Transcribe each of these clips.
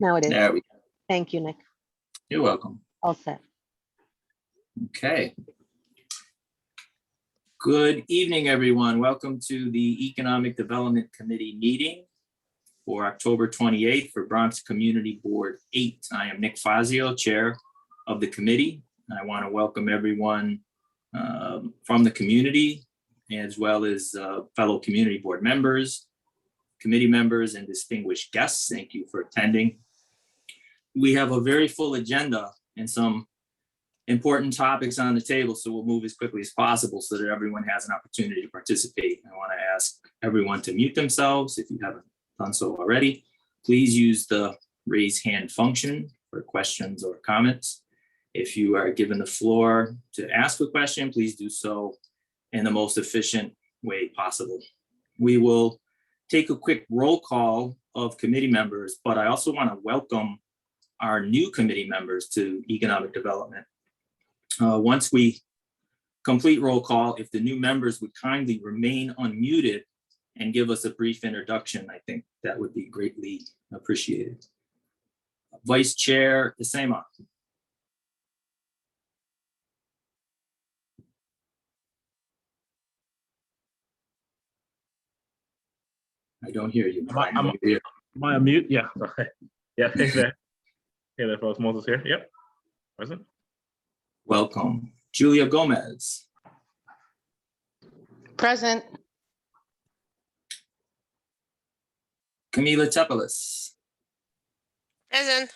Now it is. There we go. Thank you, Nick. You're welcome. All set. Okay. Good evening, everyone. Welcome to the Economic Development Committee meeting for October 28th for Bronx Community Board 8. I am Nick Fazio, Chair of the committee. I want to welcome everyone from the community, as well as fellow community board members, committee members, and distinguished guests. Thank you for attending. We have a very full agenda and some important topics on the table, so we'll move as quickly as possible so that everyone has an opportunity to participate. I want to ask everyone to mute themselves if you haven't done so already. Please use the raise hand function for questions or comments. If you are given the floor to ask a question, please do so in the most efficient way possible. We will take a quick roll call of committee members, but I also want to welcome our new committee members to economic development. Once we complete roll call, if the new members would kindly remain unmuted and give us a brief introduction, I think that would be greatly appreciated. Vice Chair Isema. I don't hear you. Am I on mute? Yeah. Okay. Yeah. Hey there. Hey there, folks. Moses here. Yep. Present. Welcome. Julia Gomez. Present. Camila Tepelis. Present.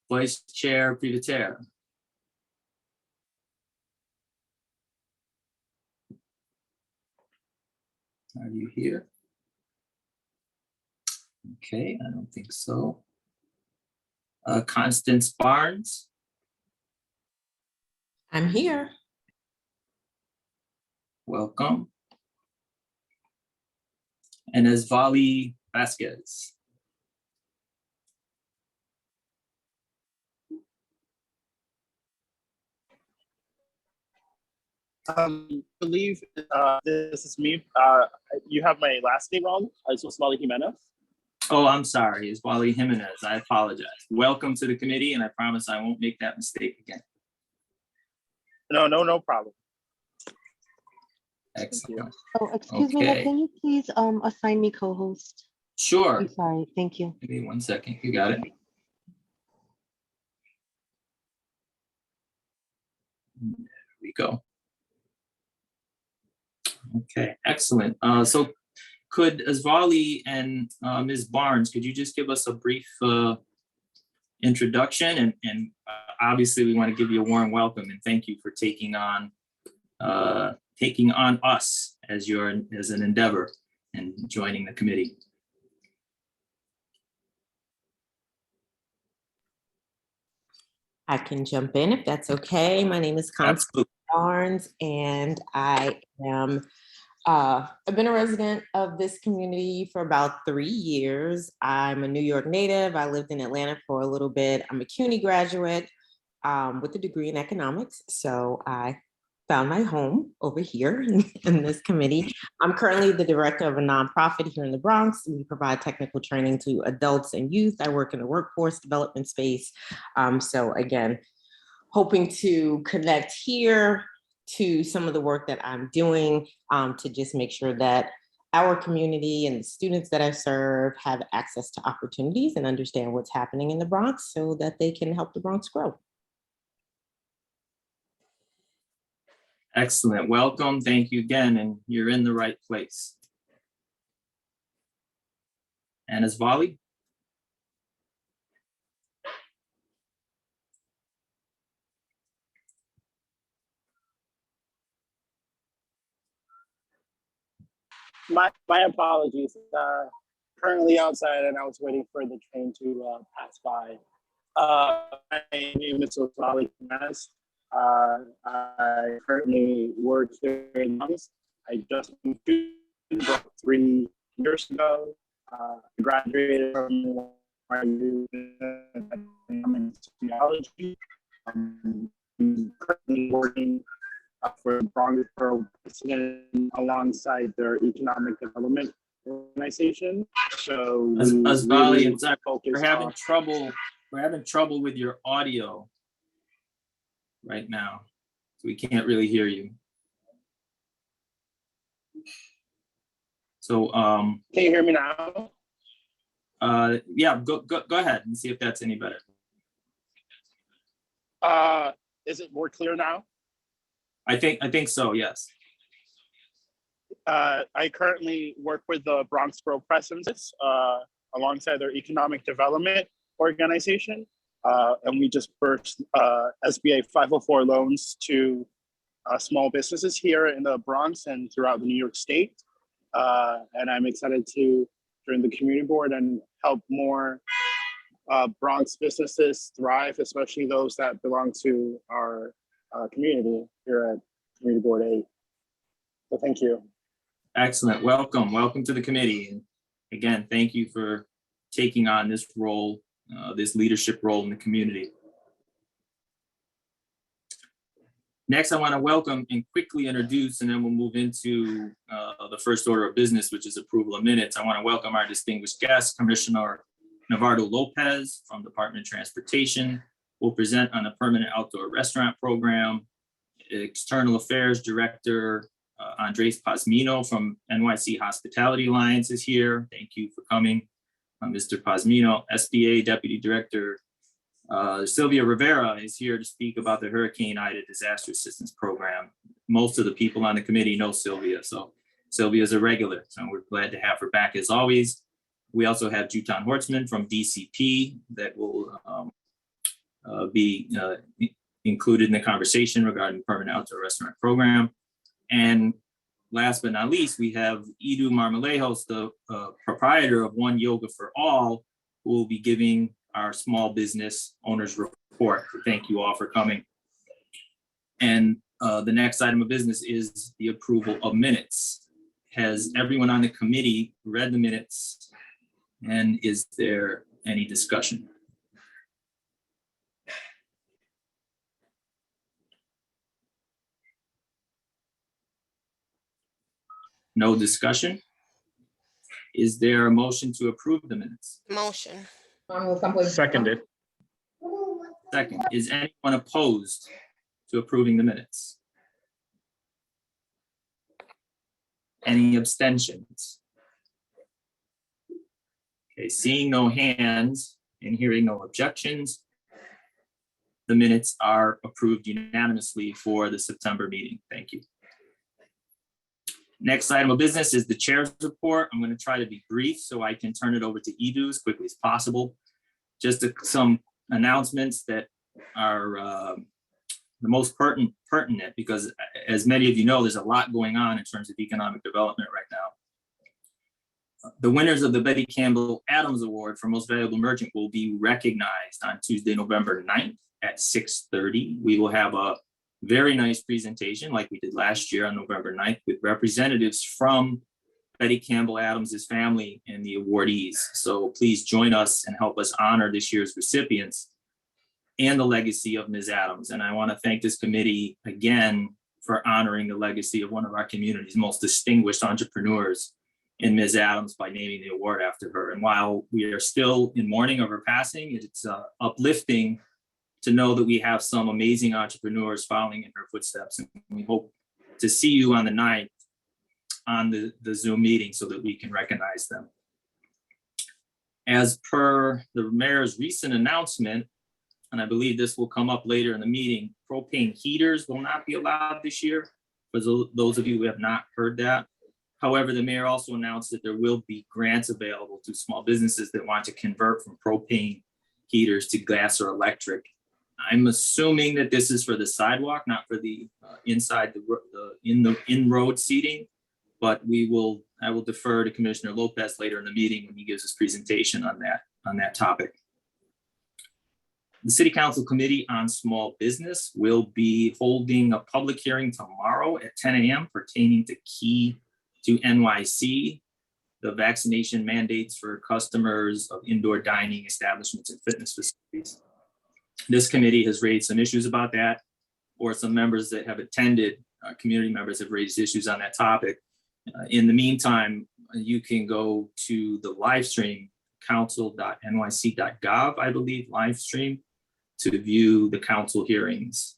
Vice Chair Privateer. Are you here? Okay, I don't think so. Constance Barnes. I'm here. Welcome. And Esvali Vasquez. Believe this is me. You have my last name wrong. It's Esvali Jimenez. Oh, I'm sorry. It's Wally Jimenez. I apologize. Welcome to the committee, and I promise I won't make that mistake again. No problem. Excellent. Oh, excuse me, Nick, Okay. can you please assign me co-host? Sure. I'm sorry. Thank you. Give me 1 second. You got it. There we go. Okay, excellent. So could Esvali and Ms. Barnes, could you just give us a brief introduction? And obviously we want to give you a warm welcome and thank you for taking on us as an endeavor and joining the committee. I can jump in if that's okay. My name is Constance Absolutely. Barnes, and I am I've been a resident of this community for about 3 years. I'm a New York native. I lived in Atlanta for a little bit. I'm a CUNY graduate with a degree in economics. So I found my home over here in this committee. I'm currently the director of a nonprofit here in the Bronx. We provide technical training to adults and youth. I work in the workforce development space. So again, hoping to connect here to some of the work that I'm doing to just make sure that our community and the students that I serve have access to opportunities and understand what's happening in the Bronx so that they can help the Bronx grow. Excellent. Welcome. Thank you again. And you're in the right place. And Esvali? My apologies. Currently outside, and I was waiting for the train to pass by. My name is Esvali Jimenez. I currently work here in Bronx. I just moved to about 3 years ago. I graduated from technology. I'm currently working for the Bronx Borough President alongside their economic development organization. So Asvali, I'm sorry, focus we're having on- trouble. We're having trouble with your audio right now. So we can't really hear you. So, Can you hear me now? yeah, go ahead and see if that's any better. Is it more clear now? I think so, yes. I currently work with the Bronxboro Press Services alongside their economic development organization. And we just dispersed SBA 504 loans to small businesses here in the Bronx and throughout the New York State. And I'm excited to join the community board and help more Bronx businesses thrive, especially those that belong to our community here at Community Board 8. So thank you. Excellent. Welcome to the committee. And again, thank you for taking on this role, this leadership role in the community. Next, I want to welcome and quickly introduce, and then we'll move into the first order of business, which is approval of minutes. I want to welcome our distinguished guest, Commissioner Navardo Lopez from Department of Transportation, will present on the permanent outdoor restaurant program. External Affairs Director Andres Pazmino from NYC Hospitality Alliance is here. Thank you for coming, Mr. Pazmino. SBA Deputy Director Sylvia Rivera is here to speak about the Hurricane Ida Disaster Assistance Program. Most of the people on the committee know Sylvia, so Sylvia is a regular, so we're glad to have her back as always. We also have Jutan Hortzman from DCP that will be included in the conversation regarding the permanent outdoor restaurant program. And last but not least, we have Edu Marmalejos, the proprietor of One Yoga for All, who will be giving our small business owners report. Thank you all for coming. And the next item of business is the approval of minutes. Has everyone on the committee read the minutes? And is there any discussion? No discussion? Is there a motion to approve the minutes? Motion. Seconded. Second, is anyone opposed to approving the minutes? Any abstentions? Okay, seeing no hands and hearing no objections, the minutes are approved unanimously for the September meeting. Thank you. Next item of business is the chair's report. I'm going to try to be brief so I can turn it over to Edu as quickly as possible. Just some announcements that are the most pertinent because as many of you know, there's a lot going on in terms of economic development right now. The winners of the Betty Campbell Adams Award for Most Valuable Merchant will be recognized on Tuesday, November 9th at 6:30. We will have a very nice presentation like we did last year on November 9th with representatives from Betty Campbell Adams's family and the awardees. So please join us and help us honor this year's recipients and the legacy of Ms. Adams. And I want to thank this committee again for honoring the legacy of one of our community's most distinguished entrepreneurs in Ms. Adams by naming the award after her. And while we are still in mourning of her passing, it's uplifting to know that we have some amazing entrepreneurs following in her footsteps. And we hope to see you on the 9th on the Zoom meeting so that we can recognize them. As per the mayor's recent announcement, and I believe this will come up later in the meeting, propane heaters will not be allowed this year. For those of you who have not heard that. However, the mayor also announced that there will be grants available to small businesses that want to convert from propane heaters to gas or electric. I'm assuming that this is for the sidewalk, not for the inside the in-road seating, but I will defer to Commissioner Lopez later in the meeting when he gives his presentation on that topic. The City Council Committee on Small Business will be holding a public hearing tomorrow at 10 a.m. pertaining to Key to NYC, the vaccination mandates for customers of indoor dining establishments and fitness facilities. This committee has raised some issues about that, or some members that have attended, community members have raised issues on that topic. In the meantime, you can go to the live stream, council.nyc.gov, I believe, live stream, to view the council hearings.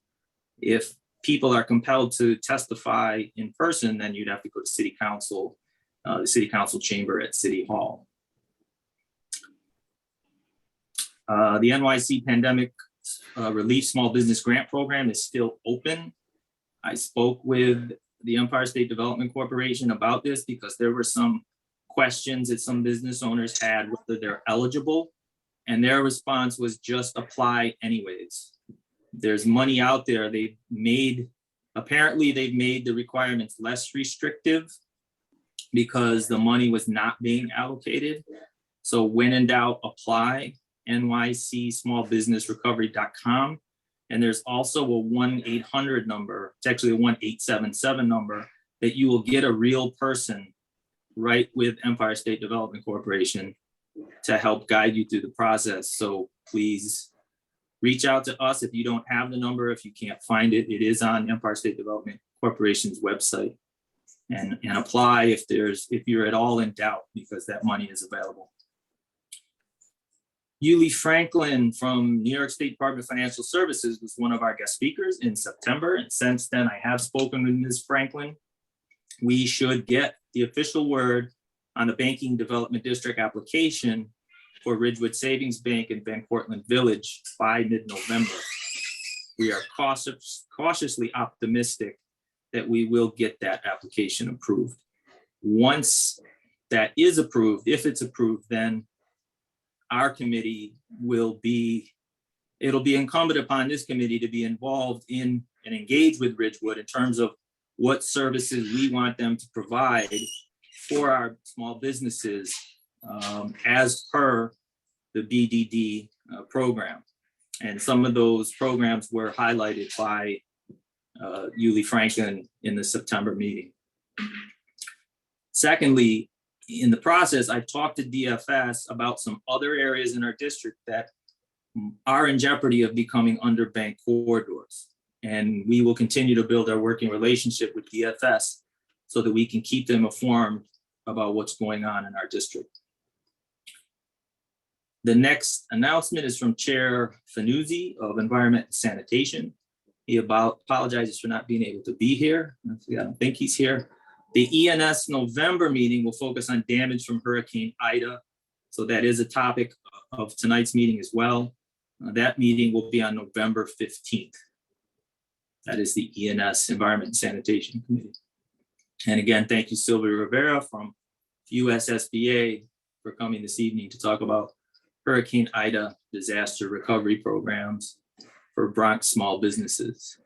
If people are compelled to testify in person, then you'd have to go to city council, the city council chamber at City Hall. The NYC Pandemic Relief Small Business Grant Program is still open. I spoke with the Empire State Development Corporation about this because there were some questions that some business owners had whether they're eligible, and their response was just apply anyways. There's money out there. Apparently they've made the requirements less restrictive because the money was not being allocated. So when in doubt, apply, nycsmallbusinessrecovery.com. And there's also a 1-800 number, it's actually a 1-877 number, that you will get a real person right with Empire State Development Corporation to help guide you through the process. So please reach out to us if you don't have the number, if you can't find it. It is on Empire State Development Corporation's website, and apply if you're at all in doubt, because that money is available. Yuli Franklin from New York State Department of Financial Services was one of our guest speakers in September. And since then, I have spoken with Ms. Franklin. We should get the official word on the Banking Development District application for Ridgewood Savings Bank in Van Cortlandt Village by mid-November. We are cautiously optimistic that we will get that application approved. Once that is approved, if it's approved, then our committee it'll be incumbent upon this committee to be involved in and engage with Ridgewood in terms of what services we want them to provide for our small businesses as per the BDD program. And some of those programs were highlighted by Yuli Franklin in the September meeting. Secondly, in the process, I talked to DFS about some other areas in our district that are in jeopardy of becoming underbanked corridors. And we will continue to build our working relationship with DFS so that we can keep them informed about what's going on in our district. The next announcement is from Chair Fanuzzi of Environment and Sanitation. He apologizes for not being able to be here. I don't think he's here. The ENS November meeting will focus on damage from Hurricane Ida. So that is a topic of tonight's meeting as well. That meeting will be on November 15th. That is the ENS Environment and Sanitation Committee. And again, thank you, Sylvia Rivera from USSBA for coming this evening to talk about Hurricane Ida disaster recovery programs for Bronx small businesses.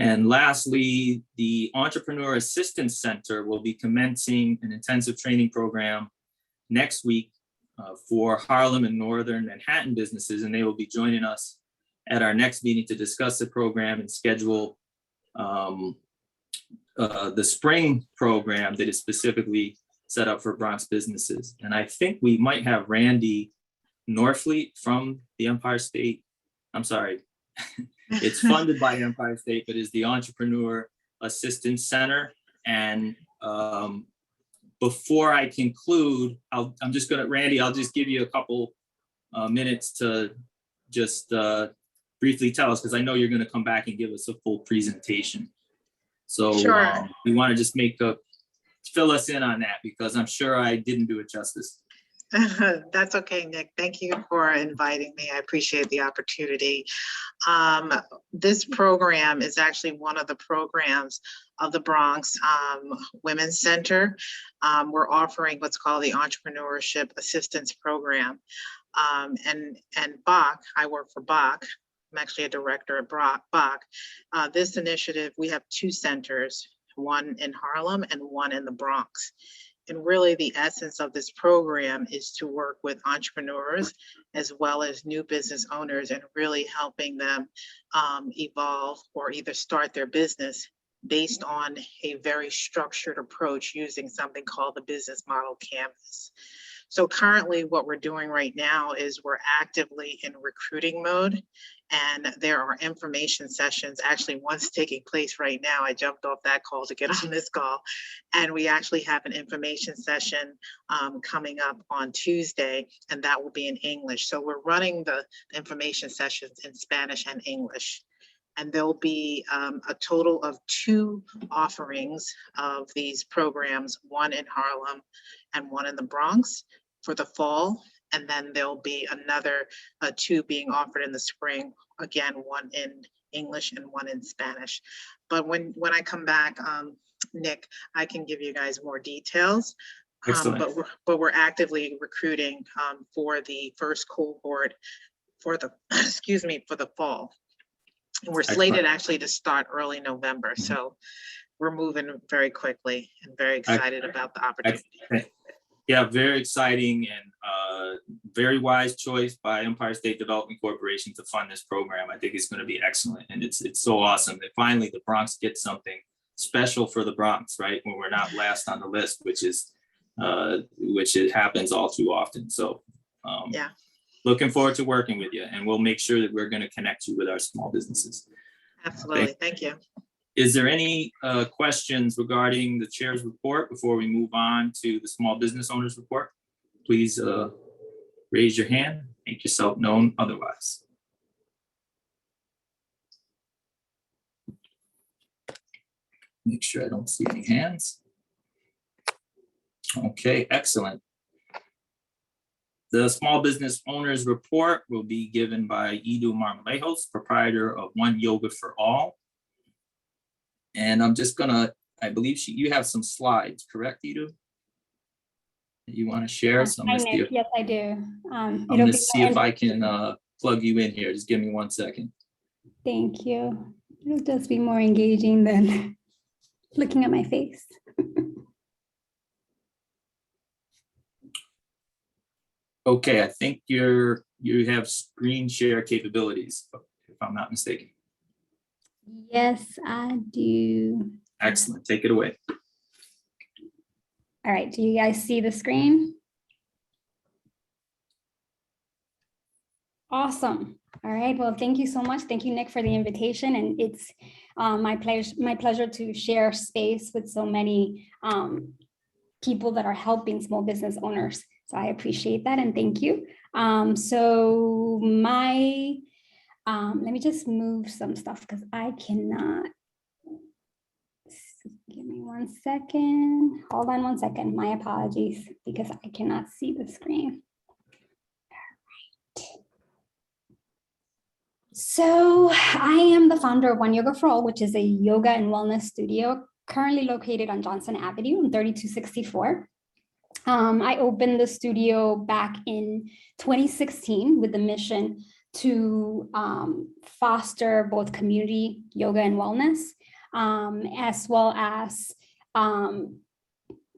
And lastly, the Entrepreneur Assistance Center will be commencing an intensive training program next week for Harlem and Northern Manhattan businesses, and they will be joining us at our next meeting to discuss the program and schedule the spring program that is specifically set up for Bronx businesses. And I think we might have Randy Norfleet from the Empire State. I'm sorry. It's funded by Empire State, but is the Entrepreneur Assistance Center. And before I conclude, Randy, I'll just give you a couple minutes to just briefly tell us, because I know you're going to come back and give us a full presentation. So Sure. we want to just fill us in on that, because I'm sure I didn't do it justice. That's okay, Nick. Thank you for inviting me. I appreciate the opportunity. This program is actually one of the programs of the Bronx Women's Center. We're offering what's called the Entrepreneurship Assistance Program. And Bach, I work for Bach. I'm actually a director at Bach. This initiative, we have two centers, one in Harlem and one in the Bronx. And really the essence of this program is to work with entrepreneurs as well as new business owners and really helping them evolve or either start their business based on a very structured approach using something called the Business Model Canvas. So currently what we're doing right now is we're actively in recruiting mode, And there are information sessions, actually one's taking place right now. I jumped off that call to get on this call. And we actually have an information session coming up on Tuesday, and that will be in English. So we're running the information sessions in Spanish and English. And there'll be a total of 2 offerings of these programs, one in Harlem and one in the Bronx for the fall. And then there'll be another 2 being offered in the spring, again, one in English and one in Spanish. But when I come back, Nick, I can give you guys more details. Excellent. But we're actively recruiting for the first cohort for the, excuse me, for the fall. And we're slated actually to start early November. So we're moving very quickly and very excited about the opportunity. Yeah, very exciting and very wise choice by Empire State Development Corporation to fund this program. I think it's going to be excellent, and it's so awesome that finally the Bronx gets something special for the Bronx, right? When we're not last on the list, which it happens all too often. So Yeah. Looking forward to working with you, and we'll make sure that we're going to connect you with our small businesses. Absolutely. Okay. Thank you. Is there any questions regarding the chair's report before we move on to the small business owners report? Please raise your hand, make yourself known otherwise. Make sure I don't see any hands. Okay, excellent. The small business owners report will be given by Edu Marmolejos, proprietor of One Yoga for All. And I'm just gonna, I believe you have some slides, correct, Edu? That you want to share? So I'm Hi, gonna see Nick. if, Yes, I do. I'm gonna see if I can plug you in here. Just give me 1 second. Thank you. It'll just be more engaging than looking at my face. Okay, I think you have screen share capabilities, if I'm not mistaken. Yes, I do. Excellent, take it away. All right, do you guys see the screen? Awesome. All right, well, thank you so much. Thank you, Nick, for the invitation. And it's my pleasure to share space with so many people that are helping small business owners. So I appreciate that and thank you. Let me just move some stuff because I cannot. Give me 1 second. Hold on 1 second. My apologies because I cannot see the screen. All right. So I am the founder of One Yoga for All, which is a yoga and wellness studio currently located on Johnson Avenue in 3264. I opened the studio back in 2016 with the mission to foster both community yoga and wellness, as well as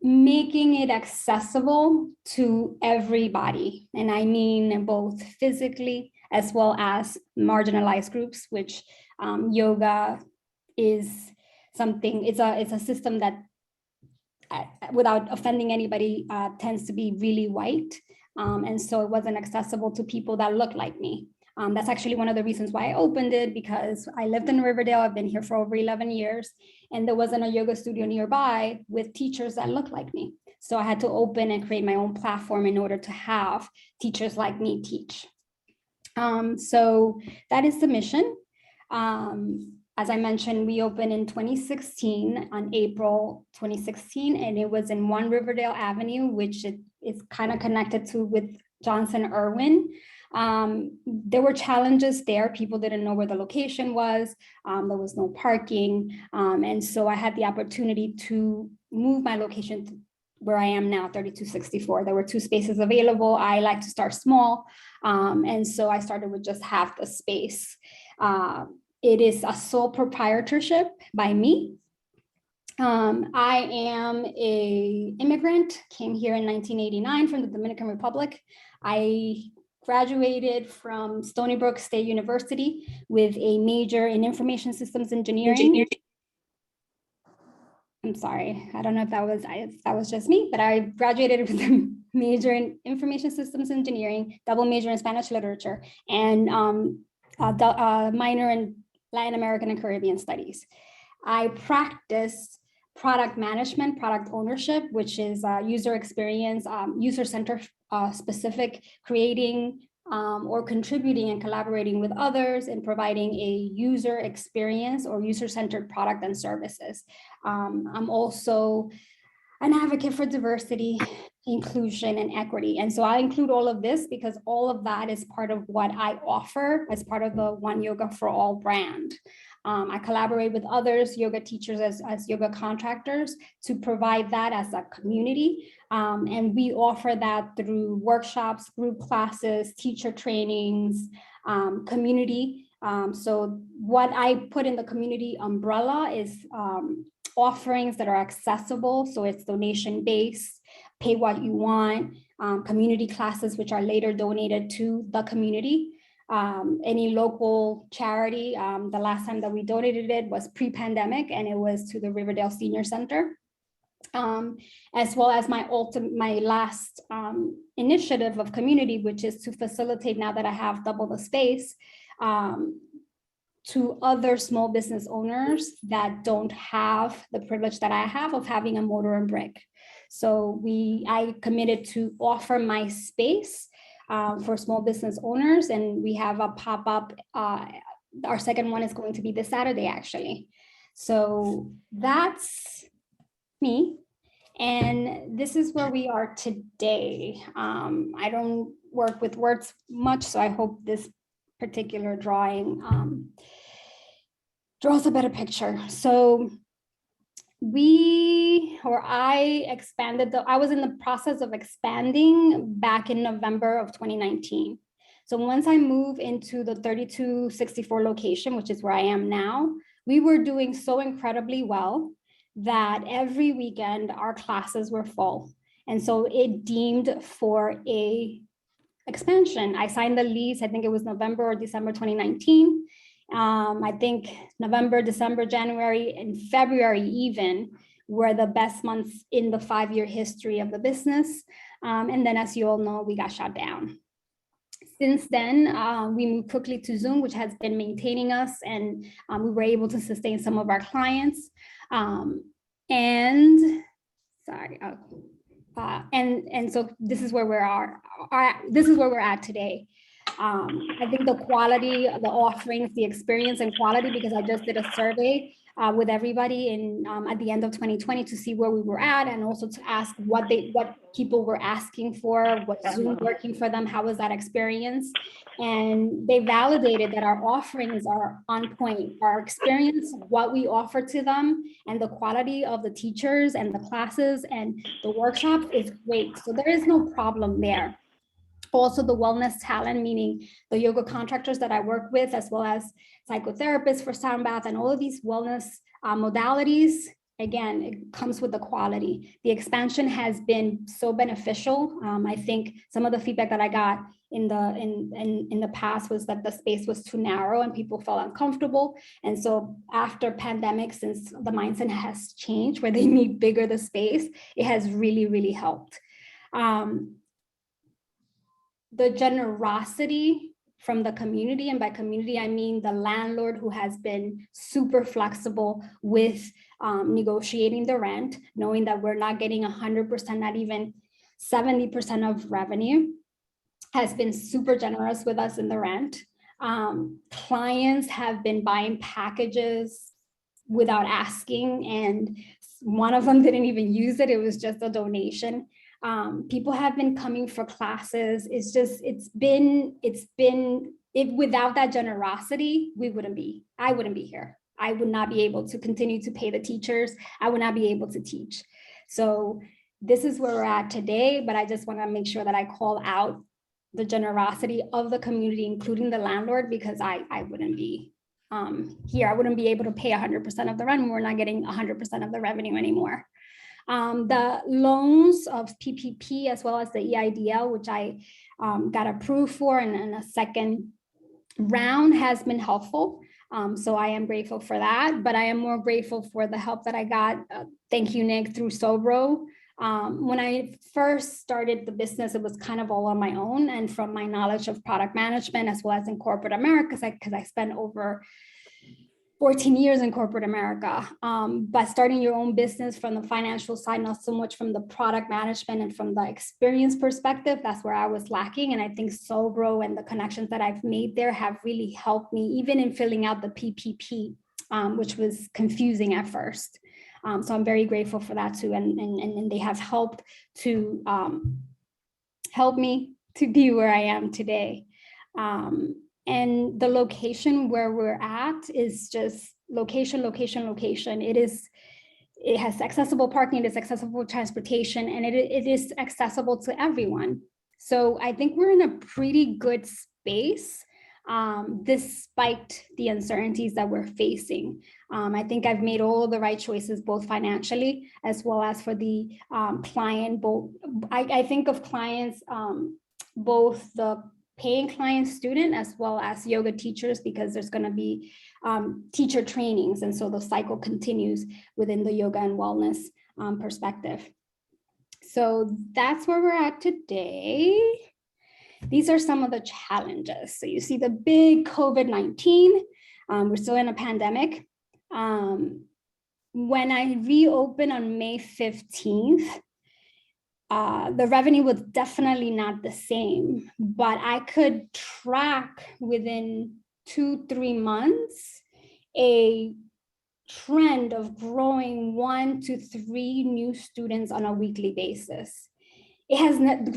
making it accessible to everybody. And I mean both physically as well as marginalized groups, which yoga is something, it's a system that, without offending anybody, tends to be really white. And so it wasn't accessible to people that look like me. That's actually one of the reasons why I opened it, because I lived in Riverdale. I've been here for over 11 years, and there wasn't a yoga studio nearby with teachers that look like me. So I had to open and create my own platform in order to have teachers like me teach. So that is the mission. As I mentioned, we opened in 2016, on April 2016, and it was in 1 Riverdale Avenue, which is kind of connected to with Johnson Irwin. There were challenges there. People didn't know where the location was. There was no parking. And so I had the opportunity to move my location to where I am now, 3264. There were 2 spaces available. I like to start small. And so I started with just half the space. It is a sole proprietorship by me. I am an immigrant, came here in 1989 from the Dominican Republic. I graduated from Stony Brook State University with a major in information systems engineering. I'm sorry, I don't know if that was just me, but I graduated with a major in information systems engineering, double major in Spanish literature, and minor in Latin American and Caribbean studies. I practice product management, product ownership, which is user experience, user-centered specific, creating or contributing and collaborating with others and providing a user experience or user-centered product and services. I'm also an advocate for diversity, inclusion, and equity. And so I include all of this because all of that is part of what I offer as part of the One Yoga for All brand. I collaborate with others, yoga teachers as yoga contractors to provide that as a community. And we offer that through workshops, group classes, teacher trainings, community. So what I put in the community umbrella is offerings that are accessible. So it's donation-based, pay what you want, community classes, which are later donated to the community. Any local charity, the last time that we donated it was pre-pandemic and it was to the Riverdale Senior Center. As well as my last initiative of community, which is to facilitate, now that I have double the space, to other small business owners that don't have the privilege that I have of having a mortar and brick. So I committed to offer my space for small business owners, and we have a pop-up. Our second one is going to be this Saturday, actually. So that's me, and this is where we are today. I don't work with words much, so I hope this particular drawing draws a better picture. So I was in the process of expanding back in November of 2019. So once I moved into the 3264 location, which is where I am now, we were doing so incredibly well that every weekend our classes were full. And so it deemed for a expansion. I signed the lease, I think it was November or December 2019. I think November, December, January, and February even were the best months in the 5-year history of the business. And then, as you all know, we got shut down. Since then, we moved quickly to Zoom, which has been maintaining us, and we were able to sustain some of our clients. And so this is where we're at today. I think the quality, the offerings, the experience and quality, because I just did a survey with everybody at the end of 2020 to see where we were at, and also to ask what people were asking for, what Zoom working for them, how was that experience? And they validated that our offerings are on point. Our experience, what we offer to them, and the quality of the teachers and the classes and the workshops is great. So there is no problem there. Also, the wellness talent, meaning the yoga contractors that I work with, as well as psychotherapists for sound bath and all of these wellness modalities, again, it comes with the quality. The expansion has been so beneficial. I think some of the feedback that I got in the past was that the space was too narrow and people felt uncomfortable. And so after pandemic, since the mindset has changed where they need bigger the space, it has really, really helped. The generosity from the community, and by community, I mean the landlord, who has been super flexible with negotiating the rent, knowing that we're not getting 100%, not even 70% of revenue, has been super generous with us in the rent. Clients have been buying packages without asking, and one of them didn't even use it. It was just a donation. People have been coming for classes. Without that generosity, I wouldn't be here. I would not be able to continue to pay the teachers. I would not be able to teach. So this is where we're at today, but I just want to make sure that I call out the generosity of the community, including the landlord, because I wouldn't be here. I wouldn't be able to pay 100% of the rent. We're not getting 100% of the revenue anymore. The loans of PPP, as well as the EIDL, which I got approved for in a second round, has been helpful. So I am grateful for that, but I am more grateful for the help that I got. Thank you, Nick, through Sobro. When I first started the business, it was kind of all on my own, and from my knowledge of product management as well as in corporate America, because I spent over 14 years in corporate America. But starting your own business from the financial side, not so much from the product management and from the experience perspective, that's where I was lacking. And I think Sobro and the connections that I've made there have really helped me, even in filling out the PPP, which was confusing at first. So I'm very grateful for that too. And they have helped to help me to be where I am today. And the location where we're at is just location. It has accessible parking, it is accessible transportation, and it is accessible to everyone. So I think we're in a pretty good space, despite the uncertainties that we're facing. I think I've made all the right choices, both financially as well as for the client. I think of clients, both the paying client student as well as yoga teachers, because there's going to be teacher trainings. And so the cycle continues within the yoga and wellness perspective. So that's where we're at today. These are some of the challenges. So you see the big COVID-19, we're still in a pandemic. When I reopened on May 15th, the revenue was definitely not the same, but I could track within 2-3 months a trend of growing 1 to 3 new students on a weekly basis.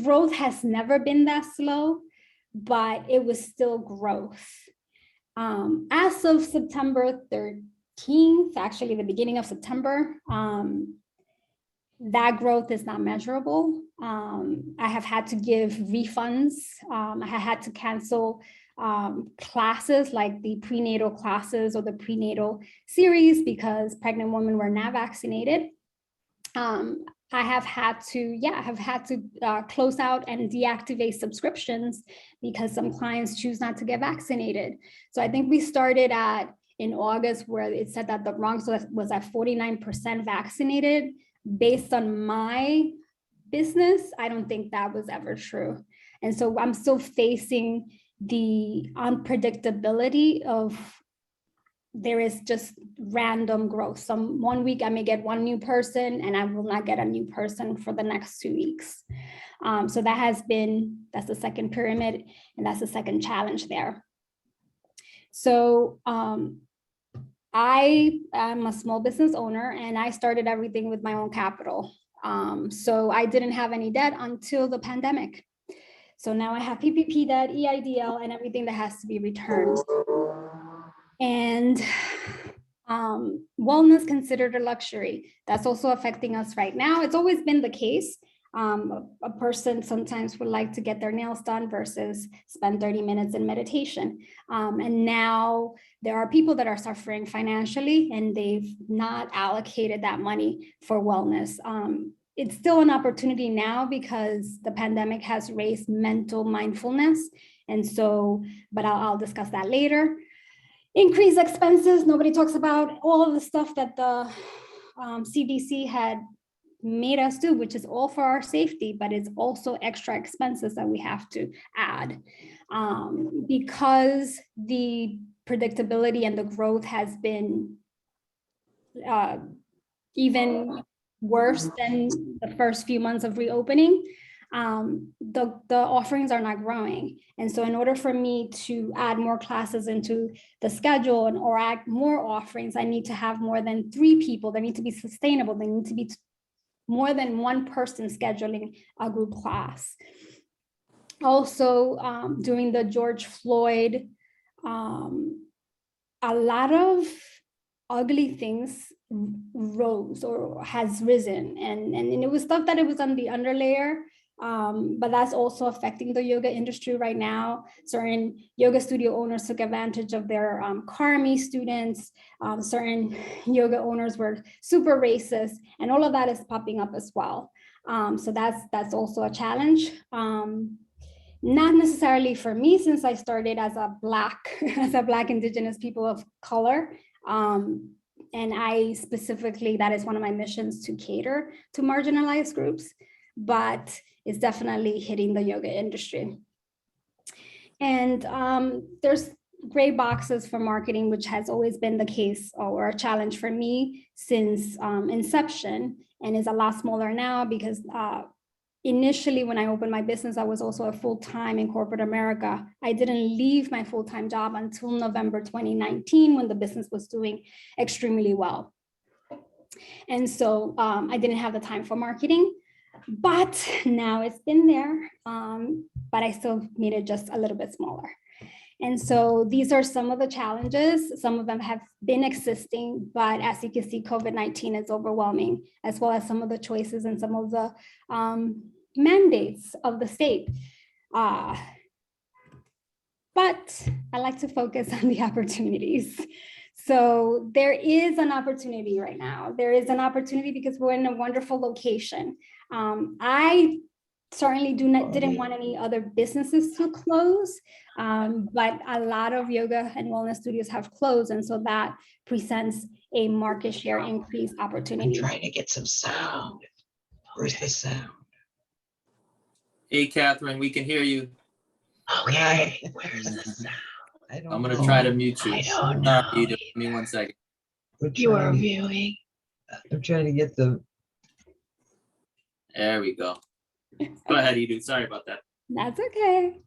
Growth has never been that slow, but it was still growth. As of September 13th, actually the beginning of September, that growth is not measurable. I have had to give refunds. I had to cancel classes like the prenatal classes or the prenatal series because pregnant women were not vaccinated. I have had to close out and deactivate subscriptions because some clients choose not to get vaccinated. So I think we started in August where it said that the Bronx was at 49% vaccinated. Based on my business, I don't think that was ever true. And so I'm still facing the unpredictability of there is just random growth. One week I may get 1 new person and I will not get a new person for the next 2 weeks. So that's the second pyramid, and that's the second challenge there. So I am a small business owner and I started everything with my own capital. So I didn't have any debt until the pandemic. So now I have PPP debt, EIDL, and everything that has to be returned. And wellness considered a luxury. That's also affecting us right now. It's always been the case. A person sometimes would like to get their nails done versus spend 30 minutes in meditation. And now there are people that are suffering financially and they've not allocated that money for wellness. It's still an opportunity now because the pandemic has raised mental mindfulness. And so, but I'll discuss that later. Increased expenses, nobody talks about all of the stuff that the CDC had made us do, which is all for our safety, but it's also extra expenses that we have to add. Because the predictability and the growth has been even worse than the first few months of reopening, the offerings are not growing. And so in order for me to add more classes into the schedule or add more offerings, I need to have more than 3 people. They need to be sustainable. They need to be more than 1 person scheduling a group class. Also, during the George Floyd, a lot of ugly things rose or has risen, and it was stuff that it was on the underlayer, but that's also affecting the yoga industry right now. Certain yoga studio owners took advantage of their Karmi students. Certain yoga owners were super racist, and all of that is popping up as well. So that's also a challenge. Not necessarily for me, since I started as a Black Indigenous people of color. And I specifically, that is one of my missions, to cater to marginalized groups, but it's definitely hitting the yoga industry. And there's gray boxes for marketing, which has always been the case or a challenge for me since inception, and is a lot smaller now because initially when I opened my business, I was also a full-time in corporate America. I didn't leave my full-time job until November 2019 when the business was doing extremely well. And so I didn't have the time for marketing, but now it's been there, but I still need it just a little bit smaller. And so these are some of the challenges. Some of them have been existing, but as you can see, COVID-19 is overwhelming, as well as some of the choices and some of the mandates of the state. But I like to focus on the opportunities. So there is an opportunity right now. There is an opportunity because we're in a wonderful location. I certainly didn't want any other businesses to close, but a lot of yoga and wellness studios have closed, and so that presents a market share increase opportunity. I'm trying to get some sound. Where's the sound? Hey, Catherine, we can hear you. Okay, where's the sound? I don't I'm gonna know. try to mute you. I don't Sorry, know. Edith. Give me 1 second. You are viewing. I'm trying to get the. There we go. Go ahead, Edith. Sorry about that. That's okay.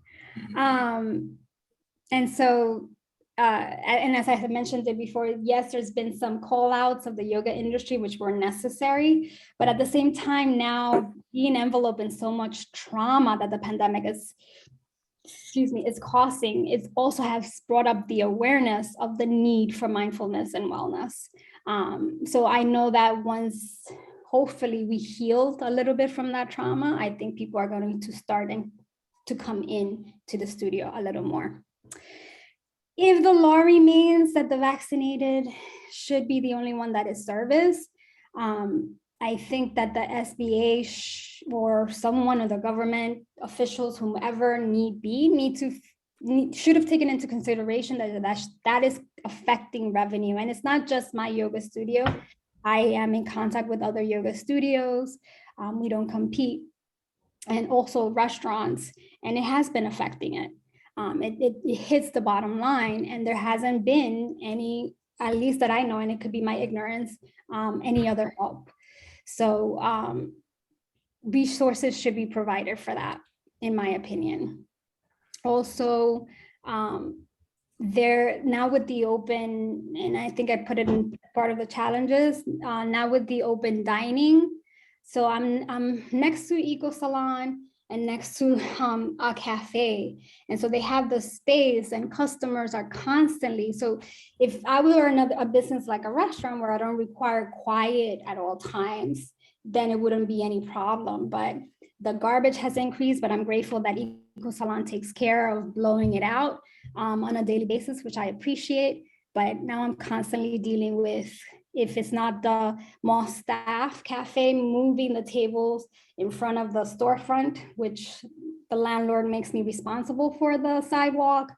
And so, and as I had mentioned it before, yes, there's been some call outs of the yoga industry, which were necessary, but at the same time now being enveloped in so much trauma that the pandemic is, is causing, it also has brought up the awareness of the need for mindfulness and wellness. So I know that once hopefully we healed a little bit from that trauma, I think people are going to start to come in to the studio a little more. If the law remains that the vaccinated should be the only one that is serviced, I think that the SBA or someone or the government officials, whomever should have taken into consideration that is affecting revenue. And it's not just my yoga studio. I am in contact with other yoga studios. We don't compete. And also restaurants, and it has been affecting it. It hits the bottom line, and there hasn't been any, at least that I know, and it could be my ignorance, any other help. So resources should be provided for that, in my opinion. Also, there now with the open, and I think I put it in part of the challenges, now with the open dining. So I'm next to Eco Salon and next to a cafe. And so they have the space and customers are constantly. So if I were a business like a restaurant where I don't require quiet at all times, then it wouldn't be any problem. But the garbage has increased, but I'm grateful that Eco Salon takes care of blowing it out on a daily basis, which I appreciate. But now I'm constantly dealing with, if it's not the mall staff cafe moving the tables in front of the storefront, which the landlord makes me responsible for the sidewalk.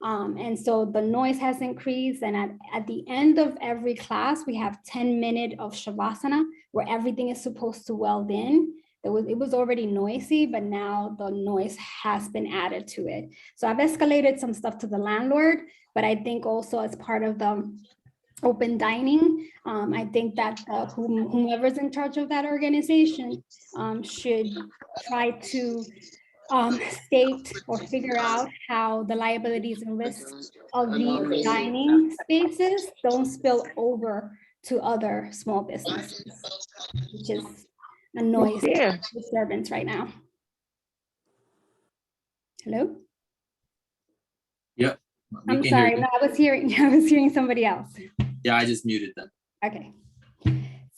And so the noise has increased. And at the end of every class, we have 10 minutes of Shavasana where everything is supposed to weld in. It was already noisy, but now the noise has been added to it. So I've escalated some stuff to the landlord, but I think also as part of the open dining, I think that whomever's in charge of that organization should try to state or figure out how the liabilities and risks of these dining spaces don't spill over to other small businesses, which is a noise disturbance right now. Hello? Yep. I'm sorry, no, I was hearing somebody else. Yeah, I just muted them. Okay.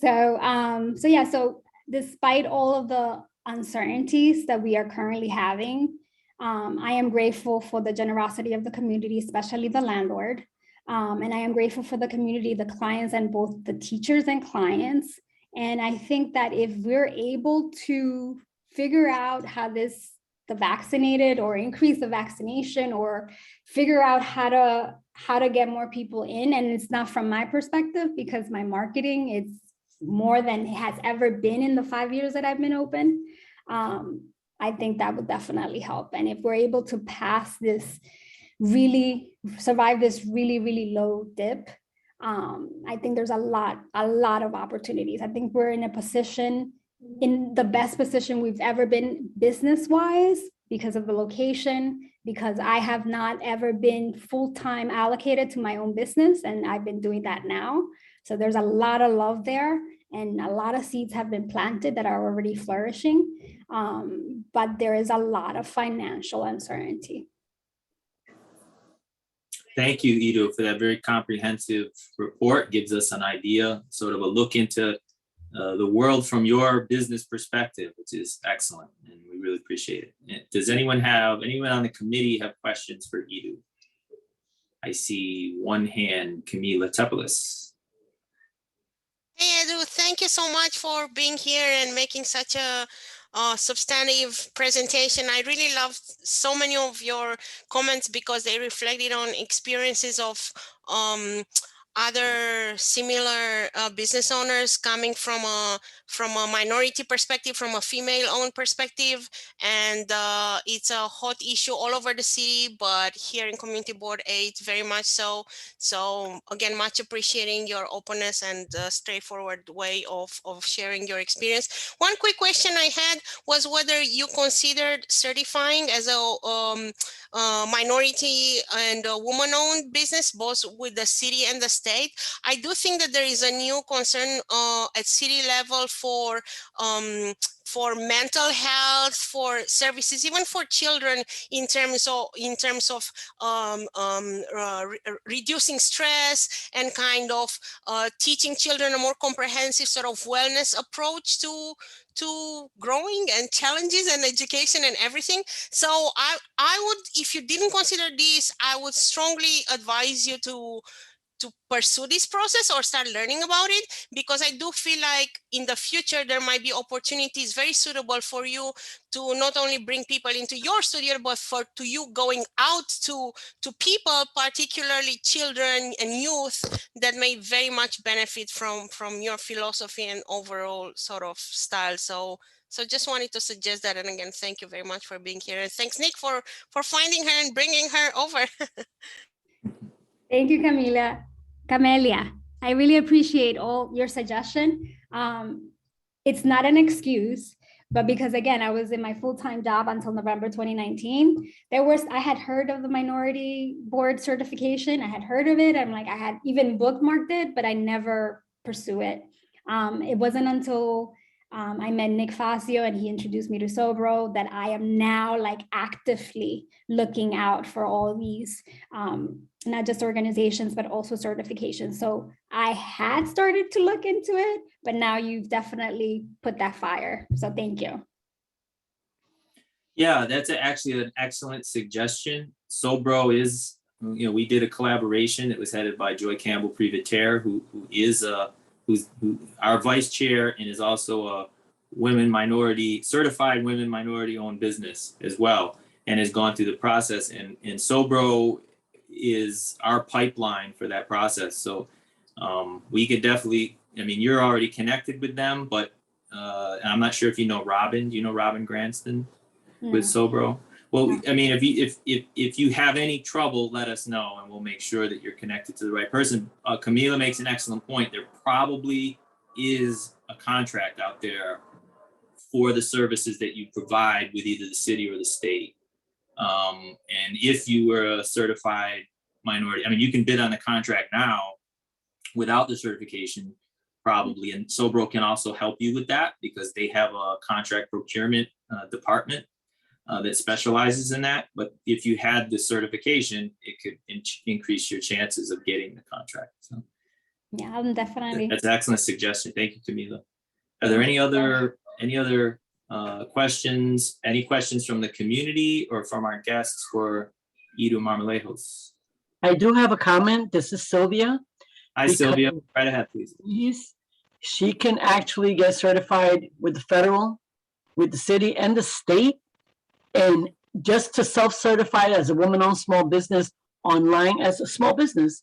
So despite all of the uncertainties that we are currently having, I am grateful for the generosity of the community, especially the landlord. And I am grateful for the community, the clients, and both the teachers and clients. And I think that if we're able to figure out how the the vaccinated or increase the vaccination or figure out how to get more people in. And it's not from my perspective, because my marketing is more than it has ever been in the 5 years that I've been open. I think that would definitely help. And if we're able to pass this, really survive this really, really low dip, I think there's a lot of opportunities. I think we're in a position, in the best position we've ever been business-wise, because of the location, because I have not ever been full-time allocated to my own business, and I've been doing that now. So there's a lot of love there, and a lot of seeds have been planted that are already flourishing. But there is a lot of financial uncertainty. Thank you, Ido, for that very comprehensive report. Gives us an idea, sort of a look into the world from your business perspective, which is excellent, and we really appreciate it. Does anyone on the committee have questions for Ido? I see one hand, Camila Tepelis. Hey, Edu, thank you so much for being here and making such a substantive presentation. I really loved so many of your comments because they reflected on experiences of other similar business owners coming from a minority perspective, from a female-owned perspective, and it's a hot issue all over the city, but here in Community Board 8, very much so. So again, much appreciating your openness and straightforward way of sharing your experience. One quick question I had was whether you considered certifying as a minority and woman-owned business, both with the city and the state. I do think that there is a new concern at city level for mental health, for services, even for children, in terms of reducing stress and kind of teaching children a more comprehensive sort of wellness approach to growing and challenges and education and everything. So I would, if you didn't consider this, I would strongly advise you to pursue this process or start learning about it, because I do feel like in the future there might be opportunities very suitable for you to not only bring people into your studio, but to you going out to people, particularly children and youth, that may very much benefit from your philosophy and overall sort of style. So just wanted to suggest that. And again, thank you very much for being here. And thanks, Nick, for finding her and bringing her over. Thank you, Camelia. I really appreciate all your suggestion. It's not an excuse, but because again, I was in my full-time job until November 2019. I had heard of the minority board certification. I had heard of it. I'm like, I had even bookmarked it, but I never pursue it. It wasn't until I met Nick Fazio and he introduced me to Sobro that I am now like actively looking out for all these, not just organizations, but also certifications. So I had started to look into it, but now you've definitely put that fire. So thank you. Yeah, that's actually an excellent suggestion. Sobro is, we did a collaboration. It was headed by Joy Campbell Privatere, who is who's our vice chair and is also a certified women minority owned business as well, and has gone through the process. And Sobro is our pipeline for that process. So we could definitely, you're already connected with them, but I'm not sure if you know Robin. Do you know Robin Granston with Sobro? Well, if you have any trouble, let us know and we'll make sure that you're connected to the right person. Camila makes an excellent point. There probably is a contract out there for the services that you provide with either the city or the state. And if you were a certified minority, you can bid on the contract now without the certification probably. And Sobro can also help you with that because they have a contract procurement department that specializes in that. But if you had the certification, it could increase your chances of getting the contract. So yeah, definitely. That's an excellent suggestion. Thank you, Camila. Are there any other questions? Any questions from the community or from our guests for Ido Marmolejos? I do have a comment. This is Sylvia. Hi, Sylvia. Right ahead, please. She can actually get certified with the federal, with the city and the state. And just to self-certify as a woman-owned small business online as a small business,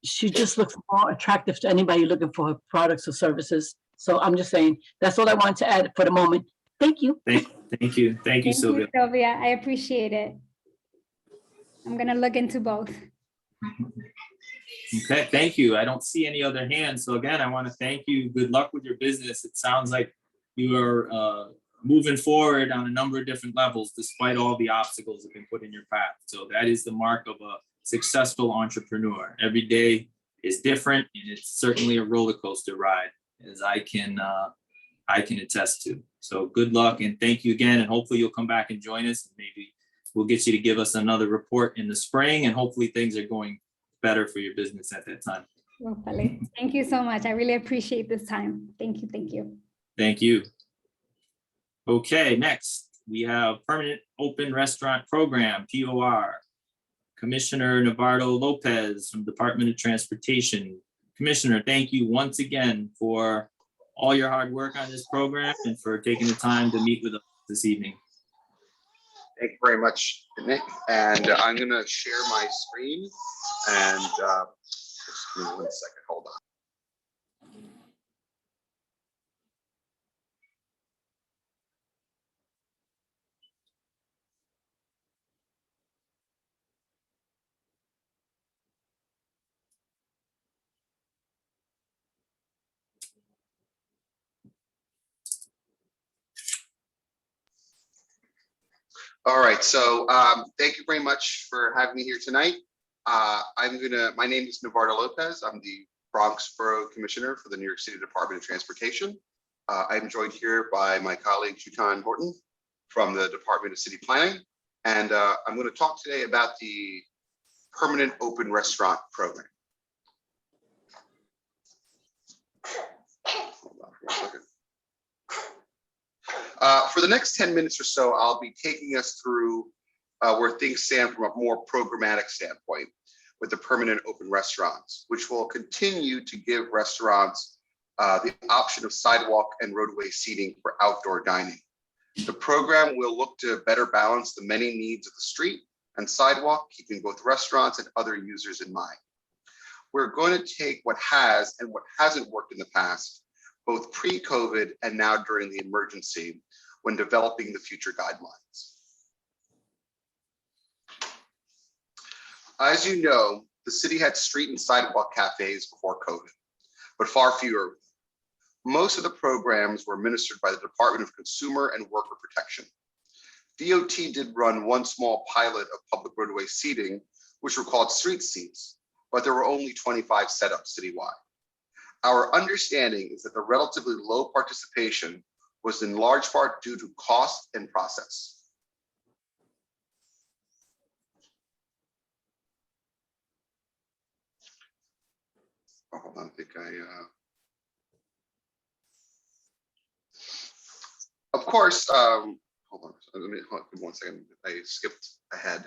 she just looks more attractive to anybody looking for her products or services. So I'm just saying, that's all I wanted to add for the moment. Thank you. Thank you. Thank you, Sylvia. Sylvia. I appreciate it. I'm gonna look into both. Okay, thank you. I don't see any other hands. So again, I want to thank you. Good luck with your business. It sounds like you are moving forward on a number of different levels despite all the obstacles that have been put in your path. So that is the mark of a successful entrepreneur. Every day is different, and it's certainly a roller coaster ride, as I can attest to. So good luck and thank you again. And hopefully you'll come back and join us. Maybe we'll get you to give us another report in the spring, and hopefully things are going better for your business at that time. Hopefully. Thank you so much. I really appreciate this time. Thank you. Thank you. Thank you. Okay, next we have Permanent Open Restaurant Program, POR. Commissioner Navarro Lopez from Department of Transportation. Commissioner, thank you once again for all your hard work on this program and for taking the time to meet with us this evening. Thank you very much, Nick. And I'm going to share my screen. And just give me 1 second. Hold on. All right, so thank you very much for having me here tonight. My name is Navarro Lopez. I'm the Bronx Borough Commissioner for the New York City Department of Transportation. I'm joined here by my colleague, Jutan Horton from the Department of City Planning. And I'm going to talk today about the Permanent Open Restaurant Program. Hold on for 1 second. For the next 10 minutes or so, I'll be taking us through where things stand from a more programmatic standpoint with the permanent open restaurants, which will continue to give restaurants the option of sidewalk and roadway seating for outdoor dining. The program will look to better balance the many needs of the street and sidewalk, keeping both restaurants and other users in mind. We're going to take what has and what hasn't worked in the past, both pre-COVID and now during the emergency, when developing the future guidelines. As you know, the city had street and sidewalk cafes before COVID, but far fewer. Most of the programs were administered by the Department of Consumer and Worker Protection. DOT did run one small pilot of public roadway seating, which were called street seats, but there were only 25 set up citywide. Our understanding is that the relatively low participation was in large part due to cost and process. Oh, hold on, I think of course, hold on, let me hold on 1 second. I skipped ahead.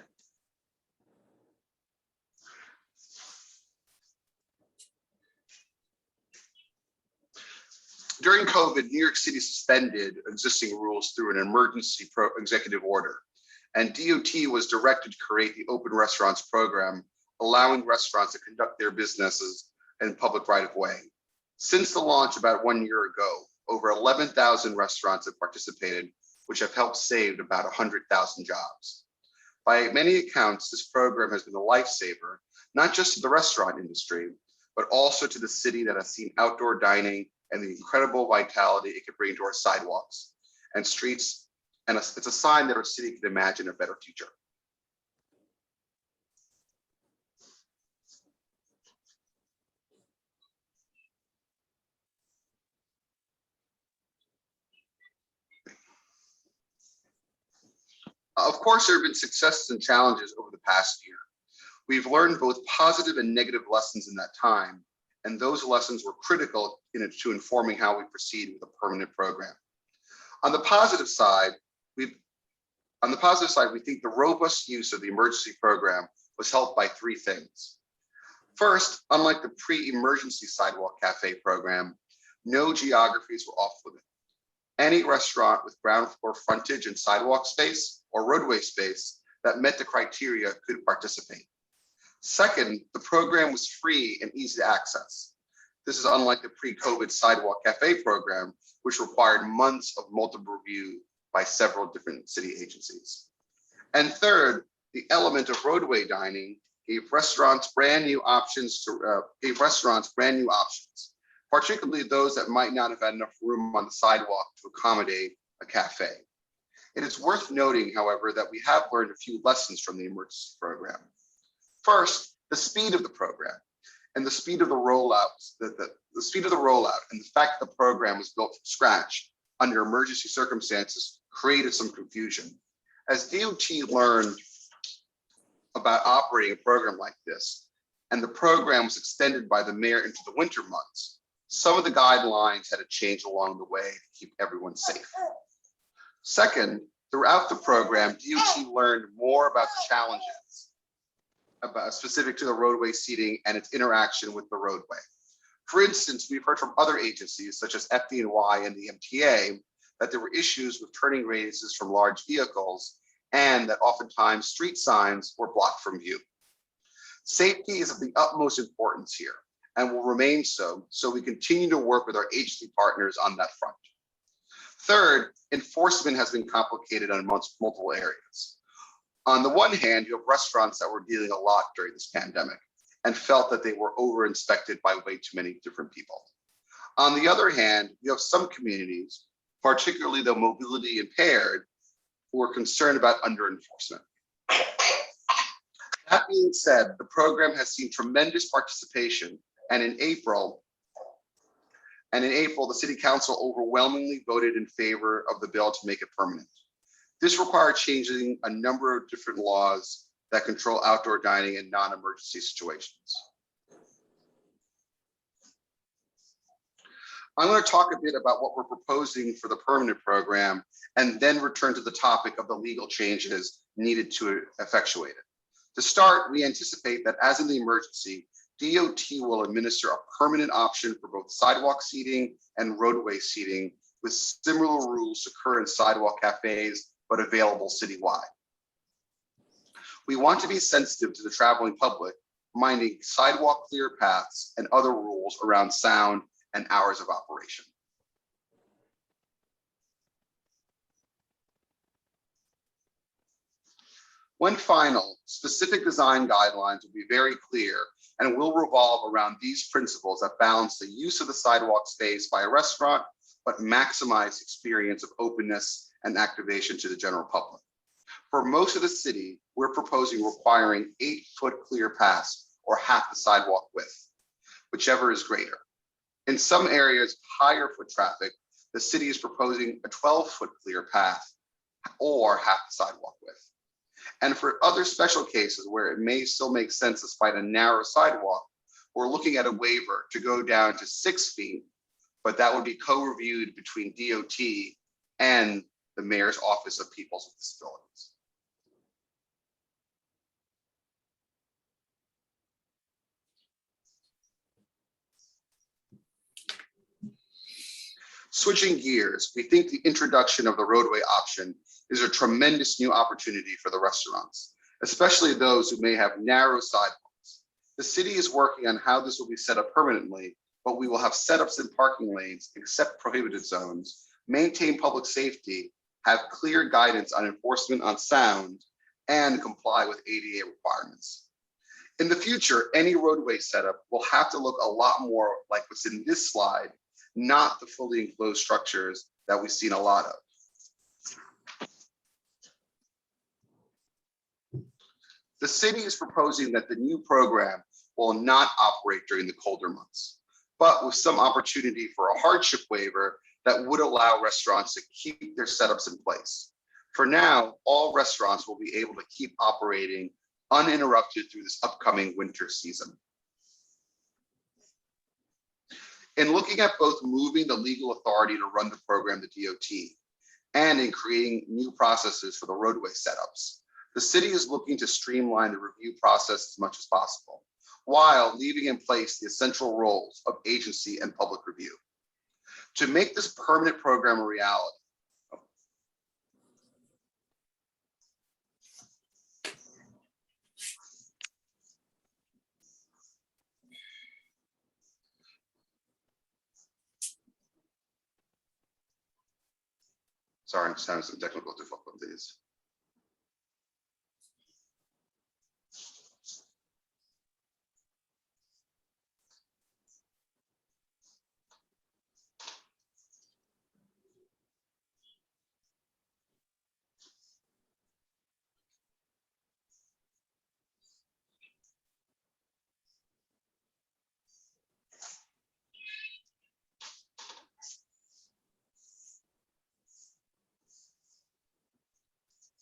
During COVID, New York City suspended existing rules through an emergency executive order, and DOT was directed to create the Open Restaurants Program, allowing restaurants to conduct their businesses in public right of way. Since the launch about 1 year ago, over 11,000 restaurants have participated, which have helped save about 100,000 jobs. By many accounts, this program has been a lifesaver, not just to the restaurant industry, but also to the city that has seen outdoor dining and the incredible vitality it could bring to our sidewalks and streets. And it's a sign that our city can imagine a better future. Of course, there have been successes and challenges over the past year. We've learned both positive and negative lessons in that time, and those lessons were critical to informing how we proceed with a permanent program. On the positive side, we think the robust use of the emergency program was helped by three things. First, unlike the pre-emergency sidewalk cafe program, no geographies were off limit. Any restaurant with ground floor frontage and sidewalk space or roadway space that met the criteria could participate. Second, the program was free and easy to access. This is unlike the pre-COVID Sidewalk Cafe program, which required months of multiple review by several different city agencies. And third, the element of roadway dining gave restaurants brand new options, particularly those that might not have had enough room on the sidewalk to accommodate a cafe. It is worth noting, however, that we have learned a few lessons from the emergency program. First, the speed of the program and the speed of the rollout, the speed of the rollout and the fact that the program was built from scratch under emergency circumstances created some confusion. As DOT learned about operating a program like this, and the program was extended by the mayor into the winter months, some of the guidelines had to change along the way to keep everyone safe. Second, throughout the program, DOT learned more about the challenges specific to the roadway seating and its interaction with the roadway. For instance, we've heard from other agencies such as FDNY and the MTA that there were issues with turning radiuses from large vehicles and that oftentimes street signs were blocked from view. Safety is of the utmost importance here and will remain so, so we continue to work with our agency partners on that front. Third, enforcement has been complicated on multiple areas. On the one hand, you have restaurants that were dealing a lot during this pandemic and felt that they were over-inspected by way too many different people. On the other hand, you have some communities, particularly the mobility impaired, who are concerned about under-enforcement. That being said, the program has seen tremendous participation, and in April, the City Council overwhelmingly voted in favor of the bill to make it permanent. This required changing a number of different laws that control outdoor dining in non-emergency situations. I'm going to talk a bit about what we're proposing for the permanent program and then return to the topic of the legal changes needed to effectuate it. To start, we anticipate that as in the emergency, DOT will administer a permanent option for both sidewalk seating and roadway seating with similar rules to current sidewalk cafes, but available citywide. We want to be sensitive to the traveling public, minding sidewalk clear paths and other rules around sound and hours of operation. One final, specific design guidelines will be very clear and will revolve around these principles that balance the use of the sidewalk space by a restaurant, but maximize experience of openness and activation to the general public. For most of the city, we're proposing requiring 8-foot clear paths or half the sidewalk width, whichever is greater. In some areas, higher foot traffic, the city is proposing a 12-foot clear path or half the sidewalk width. And for other special cases where it may still make sense despite a narrow sidewalk, we're looking at a waiver to go down to 6 feet, but that would be co-reviewed between DOT and the Mayor's Office of People with Disabilities. Switching gears, we think the introduction of the roadway option is a tremendous new opportunity for the restaurants, especially those who may have narrow sidewalks. The city is working on how this will be set up permanently, but we will have setups in parking lanes, except prohibited zones, maintain public safety, have clear guidance on enforcement on sound, and comply with ADA requirements. In the future, any roadway setup will have to look a lot more like what's in this slide, not the fully enclosed structures that we've seen a lot of. The city is proposing that the new program will not operate during the colder months, but with some opportunity for a hardship waiver that would allow restaurants to keep their setups in place. For now, all restaurants will be able to keep operating uninterrupted through this upcoming winter season. In looking at both moving the legal authority to run the program to DOT and in creating new processes for the roadway setups, the city is looking to streamline the review process as much as possible, while leaving in place the essential roles of agency and public review. To make this permanent program a reality, Sorry, I'm just having some technical difficulties.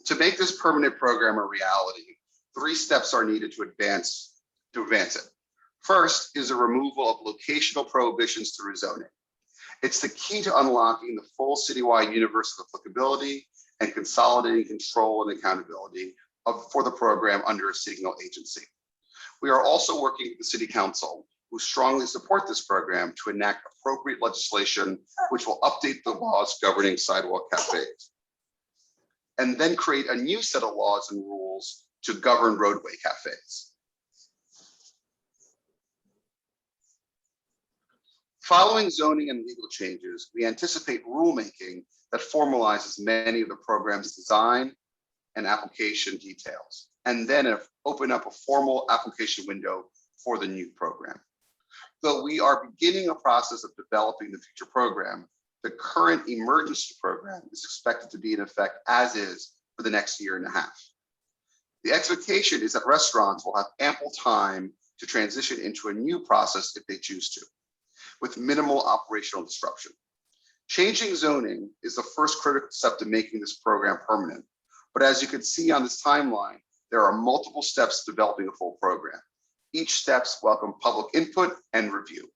To make this permanent program a reality, 3 steps are needed to advance it. First is a removal of locational prohibitions through zoning. It's the key to unlocking the full citywide universe of applicability and consolidating control and accountability for the program under a signal agency. We are also working with the City Council, who strongly support this program, to enact appropriate legislation which will update the laws governing sidewalk cafes, and then create a new set of laws and rules to govern roadway cafes. Following zoning and legal changes, we anticipate rulemaking that formalizes many of the program's design and application details, and then open up a formal application window for the new program. Though we are beginning a process of developing the future program, the current emergency program is expected to be in effect as is for the next 1.5 years. The expectation is that restaurants will have ample time to transition into a new process if they choose to, with minimal operational disruption. Changing zoning is the first critical step to making this program permanent. But as you can see on this timeline, there are multiple steps to developing a full program. Each steps welcome public input and review.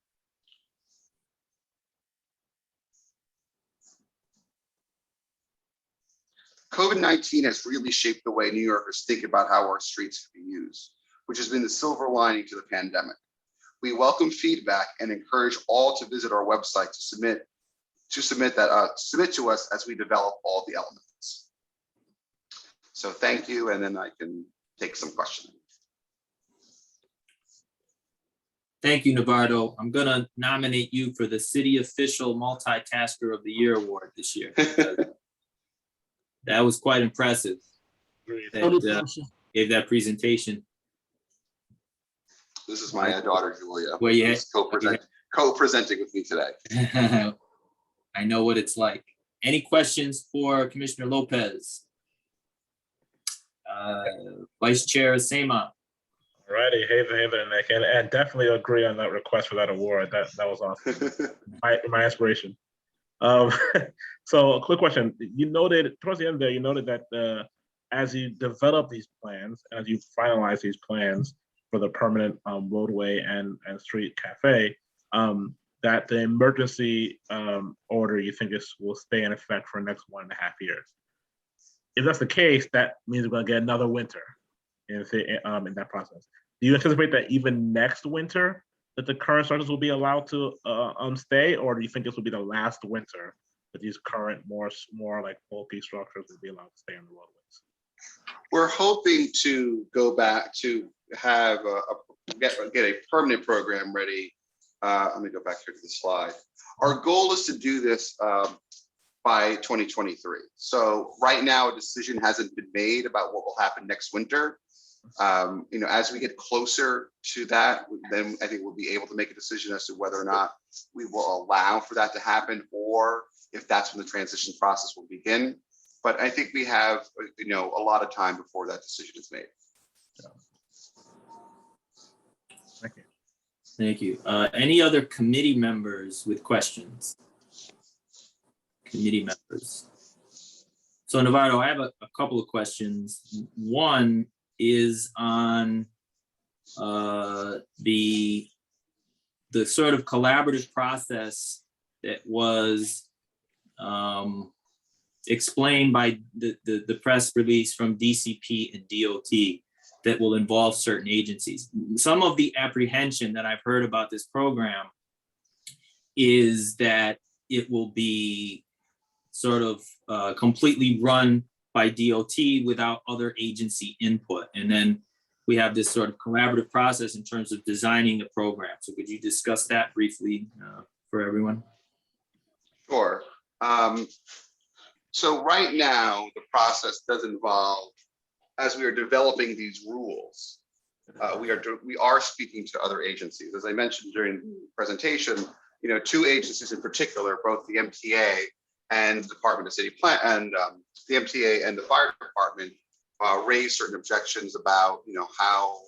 COVID-19 has really shaped the way New Yorkers think about how our streets can be used, which has been the silver lining to the pandemic. We welcome feedback and encourage all to visit our website to submit to us as we develop all the elements. So thank you, and then I can take some questions. Thank you, Navardo. I'm gonna nominate you for the City Official Multitasker of the Year award this year. That was quite impressive. That, gave that presentation. This is my daughter, Julia, Where you who's co-presenting with me today. I know what it's like. Any questions for Commissioner Lopez? Vice Chair Sema. Alrighty, hey there, Nick, and definitely agree on that request for that award. That was awesome. my inspiration. So a quick question. You noted towards the end there, you noted that as you develop these plans, as you finalize these plans for the permanent roadway and street cafe, that the emergency order you think will stay in effect for the next 1.5 years. If that's the case, that means we're gonna get another winter in that process. Do you anticipate that even next winter that the current structures will be allowed to stay, or do you think this will be the last winter that these current more like bulky structures will be allowed to stay on the roadways? We're hoping to go back to have get a permanent program ready. Let me go back here to the slide. Our goal is to do this by 2023. So right now, a decision hasn't been made about what will happen next winter. As we get closer to that, then I think we'll be able to make a decision as to whether or not we will allow for that to happen, or if that's when the transition process will begin. But I think we have, a lot of time before that decision is made. Thank you. Thank you. Any other committee members with questions? Committee members. So Navardo, I have a couple of questions. One is on the sort of collaborative process that was explained by the press release from DCP and DOT that will involve certain agencies. Some of the apprehension that I've heard about this program is that it will be sort of completely run by DOT without other agency input. And then we have this sort of collaborative process in terms of designing the program. So could you discuss that briefly for everyone? Sure. So right now, the process does involve, as we are developing these rules, we are speaking to other agencies. As I mentioned during the presentation, two agencies in particular, both the MTA and the Department of City Plan and the MTA and the fire department raised certain objections about, how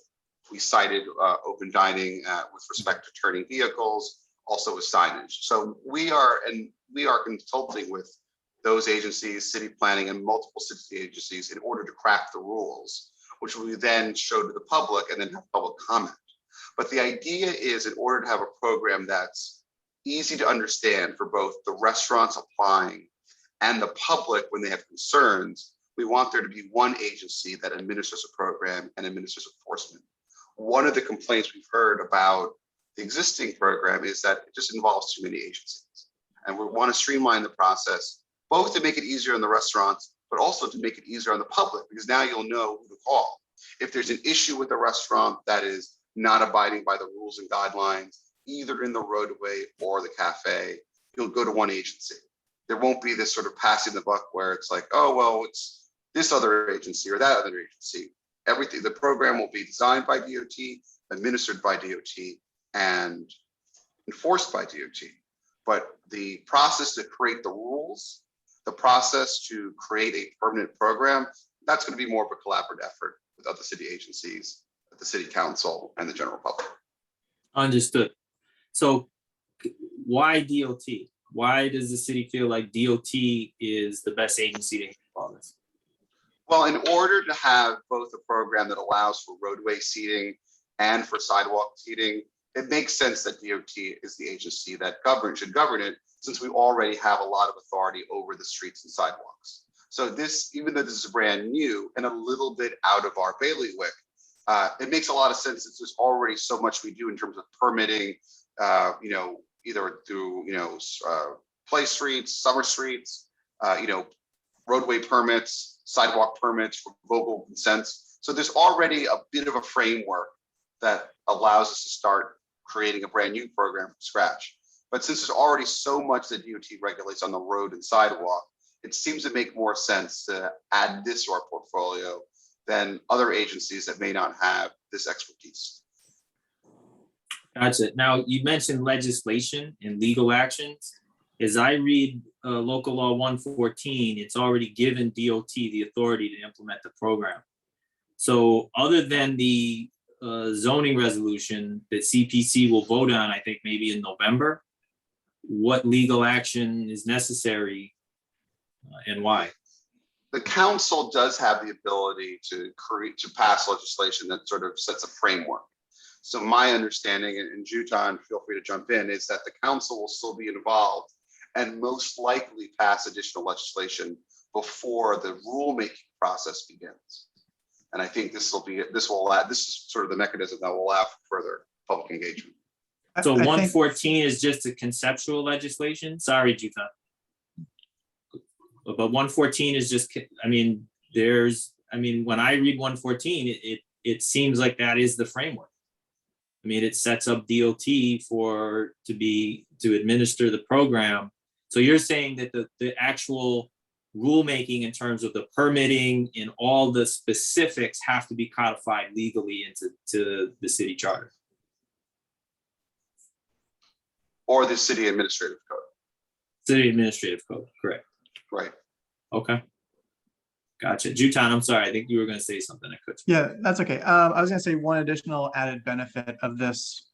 we cited open dining with respect to turning vehicles, also with signage. So we are consulting with those agencies, city planning, and multiple city agencies in order to craft the rules, which we then show to the public and then have public comment. But the idea is, in order to have a program that's easy to understand for both the restaurants applying and the public when they have concerns, we want there to be one agency that administers a program and administers enforcement. One of the complaints we've heard about the existing program is that it just involves too many agencies. And we want to streamline the process, both to make it easier on the restaurants, but also to make it easier on the public, because now you'll know who to call. If there's an issue with the restaurant that is not abiding by the rules and guidelines, either in the roadway or the cafe, you'll go to one agency. There won't be this sort of passing the buck where it's like, oh, well, it's this other agency or that other agency. Everything, the program will be designed by DOT, administered by DOT, and enforced by DOT. But the process to create the rules, the process to create a permanent program, that's going to be more of a collaborative effort with other city agencies, the city council, and the general public. Understood. So why DOT? Why does the city feel like DOT is the best agency to handle this? Well, in order to have both a program that allows for roadway seating and for sidewalk seating, it makes sense that DOT is the agency that should govern it, since we already have a lot of authority over the streets and sidewalks. So this, even though this is brand new and a little bit out of our bailiwick, it makes a lot of sense since there's already so much we do in terms of permitting, either through, play streets, summer streets, roadway permits, sidewalk permits, revocable consents. So there's already a bit of a framework that allows us to start creating a brand new program from scratch. But since there's already so much that DOT regulates on the road and sidewalk, it seems to make more sense to add this to our portfolio than other agencies that may not have this expertise. Gotcha. Now, you mentioned legislation and legal actions. As I read local law 114, it's already given DOT the authority to implement the program. So other than the zoning resolution that CPC will vote on, I think maybe in November, what legal action is necessary and why? The council does have the ability to pass legislation that sort of sets a framework. So my understanding, and Jutan, feel free to jump in, is that the council will still be involved and most likely pass additional legislation before the rulemaking process begins. And I think this is sort of the mechanism that will allow for further public engagement. So 114 is just a conceptual legislation? Sorry, Jutan. But 114 is just, when I read 114, it seems like that is the framework. It sets up DOT to administer the program. So you're saying that the actual rulemaking in terms of the permitting and all the specifics have to be codified legally into the city charter? Or the city administrative code. City administrative code, correct. Right. Okay. Gotcha. Jutan, I'm sorry. I think you were going to say something. I could. Yeah, that's okay. I was going to say one additional added benefit of this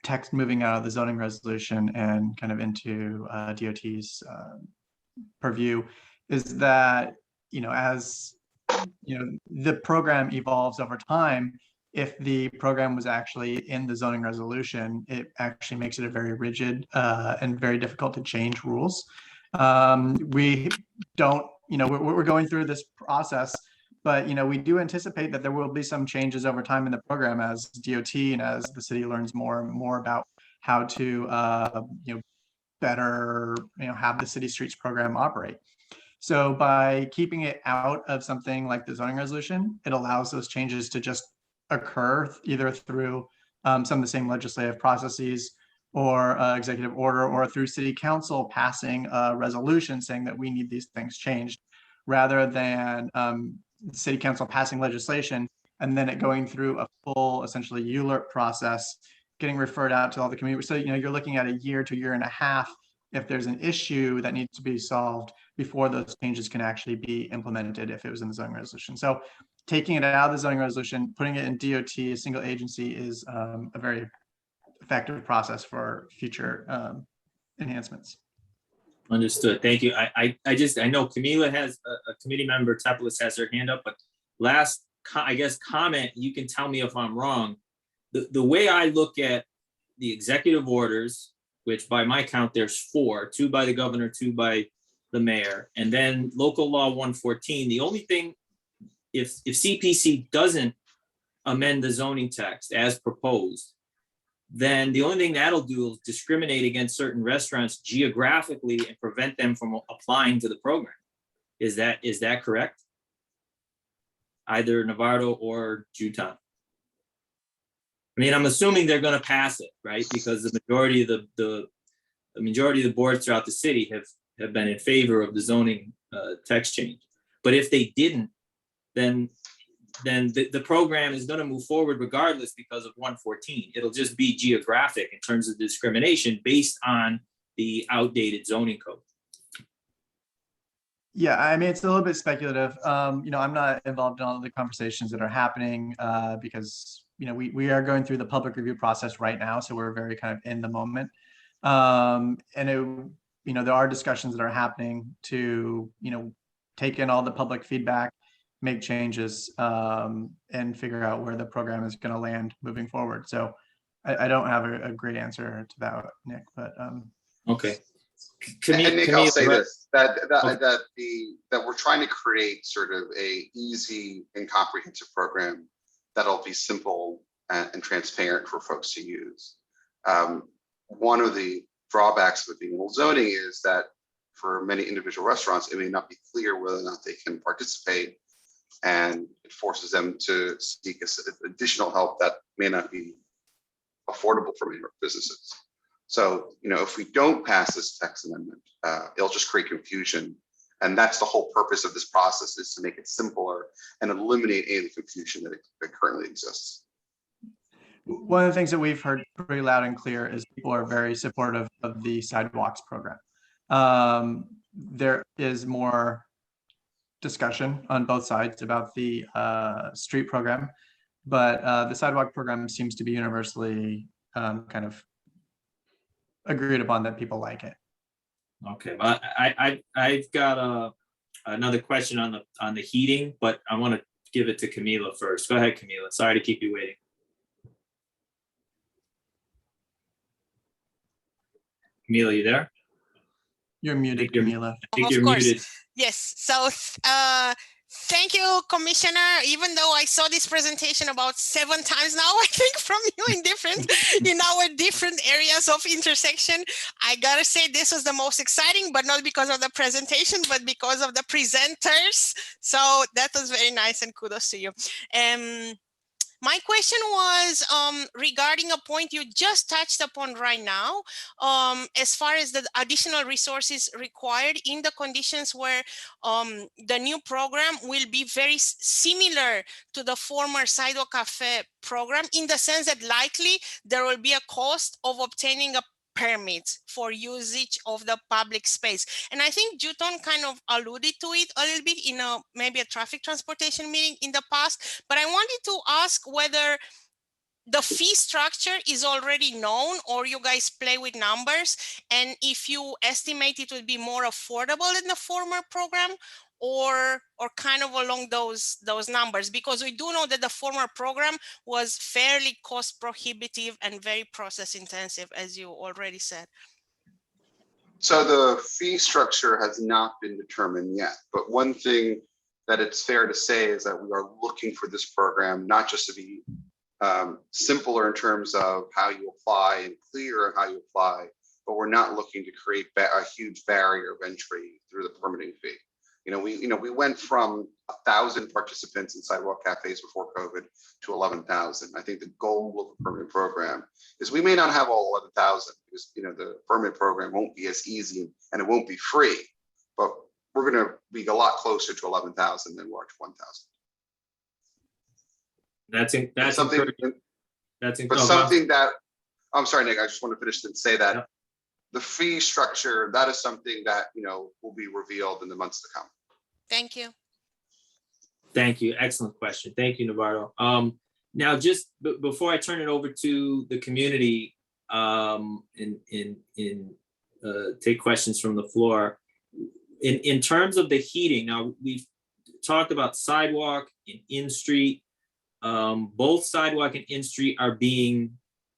text moving out of the zoning resolution and kind of into DOT's purview is that, as the program evolves over time, if the program was actually in the zoning resolution, it actually makes it a very rigid and very difficult to change rules. We don't, we're going through this process, but we do anticipate that there will be some changes over time in the program as DOT and as the city learns more and more about how to better have the city streets program operate. So by keeping it out of something like the zoning resolution, it allows those changes to just occur either through some of the same legislative processes or executive order, or through city council passing a resolution saying that we need these things changed, rather than city council passing legislation and then it going through a full, essentially ULURP process, getting referred out to all the community. So, you're looking at a year to year and a half if there's an issue that needs to be solved before those changes can actually be implemented if it was in the zoning resolution. So taking it out of the zoning resolution, putting it in DOT, a single agency, is a very effective process for future enhancements. Understood. Thank you. I know Camila has a committee member, Tepelis has her hand up, but last, comment, you can tell me if I'm wrong. The way I look at the executive orders, which by my count, there's 4, 2 by the governor, 2 by the mayor, and then local law 114. The only thing, if CPC doesn't amend the zoning text as proposed, then the only thing that'll do is discriminate against certain restaurants geographically and prevent them from applying to the program. Is that correct? Either Novardo or Juton. I mean, I'm assuming they're going to pass it, right? Because the majority of the boards throughout the city have been in favor of the zoning text change. But if they didn't, then the program is going to move forward regardless because of 114. It'll just be geographic in terms of discrimination based on the outdated zoning code. Yeah, I mean, it's a little bit speculative. I'm not involved in all of the conversations that are happening because we are going through the public review process right now, so we're very kind of in the moment. And there are discussions that are happening to take in all the public feedback, make changes, and figure out where the program is going to land moving forward. So I don't have a great answer to that, Nick, but okay. And Nick, I'll say this, that we're trying to create sort of a easy and comprehensive program that'll be simple and transparent for folks to use. One of the drawbacks with being zoning is that for many individual restaurants, it may not be clear whether or not they can participate, and it forces them to seek additional help that may not be affordable for many businesses. So, if we don't pass this text amendment, it'll just create confusion. And that's the whole purpose of this process, is to make it simpler and eliminate any of the confusion that currently exists. One of the things that we've heard pretty loud and clear is people are very supportive of the sidewalks program. There is more discussion on both sides about the street program, but the sidewalk program seems to be universally kind of agreed upon that people like it. Okay, but I've got another question on the heating, but I want to give it to Camila first. Go ahead, Camila. Sorry to keep you waiting. Camila, you there? You're muted, Camila. I think you're muted. Yes. So thank you, Commissioner. Even though I saw this presentation about 7 times now, I think from you in our different areas of intersection, I gotta say this was the most exciting, but not because of the presentation, but because of the presenters. So that was very nice, and kudos to you. My question was regarding a point you just touched upon right now, as far as the additional resources required in the conditions where the new program will be very similar to the former Sidewalk Cafe program, in the sense that likely there will be a cost of obtaining a permit for usage of the public space. And I think Juton kind of alluded to it a little bit in maybe a traffic transportation meeting in the past, but I wanted to ask whether the fee structure is already known, or you guys play with numbers, and if you estimate it would be more affordable than the former program, or kind of along those numbers, because we do know that the former program was fairly cost prohibitive and very process intensive, as you already said. So the fee structure has not been determined yet, but one thing that it's fair to say is that we are looking for this program not just to be simpler in terms of how you apply and clear how you apply, but we're not looking to create a huge barrier of entry through the permitting fee. We went from 1,000 participants in sidewalk cafes before COVID to 11,000. I think the goal of the permit program is we may not have all 11,000 because the permit program won't be as easy and it won't be free, but we're going to be a lot closer to 11,000 than we're to 1,000. That's something. encouraging. That's But something that, I'm sorry, Nick, I just want to finish and say that the fee structure, that is something that, will be revealed in the months to come. Thank you. Thank you. Excellent question. Thank you, Navarro. Now, just before I turn it over to the community take questions from the floor, in terms of the heating, now we've talked about sidewalk and in-street. Both sidewalk and in-street are being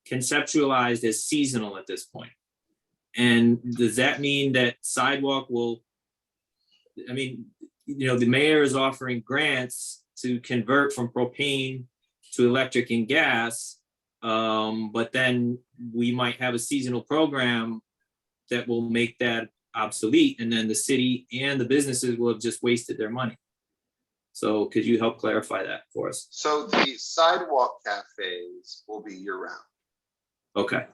conceptualized as seasonal at this point. And does that mean that sidewalk will, the mayor is offering grants to convert from propane to electric and gas, but then we might have a seasonal program that will make that obsolete, and then the city and the businesses will have just wasted their money. So could you help clarify that for us? So the sidewalk cafes will be year round. Okay.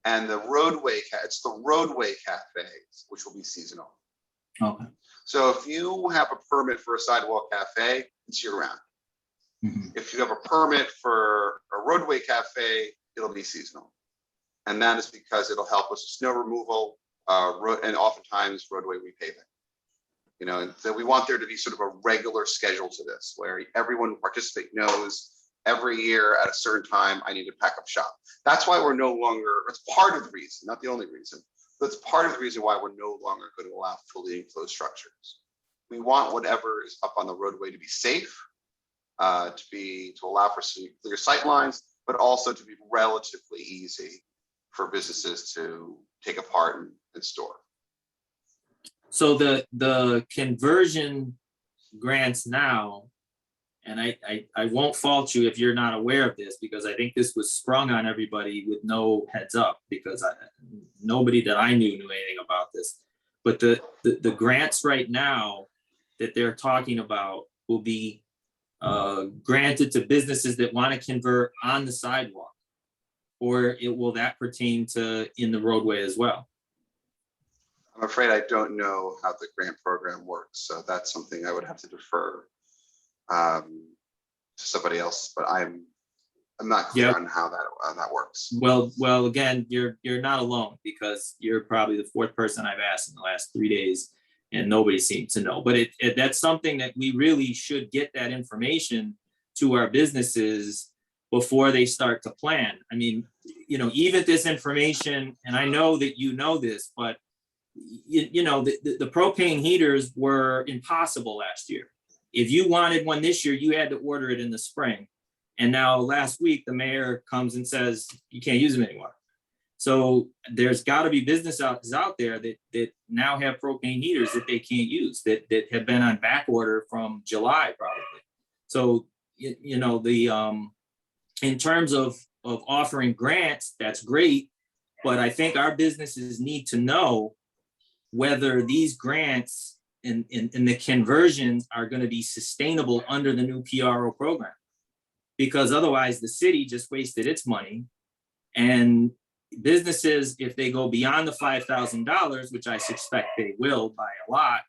And the roadway, it's the roadway cafes, which will be seasonal. Okay. So if you have a permit for a sidewalk cafe, it's year round. Mhm. If you have a permit for a roadway cafe, it'll be seasonal. And that is because it'll help us with snow removal and oftentimes roadway repaving. And so we want there to be sort of a regular schedule to this, where everyone participating knows every year at a certain time, I need to pack up shop. That's why we're no longer, it's part of the reason, not the only reason, but it's part of the reason why we're no longer going to allow fully enclosed structures. We want whatever is up on the roadway to be safe, to allow for clear sight lines, but also to be relatively easy for businesses to take apart and store. So the conversion grants now, and I won't fault you if you're not aware of this, because I think this was sprung on everybody with no heads up, because nobody that I knew anything about this. But the grants right now that they're talking about will be granted to businesses that want to convert on the sidewalk, or will that pertain to in the roadway as well? I'm afraid I don't know how the grant program works, so that's something I would have to defer to somebody else. But I'm not clear on how that works. Well, again, you're not alone, because you're probably the fourth person I've asked in the last 3 days, and nobody seems to know. But that's something that we really should get that information to our businesses before they start to plan. I mean, even this information, and I know that you know this, but the propane heaters were impossible last year. If you wanted one this year, you had to order it in the spring. And now last week, the mayor comes and says, you can't use them anymore. So there's got to be business out there that now have propane heaters that they can't use, that have been on back order from July probably. So, in terms of offering grants, that's great. But I think our businesses need to know whether these grants and the conversions are going to be sustainable under the new PRO program. Because otherwise the city just wasted its money, and businesses, if they go beyond the $5,000, which I suspect they will by a lot,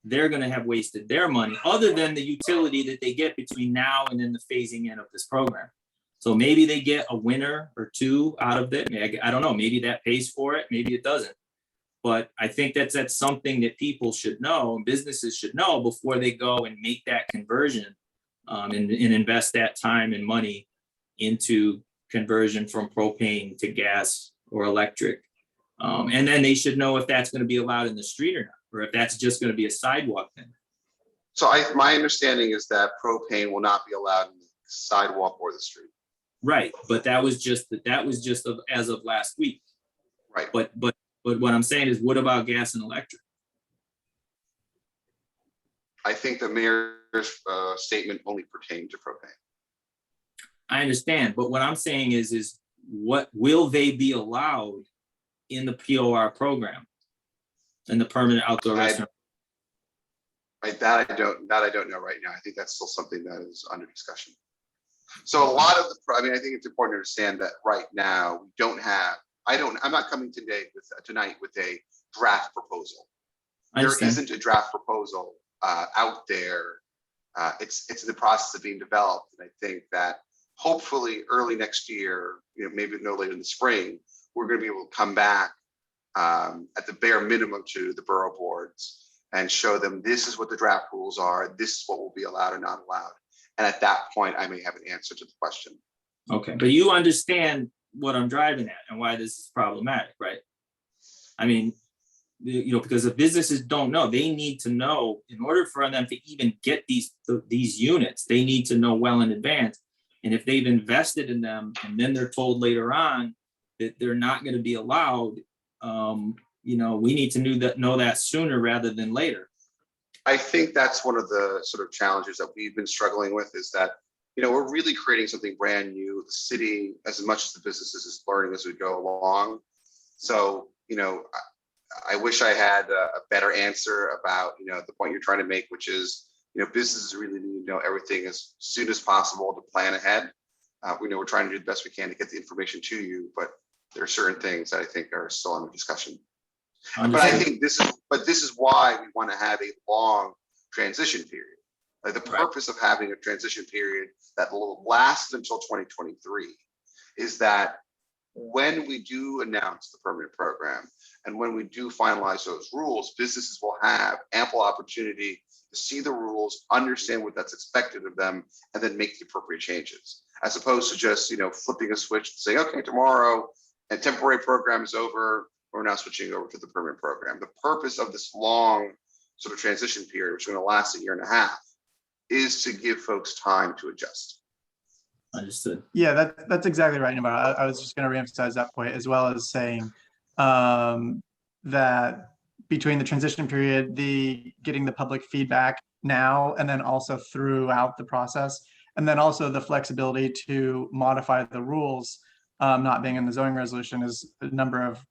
they're going to have wasted their money, other than the utility that they get between now and then the phasing in of this program. So maybe they get a winner or two out of it. I don't know, maybe that pays for it, maybe it doesn't. But I think that's something that people should know, and businesses should know before they go and make that conversion, and invest that time and money into conversion from propane to gas or electric. And then they should know if that's going to be allowed in the street or not, or if that's just going to be a sidewalk thing. So my understanding is that propane will not be allowed in the sidewalk or the street. Right, but that was just as of last week. Right. But what I'm saying is, what about gas and electric? I think the mayor's statement only pertained to propane. I understand, but what I'm saying is what will they be allowed in the POR program, in the permanent outdoor restaurant? That I don't know right now. I think that's still something that is under discussion. So a lot of I mean, I think it's important to understand that right now we don't have, I'm not coming tonight with a draft proposal. There isn't a draft proposal out there. It's in the process of being developed. And I think that hopefully early next year, maybe no later in the spring, we're going to be able to come back at the bare minimum to the borough boards and show them this is what the draft rules are. This is what will be allowed and not allowed. And at that point, I may have an answer to the question. Okay, but you understand what I'm driving at and why this is problematic, right? I mean, because if businesses don't know, they need to know in order for them to even get these units, they need to know well in advance. And if they've invested in them and then they're told later on that they're not going to be allowed, we need to know that sooner rather than later. I think that's one of the sort of challenges that we've been struggling with is that, we're really creating something brand new. The city, as much as the businesses, is learning as we go along. So, I wish I had a better answer about, the point you're trying to make, which is, businesses really need to know everything as soon as possible to plan ahead. We're trying to do the best we can to get the information to you, but there are certain things that I think are still under discussion. But I think this is why we want to have a long transition period. Like the purpose of having a transition period that will last until 2023 is that when we do announce the permanent program and when we do finalize those rules, businesses will have ample opportunity to see the rules, understand what that's expected of them, and then make the appropriate changes, as opposed to just flipping a switch and saying, okay, tomorrow a temporary program is over, we're now switching over to the permanent program. The purpose of this long sort of transition period, which is going to last 1.5 years, is to give folks time to adjust. Understood. Yeah, that's exactly right, Navarro. I was just going to reemphasize that point, as well as saying that between the transition period, getting the public feedback now, and then also throughout the process, and then also the flexibility to modify the rules, not being in the zoning resolution, is a number of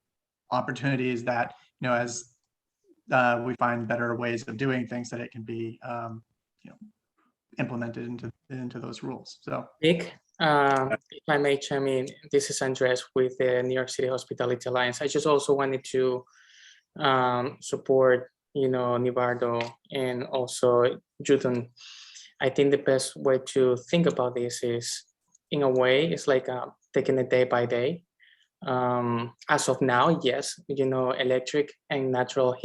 opportunities that, as we find better ways of doing things, that it can be implemented into those rules. So Nick, if I may chime in, this is Andres with the New York City Hospitality Alliance. I just also wanted to support, Nivardo and also Judon. I think the best way to think about this is, in a way, it's like taking it day by day. As of now, yes, electric and natural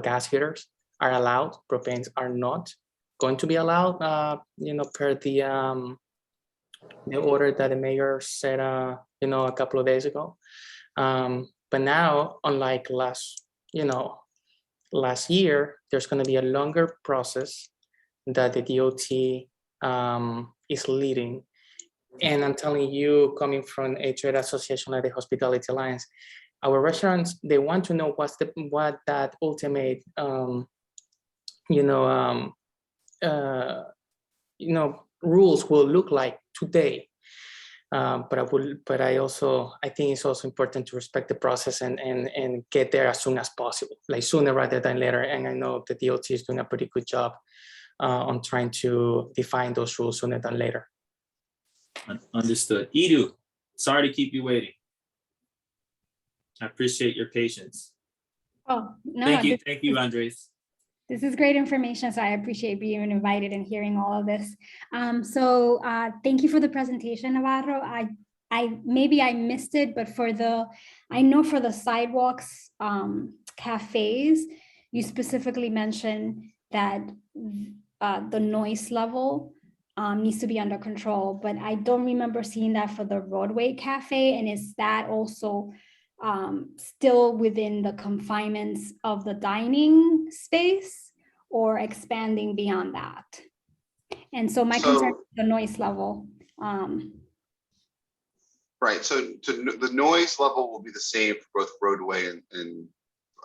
gas heaters are allowed. Propanes are not going to be allowed, per the order that the mayor said, a couple of days ago. But now, unlike last year, there's going to be a longer process that the DOT is leading. And I'm telling you, coming from a trade association like the Hospitality Alliance, our restaurants, they want to know what that ultimate, rules will look like today. But I think it's also important to respect the process and get there as soon as possible, like sooner rather than later. And I know the DOT is doing a pretty good job on trying to define those rules sooner than later. Understood. Edu, sorry to keep you waiting. I appreciate your patience. Oh, no. Thank you, Andres. This is great information, so I appreciate being invited and hearing all of this. Thank you for the presentation, Navarro. Maybe I missed it, but I know for the sidewalks cafes, you specifically mentioned that the noise level needs to be under control, but I don't remember seeing that for the roadway cafe. And is that also still within the confinements of the dining space or expanding beyond that? And so my concern is the noise level. Right, so the noise level will be the same for both roadway and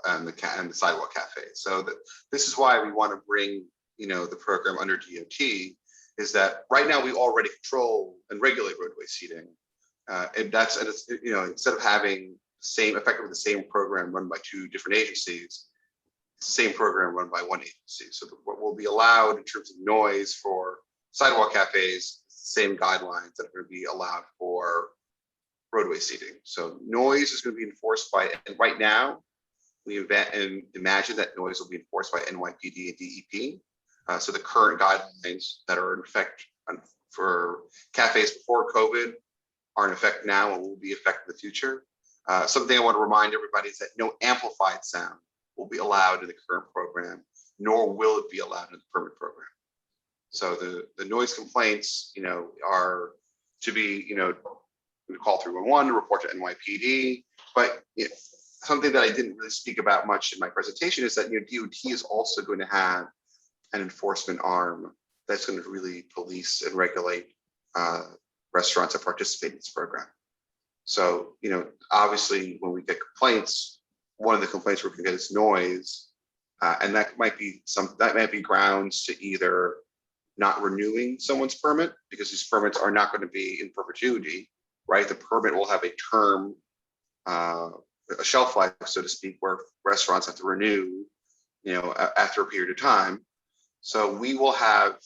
the sidewalk cafe. So this is why we want to bring the program under DOT, is that right now we already control and regulate roadway seating, and it's instead of having effectively the same program run by two different agencies, same program run by one agency. So what will be allowed in terms of noise for sidewalk cafes, same guidelines that are going to be allowed for roadway seating. So noise is going to be enforced by, and right now, we imagine that noise will be enforced by NYPD and DEP. So the current guidelines that are in effect for cafes before COVID are in effect now and will be in effect in the future. Something I want to remind everybody is that no amplified sound will be allowed in the current program, nor will it be allowed in the permit program. So the noise complaints, are to be, call 311 to report to NYPD. But something that I didn't really speak about much in my presentation is that DOT is also going to have an enforcement arm that's going to really police and regulate restaurants that participate in this program. So, obviously, when we get complaints, one of the complaints we're going to get is noise, and that might be grounds to either not renewing someone's permit, because these permits are not going to be in perpetuity, right? The permit will have a term, a shelf life, so to speak, where restaurants have to renew, after a period of time. So we will have,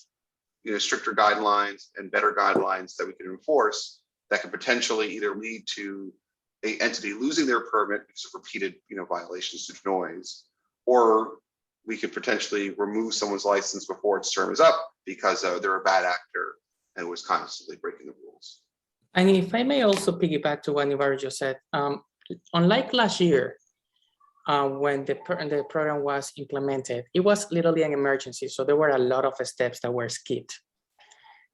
stricter guidelines and better guidelines that we can enforce that could potentially either lead to an entity losing their permit because of repeated, violations to noise, or we could potentially remove someone's license before its term is up because they're a bad actor and was constantly breaking the rules. And if I may also piggyback to what Nivardo just said, unlike last year, when the program was implemented, it was literally an emergency. So there were a lot of steps that were skipped.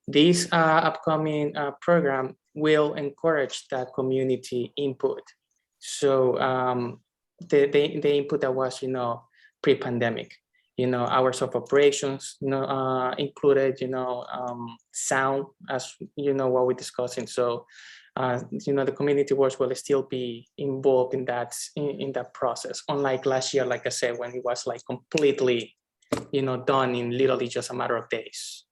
This upcoming program will encourage that community input. So the input that was, pre-pandemic, hours of operations, included, sound, as what we're discussing. So the community works will still be involved in that process. Unlike last year, like I said, when it was like completely, done in literally just a matter of days.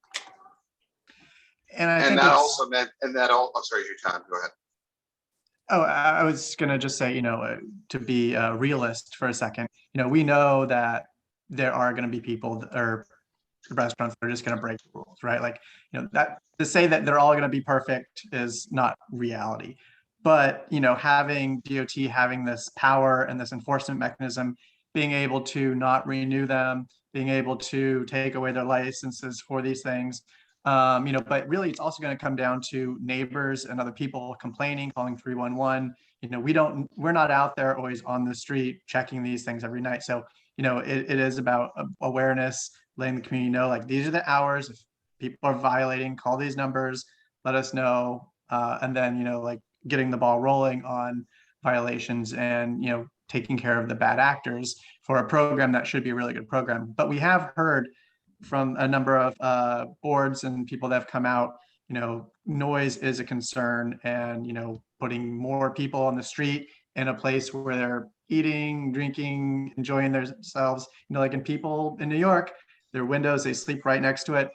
And that also meant, I'm sorry, your time. Go ahead. Oh, I was gonna just say, to be a realist for a second, we know that there are going to be people or restaurants that are just going to break the rules, right? Like, that to say that they're all going to be perfect is not reality. But, having DOT having this power and this enforcement mechanism, being able to not renew them, being able to take away their licenses for these things, but really it's also going to come down to neighbors and other people complaining, calling 311. We're not out there always on the street checking these things every night. So, it is about awareness, letting the community know, like, these are the hours. If people are violating, call these numbers, let us know. And then, like, getting the ball rolling on violations and, taking care of the bad actors for a program that should be a really good program. But we have heard from a number of boards and people that have come out, noise is a concern, and, putting more people on the street in a place where they're eating, drinking, enjoying themselves, like in people in New York, their windows, they sleep right next to it.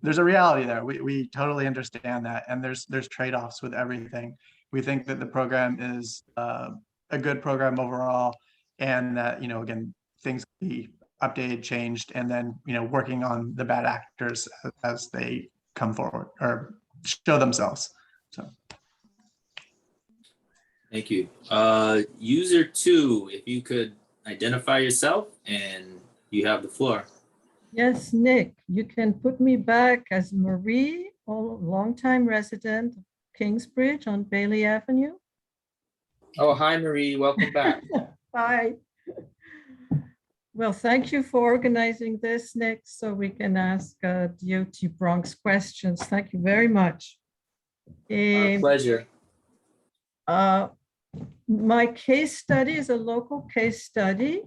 There's a reality there. We totally understand that. And there's trade-offs with everything. We think that the program is a good program overall, and that, again, things can be updated, changed, and then, working on the bad actors as they come forward or show themselves. So. Thank you. User 2, if you could identify yourself, and you have the floor. Yes, Nick, you can put me back as Marie, a longtime resident of Kingsbridge on Bailey Avenue. Oh, hi, Marie. Welcome back. Hi. Well, thank you for organizing this, Nick, so we can ask DOT Bronx questions. Thank you very much. Our pleasure. My case study is a local case study.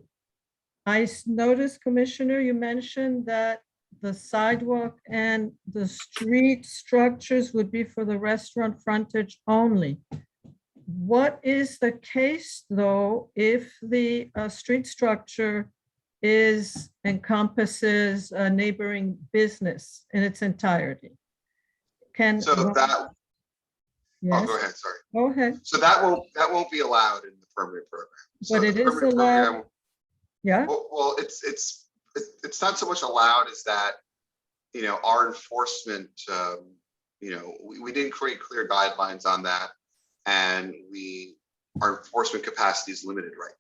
I noticed, Commissioner, you mentioned that the sidewalk and the street structures would be for the restaurant frontage only. What is the case, though, if the street structure encompasses a neighboring business in its entirety? Yes. Oh, go ahead. Sorry. Go ahead. So that won't be allowed in the permit program. So but it is allowed. Yeah, Well, it's not so much allowed as that, our enforcement, we didn't create clear guidelines on that. And our enforcement capacity is limited right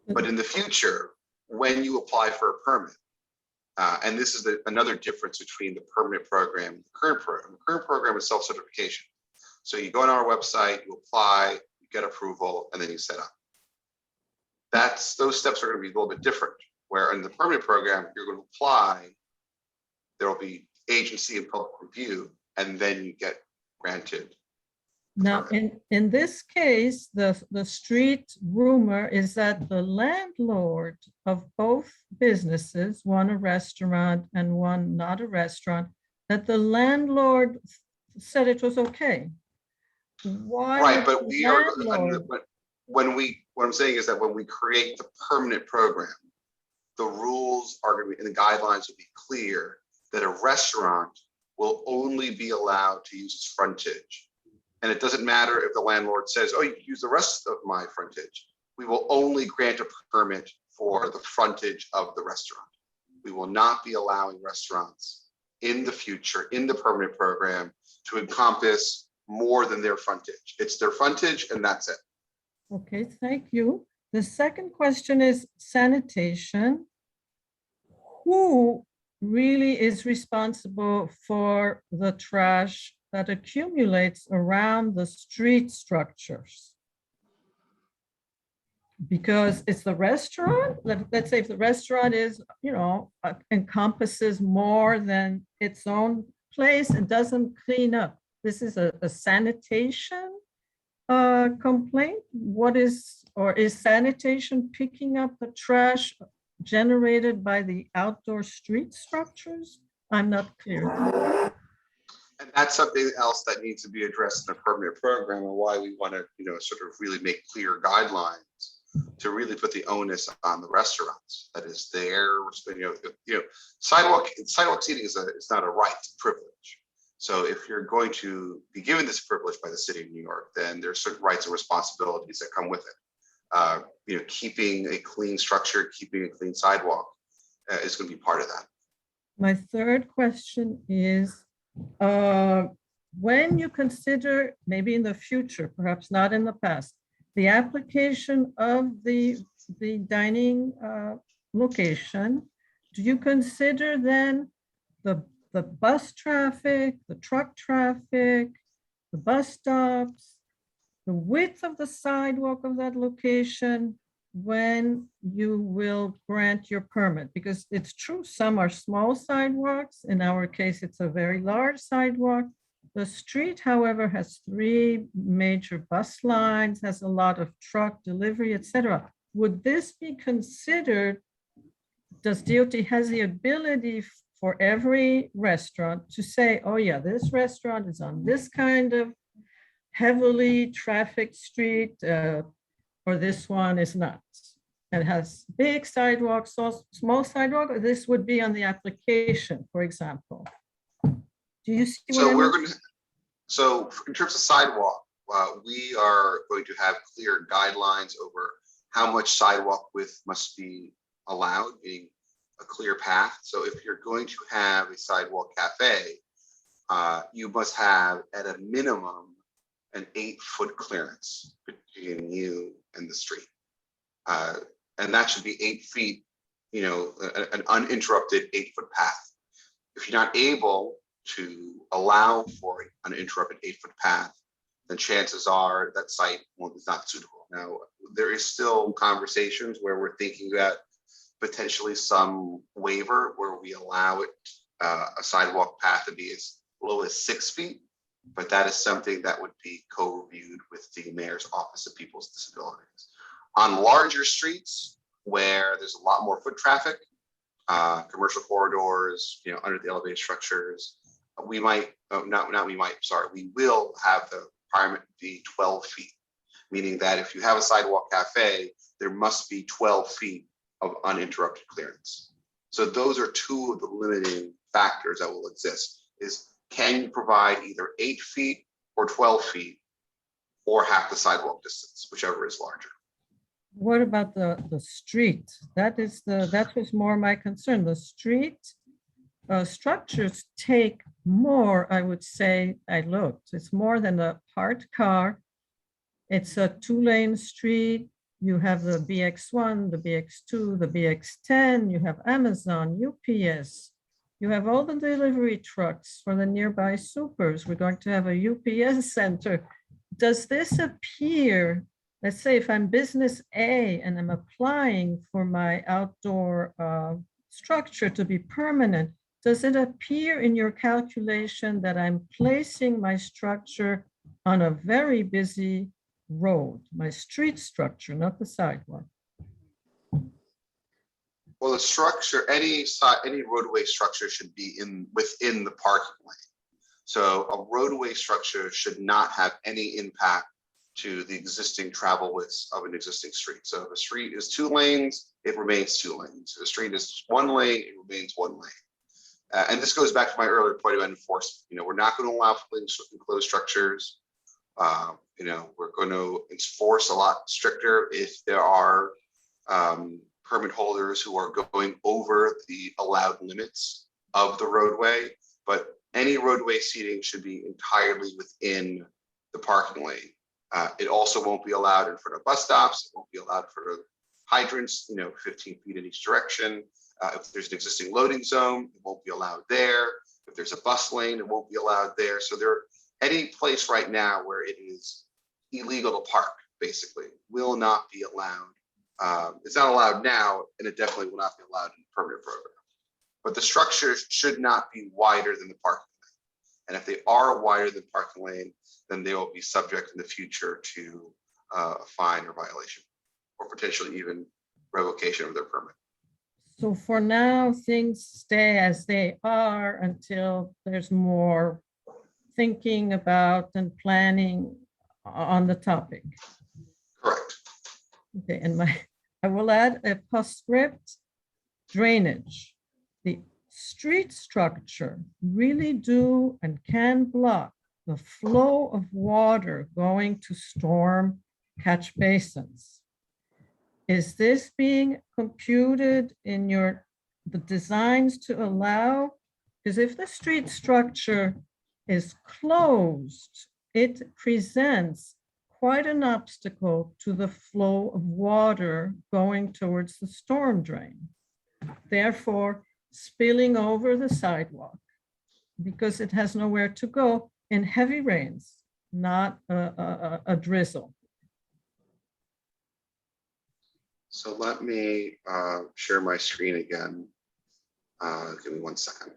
now. But in the future, when you apply for a permit, and this is another difference between the permanent program and the current program. The current program is self-certification. So you go on our website, you apply, you get approval, and then you set up. Those steps are going to be a little bit different. Where in the permanent program, you're going to apply, there will be agency and public review, and then you get granted. now in this case, the street rumor is that the landlord of both businesses, one a restaurant and one not a restaurant, that the landlord said it was okay. Why? Right, but would we the are, landlord- but what I'm saying is that when we create the permanent program, the rules are going to be, and the guidelines will be clear that a restaurant will only be allowed to use its frontage. And it doesn't matter if the landlord says, oh, you can use the rest of my frontage. We will only grant a permit for the frontage of the restaurant. We will not be allowing restaurants in the future, in the permanent program, to encompass more than their frontage. It's their frontage and that's it. Okay, thank you. The second question is sanitation. Who really is responsible for the trash that accumulates around the street structures? Because it's the restaurant. Let's say if the restaurant is, encompasses more than its own place and doesn't clean up. This is a sanitation complaint. Is sanitation picking up the trash generated by the outdoor street structures? I'm not clear. And that's something else that needs to be addressed in a permanent program, and why we want to, sort of really make clear guidelines to really put the onus on the restaurants. That is their, sidewalk seating is not a right, it's a privilege. So if you're going to be given this privilege by the city of New York, then there's certain rights and responsibilities that come with it. Keeping a clean structure, keeping a clean sidewalk is going to be part of that. My third question is, when you consider, maybe in the future, perhaps not in the past, the application of the dining location, do you consider then the bus traffic, the truck traffic, the bus stops, the width of the sidewalk of that location when you will grant your permit? Because it's true, some are small sidewalks. In our case, it's a very large sidewalk. The street, however, has 3 major bus lines, has a lot of truck delivery, etc. Would this be considered? Does DOT has the ability for every restaurant to say, oh yeah, this restaurant is on this kind of heavily trafficked street, or this one is not? It has big sidewalks, so small sidewalk, or this would be on the application, for example. Do you see what I mean? So in terms of sidewalk, we are going to have clear guidelines over how much sidewalk width must be allowed, meaning a clear path. So if you're going to have a sidewalk cafe, you must have at a minimum an 8-foot clearance between you and the street. And that should be 8 feet, an uninterrupted 8-foot path. If you're not able to allow for an uninterrupted 8-foot path, then chances are that site is not suitable. Now, there is still conversations where we're thinking about potentially some waiver where we allow it a sidewalk path to be as low as 6 feet, but that is something that would be co-reviewed with the Mayor's Office of People's Disabilities. On larger streets where there's a lot more foot traffic, commercial corridors, under the elevated structures, we will have the requirement be 12 feet, meaning that if you have a sidewalk cafe, there must be 12 feet of uninterrupted clearance. So those are 2 of the limiting factors that will exist, is can you provide either 8 feet or 12 feet or half the sidewalk distance, whichever is larger. What about the street? That was more my concern. The street structures take more, I would say, I looked. It's more than a parked car. It's a 2-lane street. You have the BX1, the BX2, the BX10, you have Amazon, UPS. You have all the delivery trucks for the nearby supers. We're going to have a UPS center. Does this appear, let's say if I'm business A and I'm applying for my outdoor structure to be permanent, does it appear in your calculation that I'm placing my structure on a very busy road, my street structure, not the sidewalk? Well, the structure, any roadway structure should be within the parking lane. So a roadway structure should not have any impact to the existing travel widths of an existing street. So if a street is 2 lanes, it remains 2 lanes. If a street is 1 lane, it remains 1 lane. And this goes back to my earlier point about enforcement. We're not going to allow fully enclosed structures. We're going to enforce a lot stricter if there are permit holders who are going over the allowed limits of the roadway. But any roadway seating should be entirely within the parking lane. It also won't be allowed in front of bus stops. It won't be allowed for hydrants, 15 feet in each direction. If there's an existing loading zone, it won't be allowed there. If there's a bus lane, it won't be allowed there. So any place right now where it is illegal to park, basically, will not be allowed. It's not allowed now, and it definitely will not be allowed in the permanent program. But the structures should not be wider than the parking lane. And if they are wider than parking lane, then they will be subject in the future to a fine or violation, or potentially even revocation of their permit. So for now, things stay as they are until there's more thinking about and planning on the topic. Correct. Okay, and I will add a postscript: drainage. The street structure really do and can block the flow of water going to storm catch basins. Is this being computed in the designs to allow? Because if the street structure is closed, it presents quite an obstacle to the flow of water going towards the storm drain, therefore spilling over the sidewalk because it has nowhere to go in heavy rains, not a drizzle. So let me share my screen again. Give me 1 second.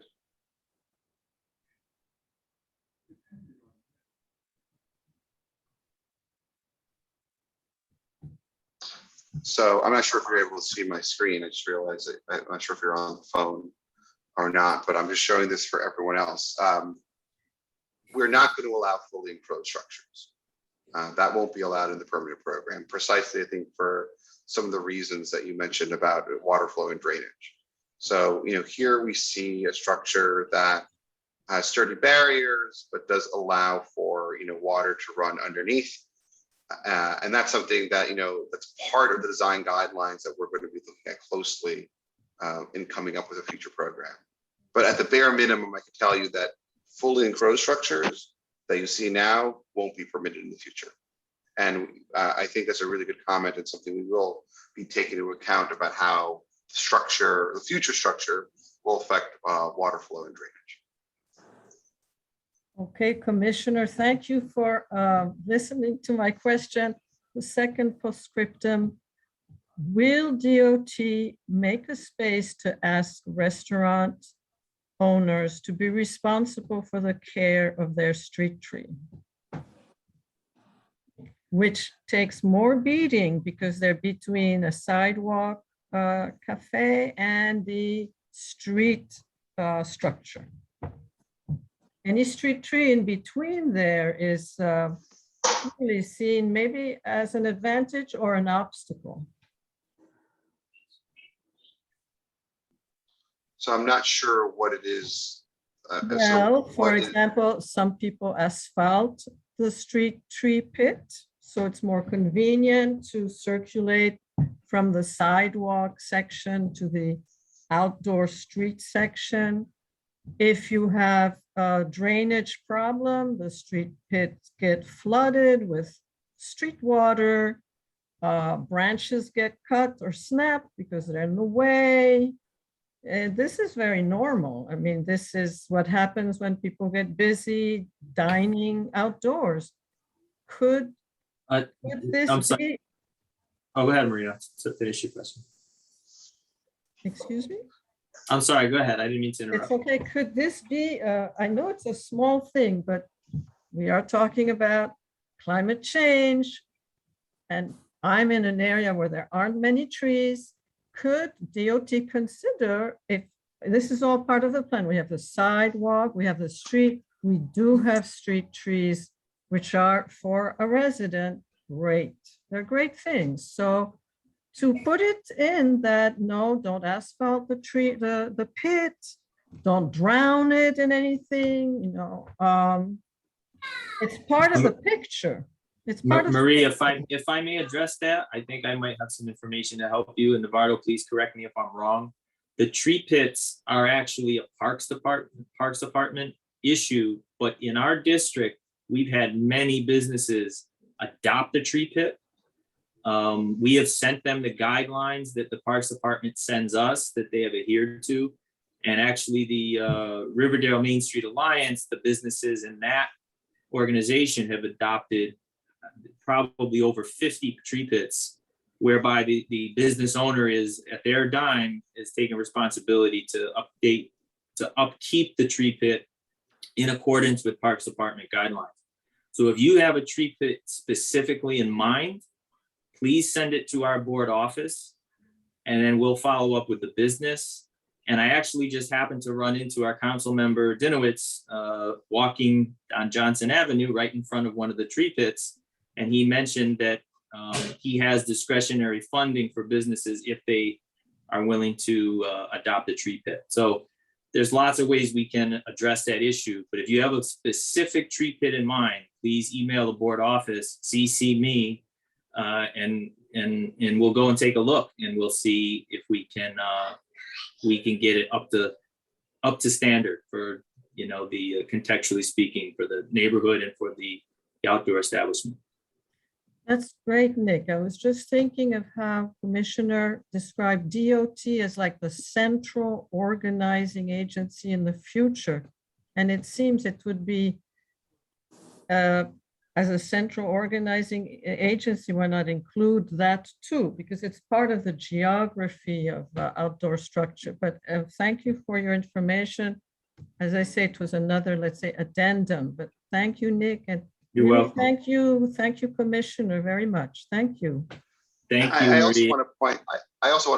So I'm not sure if you're able to see my screen. I just realized I'm not sure if you're on the phone or not, but I'm just showing this for everyone else. We're not going to allow fully enclosed structures. That won't be allowed in the permanent program, precisely, I think, for some of the reasons that you mentioned about water flow and drainage. So, here we see a structure that has sturdy barriers, but does allow for, water to run underneath. And that's something that, that's part of the design guidelines that we're going to be looking at closely in coming up with a future program. But at the bare minimum, I can tell you that fully enclosed structures that you see now won't be permitted in the future. And I think that's a really good comment and something we will be taking into account about how the future structure will affect water flow and drainage. Okay, Commissioner, thank you for listening to my question. The second postscriptum: will DOT make a space to ask restaurant owners to be responsible for the care of their street tree, which takes more beating because they're between a sidewalk cafe and the street structure? Any street tree in between there is really seen maybe as an advantage or an obstacle. So I'm not sure what it is. Well, for example, some people asphalt the street tree pit, so it's more convenient to circulate from the sidewalk section to the outdoor street section. If you have a drainage problem, the street pits get flooded with street water. Branches get cut or snapped because they're in the way. And this is very normal. I mean, this is what happens when people get busy dining outdoors. Could this I'm sorry. be, Oh, go ahead, Maria, to finish your question. excuse me? I'm sorry, go ahead. I didn't mean to It's interrupt. okay. Could this be, I know it's a small thing, but we are talking about climate change. And I'm in an area where there aren't many trees. Could DOT consider, if this is all part of the plan, we have the sidewalk, we have the street, we do have street trees, which are for a resident, great. They're great things. So to put it in that, no, don't asphalt the tree, the pit, don't drown it in anything, you know, it's part of the picture. It's part of. Maria, if I may address that, I think I might have some information to help you. And Navardo, please correct me if I'm wrong. The tree pits are actually a Parks Department issue, but in our district, we've had many businesses adopt a tree pit. We have sent them the guidelines that the Parks Department sends us that they have adhered to. And actually the Riverdale Main Street Alliance, the businesses in that organization have adopted probably over 50 tree pits, whereby the business owner is at their dime is taking responsibility to upkeep the tree pit in accordance with Parks Department guidelines. So if you have a tree pit specifically in mind, please send it to our board office and then we'll follow up with the business. And I actually just happened to run into our council member Dinowitz walking on Johnson Avenue right in front of one of the tree pits. And he mentioned that he has discretionary funding for businesses if they are willing to adopt a tree pit. So there's lots of ways we can address that issue. But if you have a specific tree pit in mind, please email the board office, CC me, and we'll go and take a look and we'll see if we can get it up to standard for, you know, the contextually speaking for the neighborhood and for the outdoor establishment. That's great, Nick. I was just thinking of how Commissioner described DOT as like the central organizing agency in the future. And it seems it would be, as a central organizing agency, why not include that too? Because it's part of the geography of outdoor structure. But thank you for your information. As I say, it was another, let's say, addendum, but thank you, Nick. And you're really, welcome. Thank you, Commissioner, very much. Thank you. Thank you, I also Maria. want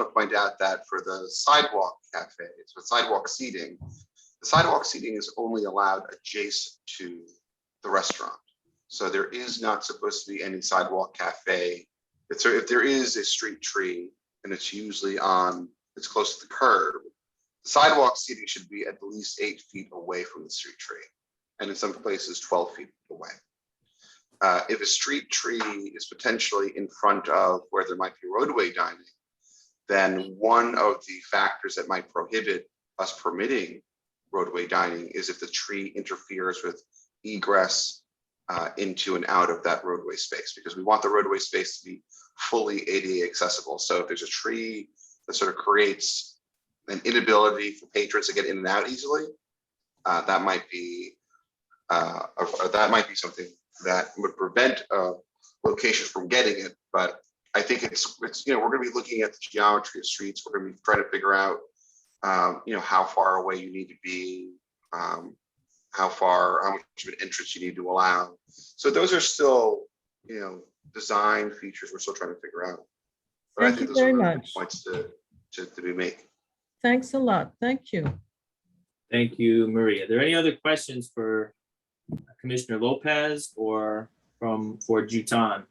to point out that for the sidewalk cafes, with sidewalk seating, the sidewalk seating is only allowed adjacent to the restaurant. So there is not supposed to be any sidewalk cafe. So if there is a street tree and it's usually it's close to the curb, the sidewalk seating should be at least 8 feet away from the street tree. And in some places 12 feet away. If a street tree is potentially in front of where there might be roadway dining, then one of the factors that might prohibit us permitting roadway dining is if the tree interferes with egress into and out of that roadway space, because we want the roadway space to be fully ADA accessible. So if there's a tree that sort of creates an inability for patrons to get in and out easily, that might be something that would prevent a location from getting it. But I think it's we're going to be looking at the geometry of streets. We're going to be trying to figure out how far away you need to be, how much of an entrance you need to allow. So those are still design features we're still trying to figure out. But I think those are really good points to be made. Thanks a lot. Thank you. Thank you, Maria. Are there any other questions for Commissioner Lopez or for Jutan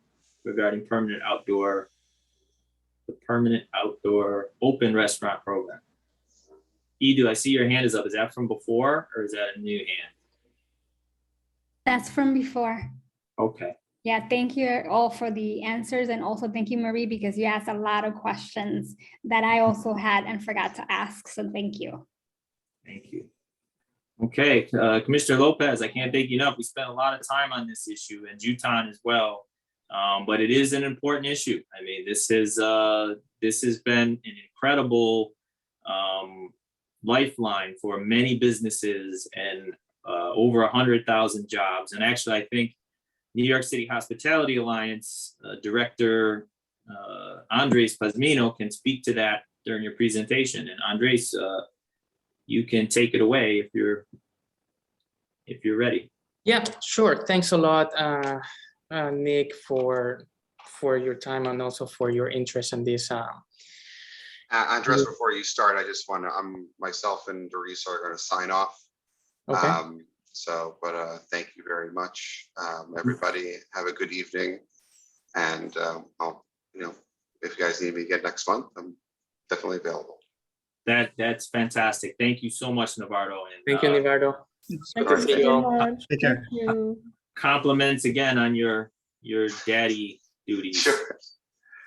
regarding the permanent outdoor open restaurant program? Edu, I see your hand is up. Is that from before or is that a new hand? That's from before. Okay. Yeah, thank you all for the answers, and also thank you, Marie, because you asked a lot of questions that I also had and forgot to ask. So thank you. Thank you. Okay, Commissioner Lopez, I can't thank you enough. We spent a lot of time on this issue, and Juton as well. But it is an important issue. I mean, this has been an incredible lifeline for many businesses and over 100,000 jobs. And actually, I think New York City Hospitality Alliance Director Andres Pazmino can speak to that during your presentation. And Andres, you can take it away if you're ready. Yeah, sure. Thanks a lot, Nick, for your time and also for your interest in this. Andres, before you start, I just want to, myself and Doris are going to sign off. Okay. Thank you very much. Everybody have a good evening. And if you guys need me again next month, I'm definitely available. That's fantastic. Thank you so much, Navarro. And thank you, Navarro. Thank you so much. Take care. Thank you. Compliments again on your daddy duties. Sure.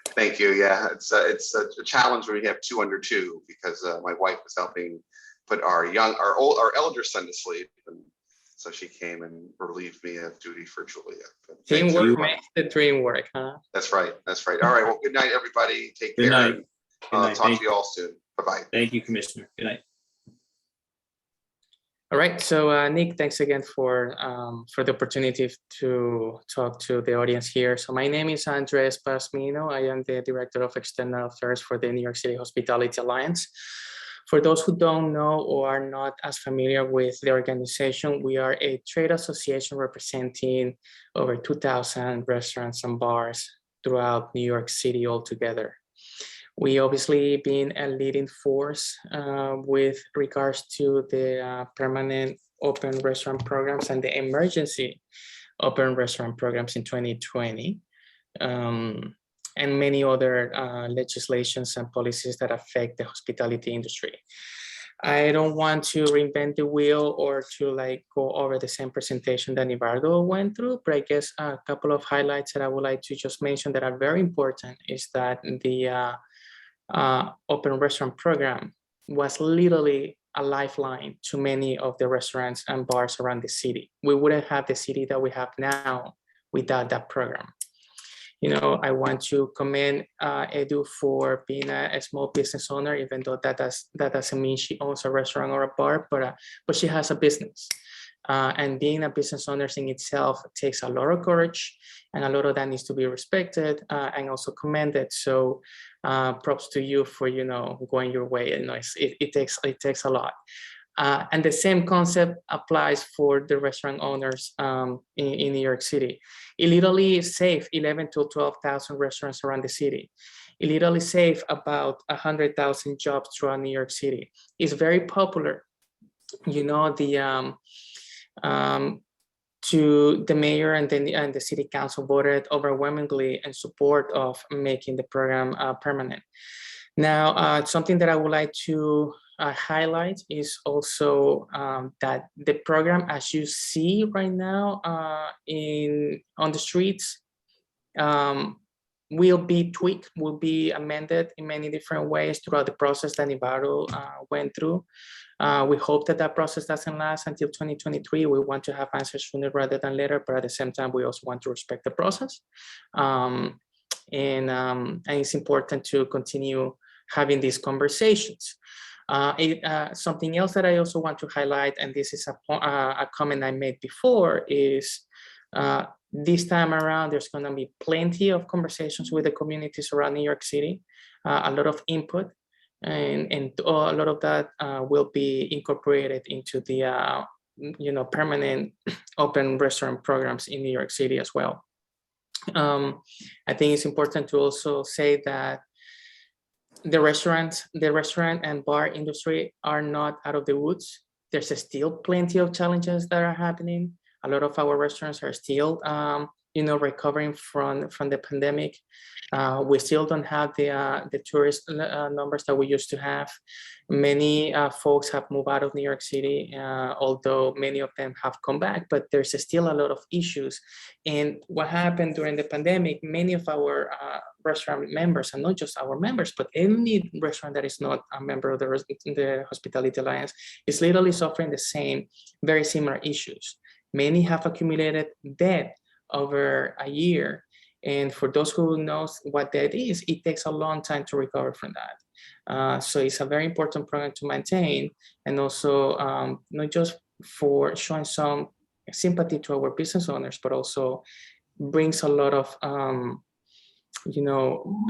Thank you. Yeah, it's a challenge when we have 2 under 2 because my wife was helping put our elder son to sleep, and so she came and relieved me of duty for Julia. Teamwork makes the dream work, huh? That's right. That's right. All right. Well, good night, everybody. Take care. Good night. I'll talk to you all soon. Bye-bye. Thank you, Commissioner. Good night. All right. So, Nick, thanks again for the opportunity to talk to the audience here. So my name is Andres Pazmino. I am the Director of External Affairs for the New York City Hospitality Alliance. For those who don't know or are not as familiar with the organization, we are a trade association representing over 2,000 restaurants and bars throughout New York City altogether. We obviously been a leading force with regards to the permanent open restaurant programs and the emergency open restaurant programs in 2020. And many other legislations and policies that affect the hospitality industry. I don't want to reinvent the wheel or to go over the same presentation that Nivardo went through, but I guess a couple of highlights that I would like to just mention that are very important is that the open restaurant program was literally a lifeline to many of the restaurants and bars around the city. We wouldn't have the city that we have now without that program. I want to commend Edu for being a small business owner, even though that doesn't mean she owns a restaurant or a bar, but she has a business. And being a business owner in itself takes a lot of courage, and a lot of that needs to be respected and also commended. So props to you for going your way. It takes a lot. And the same concept applies for the restaurant owners in New York City. It literally saved 11,000 to 12,000 restaurants around the city. It literally saved about 100,000 jobs throughout New York City. It's very popular. The mayor and the city council voted overwhelmingly in support of making the program permanent. Now, something that I would like to highlight is also that the program, as you see right now on the streets, will be tweaked, will be amended in many different ways throughout the process that Nivardo went through. We hope that process doesn't last until 2023. We want to have answers sooner rather than later, but at the same time, we also want to respect the process. And it's important to continue having these conversations. Something else that I also want to highlight, and this is a comment I made before, is this time around, there's going to be plenty of conversations with the communities around New York City, a lot of input, and a lot of that will be incorporated into the permanent open restaurant programs in New York City as well. I think it's important to also say that the restaurant and bar industry are not out of the woods. There's still plenty of challenges that are happening. A lot of our restaurants are still recovering from the pandemic. We still don't have the tourist numbers that we used to have. Many folks have moved out of New York City, although many of them have come back, but there's still a lot of issues. And what happened during the pandemic, many of our restaurant members, and not just our members, but any restaurant that is not a member of the Hospitality Alliance, is literally suffering the same, very similar issues. Many have accumulated debt over a year. And for those who knows what that is, it takes a long time to recover from that. So it's a very important program to maintain, and also not just for showing some sympathy to our business owners, but also brings a lot of,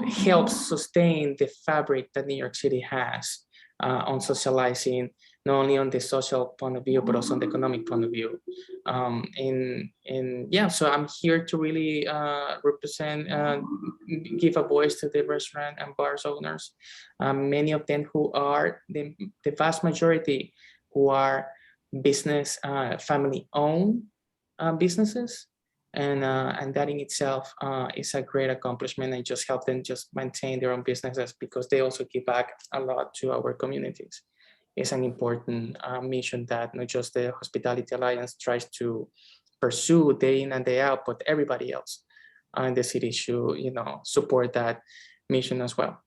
helps sustain the fabric that New York City has on socializing, not only on the social point of view, but also on the economic point of view. So I'm here to really represent, give a voice to the restaurant and bars owners. Many of them who are, the vast majority who are business, family-owned businesses. And that in itself is a great accomplishment, and just help them just maintain their own businesses, because they also give back a lot to our communities. It's an important mission that not just the Hospitality Alliance tries to pursue day in and day out, but everybody else in the city should, support that mission as well.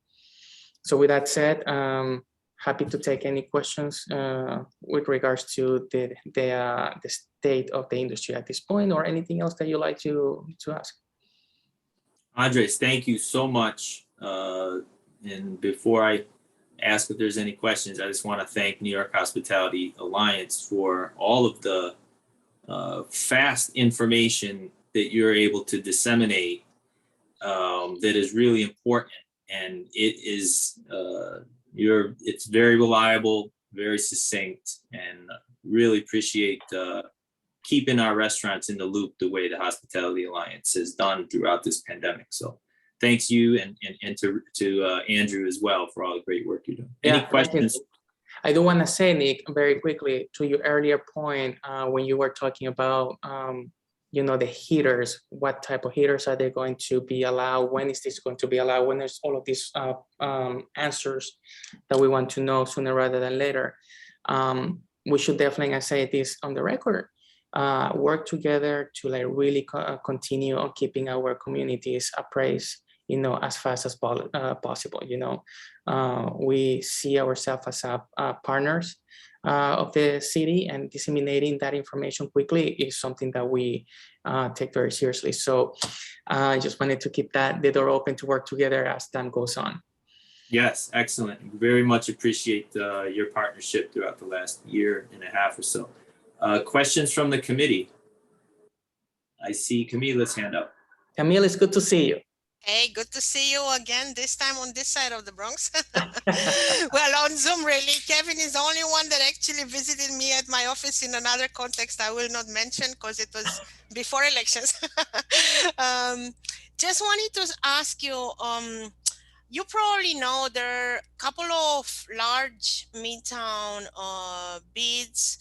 So with that said, happy to take any questions with regards to the state of the industry at this point, or anything else that you like to ask. Andres, thank you so much. And before I ask if there's any questions, I just want to thank New York Hospitality Alliance for all of the fast information that you're able to disseminate that is really important. And it is, it's very reliable, very succinct, and really appreciate keeping our restaurants in the loop the way the Hospitality Alliance has done throughout this pandemic. So thanks you and to Andrew as well for all the great work you're doing. Any questions? I do want to say, Nick, very quickly to your earlier point when you were talking about the heaters, what type of heaters are they going to be allowed? When is this going to be allowed? When there's all of these answers that we want to know sooner rather than later. We should definitely, I say this on the record, work together to really continue on keeping our communities appraised, as fast as possible. We see ourselves as partners of the city, and disseminating that information quickly is something that we take very seriously. So I just wanted to keep the door open to work together as time goes on. Yes, excellent. Very much appreciate your partnership throughout the last year and a half or so. Questions from the committee? I see Camila's hand up. Camila, it's good to see you. Hey, good to see you again, this time on this side of the Bronx. Well, on Zoom, really. Kevin is the only one that actually visited me at my office in another context I will not mention because it was before elections. Just wanted to ask you, you probably know there are a couple of large Midtown bids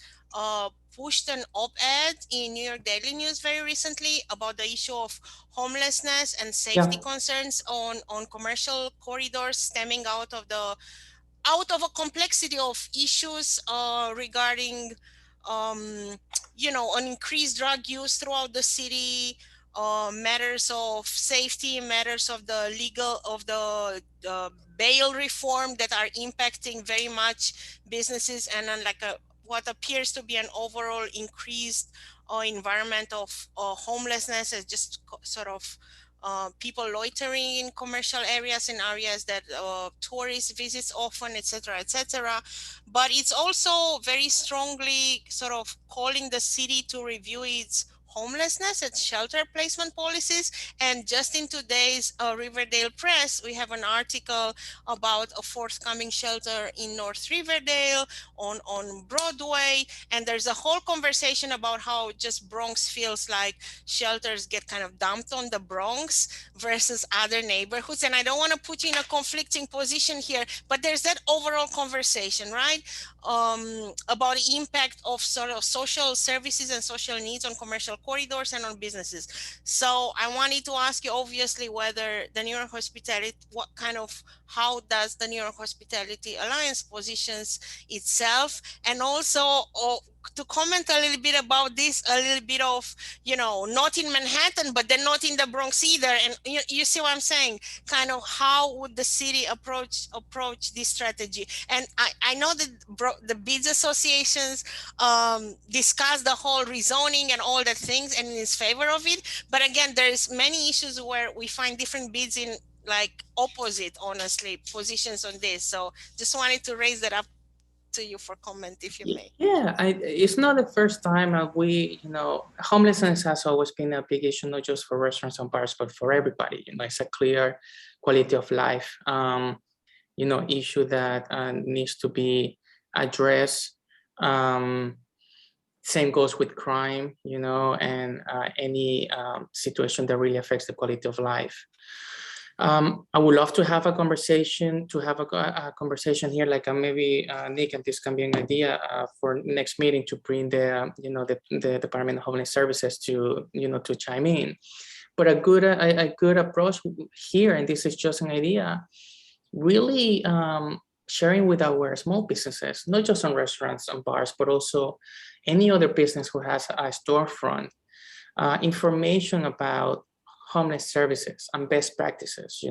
pushed an op-ed in New York Daily News very recently about the issue of homelessness and safety concerns on commercial corridors stemming out of a complexity of issues regarding an increased drug use throughout the city, matters of safety, matters of the bail reform that are impacting very much businesses, and what appears to be an overall increased environment of homelessness, as just sort of people loitering in commercial areas, in areas that tourists visit often, etc., etc. But it's also very strongly sort of calling the city to review its homelessness and shelter placement policies. And just in today's Riverdale Press, we have an article about a forthcoming shelter in North Riverdale on Broadway. And there's a whole conversation about how just Bronx feels like shelters get kind of dumped on the Bronx versus other neighborhoods. And I don't want to put you in a conflicting position here, but there's that overall conversation, right? About the impact of sort of social services and social needs on commercial corridors and on businesses. So I wanted to ask you, obviously, whether the New York Hospitality, how does the New York Hospitality Alliance positions itself, and also to comment a little bit about this, a little bit of, not in Manhattan, but then not in the Bronx either. And you see what I'm saying? Kind of how would the city approach this strategy? And I know that the bids associations discuss the whole rezoning and all the things and is favor of it. But again, there's many issues where we find different bids in like opposite, honestly, positions on this. So just wanted to raise that up to you for comment, if you may. Yeah, it's not the first time homelessness has always been a big issue, not just for restaurants and bars, but for everybody. It's a clear quality of life, issue that needs to be addressed. Same goes with crime, and any situation that really affects the quality of life. I would love to have a conversation, here, like maybe Nick, and this can be an idea for next meeting to bring the Department of Homeland Services to chime in. But a good approach here, and this is just an idea, really sharing with our small businesses, not just on restaurants and bars, but also any other business who has a storefront, information about homeless services and best practices,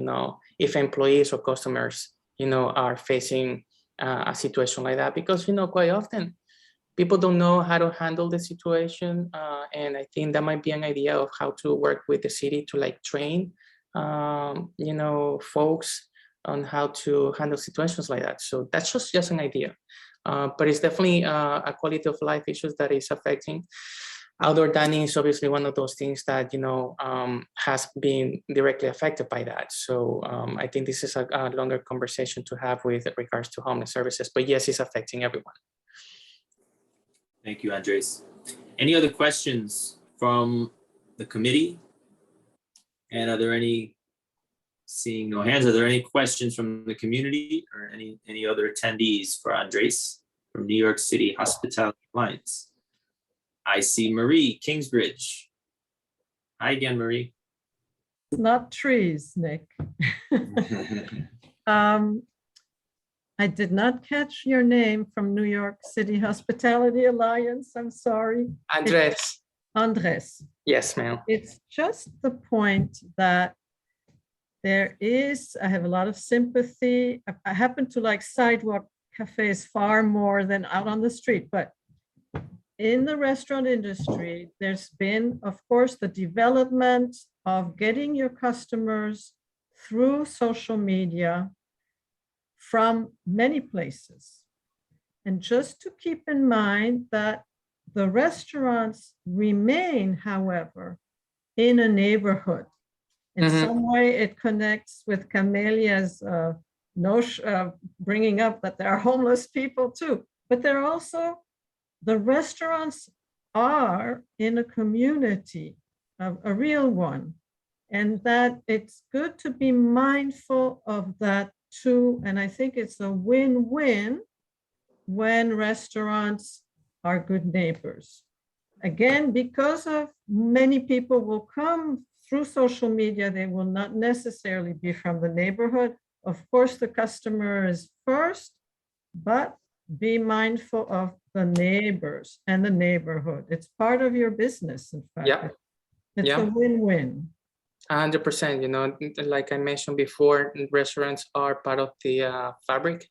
if employees or customers, are facing a situation like that, because, quite often people don't know how to handle the situation. And I think that might be an idea of how to work with the city to train, folks on how to handle situations like that. So that's just an idea, but it's definitely a quality of life issues that is affecting. Outdoor dining is obviously one of those things that, has been directly affected by that. So I think this is a longer conversation to have with regards to homeless services, but yes, it's affecting everyone. Thank you, Andres. Any other questions from the committee? And are there any, seeing no hands, are there any questions from the community or any other attendees for Andres from New York City Hospitality Alliance? I see Marie Kingsbridge. Hi again, Marie. It's not trees, Nick. I did not catch your name from New York City Hospitality Alliance. I'm sorry. Andres. Andres. Yes, ma'am. It's just the point that I have a lot of sympathy. I happen to like sidewalk cafes far more than out on the street, but in the restaurant industry, there's been, of course, the development of getting your customers through social media from many places. And just to keep in mind that the restaurants remain, however, in a neighborhood. In some way, it connects with Camelia's notion, bringing up that there are homeless people too, but there are also the restaurants are in a community, a real one, and that it's good to be mindful of that too. And I think it's a win-win when restaurants are good neighbors. Again, because of many people will come through social media, they will not necessarily be from the neighborhood. Of course, the customer is first, but be mindful of the neighbors and the neighborhood. It's part of your business, in fact. Yeah. It's a win-win. 100%, like I mentioned before, restaurants are part of the fabric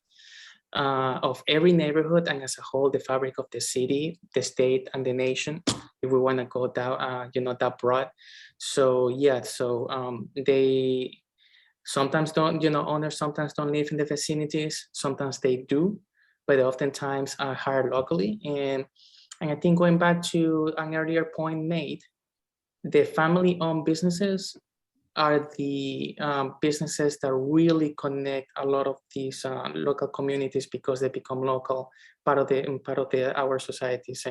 of every neighborhood, and as a whole, the fabric of the city, the state, and the nation, if we want to go down, that broad. So yeah, they sometimes don't, owners sometimes don't live in the vicinities, sometimes they do, but they oftentimes are hired locally. And I think going back to an earlier point made, the family-owned businesses are the businesses that really connect a lot of these local communities, because they become local, part of our societies.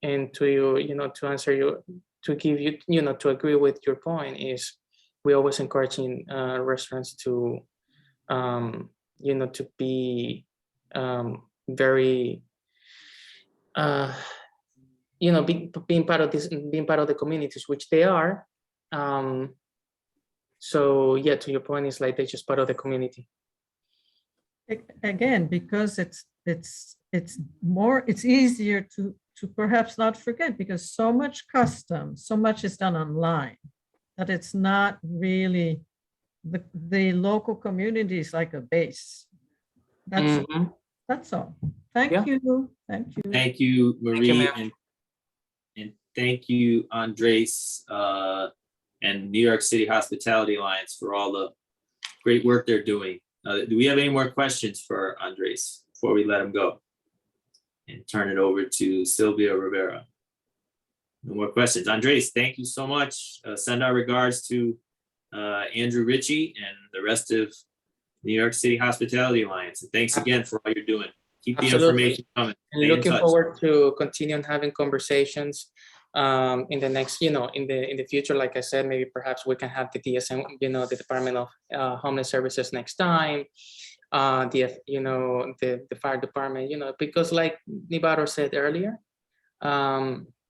And to answer you, to give you, to agree with your point, is we always encouraging restaurants to to be very you know, being part of this, being part of the communities, which they are. So yeah, to your point, it's like they're just part of the community. Again, because it's easier to perhaps not forget, because so much custom, so much is done online, that it's not really the local communities like a base. That's all. Thank you. Thank you. Thank you, Marie, ma'am. and thank you, Andres, and New York City Hospitality Alliance for all the great work they're doing. Do we have any more questions for Andres before we let him go? And turn it over to Sylvia Rivera. No more questions. Andres, thank you so much. Send our regards to Andrew Ritchie and the rest of New York City Hospitality Alliance. And thanks again for all you're doing. Keep the information coming. And Stay in looking touch. forward to continuing having conversations in the next, in the future. Like I said, maybe perhaps we can have the DSM, the Department of Homeland Services next time. The fire department, because like Nibardo said earlier,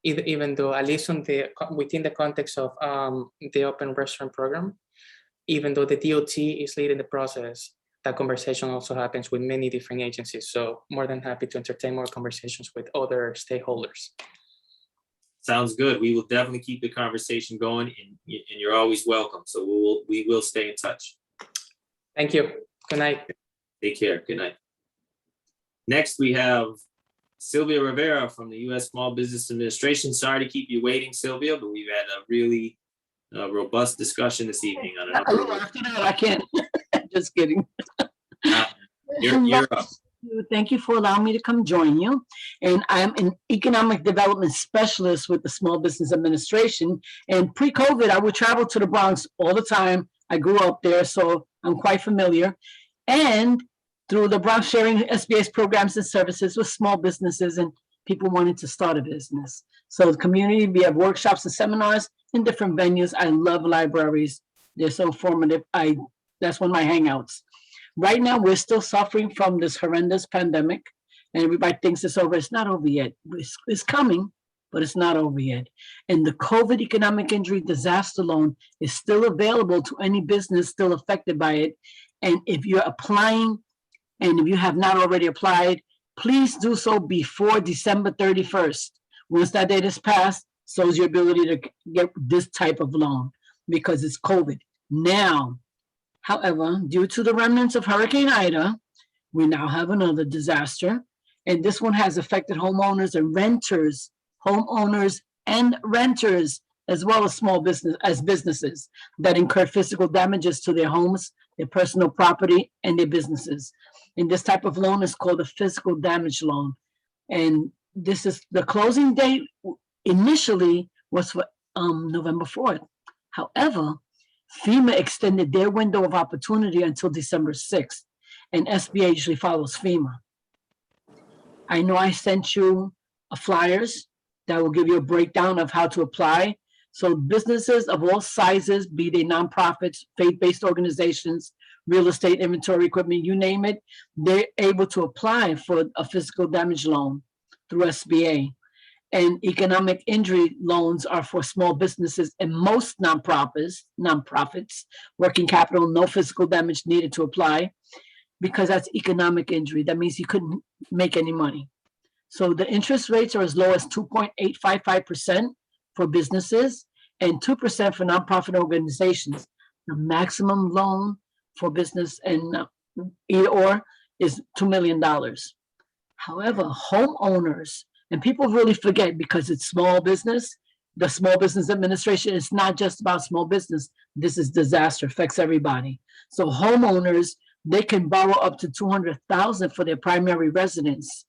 even though at least within the context of the open restaurant program, even though the DOT is leading the process, that conversation also happens with many different agencies. So more than happy to entertain more conversations with other stakeholders. Sounds good. We will definitely keep the conversation going, and you're always welcome. So we will stay in touch. Thank you. Good night. Take care. Good night. Next, we have Sylvia Rivera from the U.S. Small Business Administration. Sorry to keep you waiting, Sylvia, but we've had a really robust discussion this evening on a number of. After that, I can't. Just kidding. You're up. Thank you for allowing me to come join you. And I'm an economic development specialist with the Small Business Administration. And pre-COVID, I would travel to the Bronx all the time. I grew up there, so I'm quite familiar. And through the Bronx Sharing SBA's programs and services with small businesses and people wanting to start a business. So the community, we have workshops and seminars in different venues. I love libraries. They're so formative. That's one of my hangouts. Right now, we're still suffering from this horrendous pandemic, and everybody thinks it's over. It's not over yet. It's coming, but it's not over yet. And the COVID economic injury disaster loan is still available to any business still affected by it. And if you're applying, and if you have not already applied, please do so before December 31st. Once that date is passed, so is your ability to get this type of loan, because it's COVID. Now, however, due to the remnants of Hurricane Ida, we now have another disaster, and this one has affected homeowners and renters, as well as small businesses that incurred physical damages to their homes, their personal property, and their businesses. And this type of loan is called a physical damage loan. And this is the closing date initially was for November 4th. However, FEMA extended their window of opportunity until December 6th, and SBA usually follows FEMA. I know I sent you flyers that will give you a breakdown of how to apply. So businesses of all sizes, be they nonprofits, faith-based organizations, real estate, inventory, equipment, you name it, they're able to apply for a physical damage loan through SBA. And economic injury loans are for small businesses and most nonprofits, working capital, no physical damage needed to apply, because that's economic injury. That means you couldn't make any money. So the interest rates are as low as 2.855% for businesses and 2% for nonprofit organizations. The maximum loan for business and either or is $2 million. However, homeowners, and people really forget because it's small business, the Small Business Administration is not just about small business. This is disaster, affects everybody. So homeowners, they can borrow up to $200,000 for their primary residence.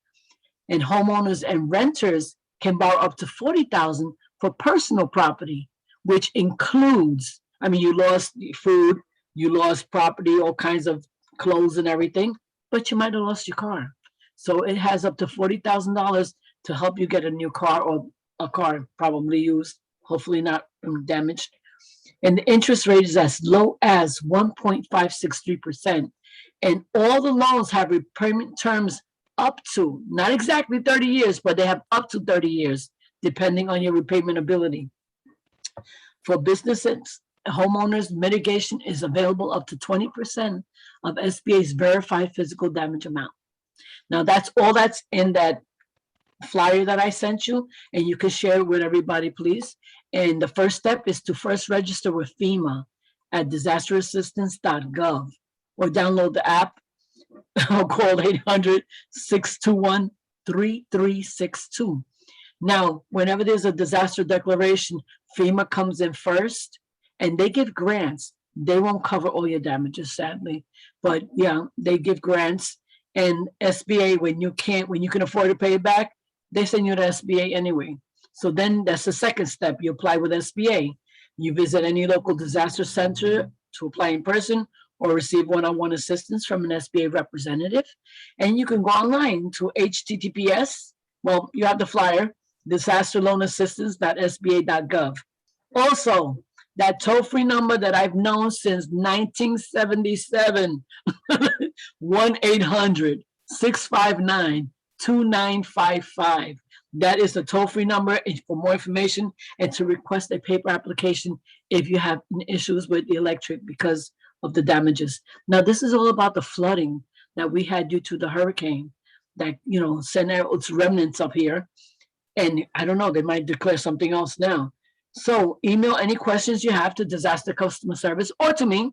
And homeowners and renters can borrow up to $40,000 for personal property, which includes, you lost food, you lost property, all kinds of clothes and everything, but you might have lost your car. So it has up to $40,000 to help you get a new car, or a car probably used, hopefully not damaged. And the interest rate is as low as 1.563%. And all the loans have repayment terms up to, not exactly 30 years, but they have up to 30 years. depending on your repayment ability. For businesses, homeowners, mitigation is available up to 20% of SBA's verified physical damage amount. Now, that's all that's in that flyer that I sent you, and you can share it with everybody, please. And the first step is to first register with FEMA at disasterassistance.gov or download the app or call 800-621-3362. Now, whenever there's a disaster declaration, FEMA comes in first and they give grants. They won't cover all your damages, sadly, but yeah, they give grants. And SBA, when you can afford to pay it back, they send you to SBA anyway. So then that's the second step. You apply with SBA. You visit any local disaster center to apply in person or receive one-on-one assistance from an SBA representative. And you can go online to https, well, you have the flyer, disasterloanassistance.sba.gov. Also, that toll-free number that I've known since 1977, 1-800-659-2955. That is the toll-free number for more information and to request a paper application if you have issues with the electric because of the damages. Now, this is all about the flooding that we had due to the hurricane that, sent out its remnants up here. And I don't know, they might declare something else now. So email any questions you have to Disaster Customer Service or to me,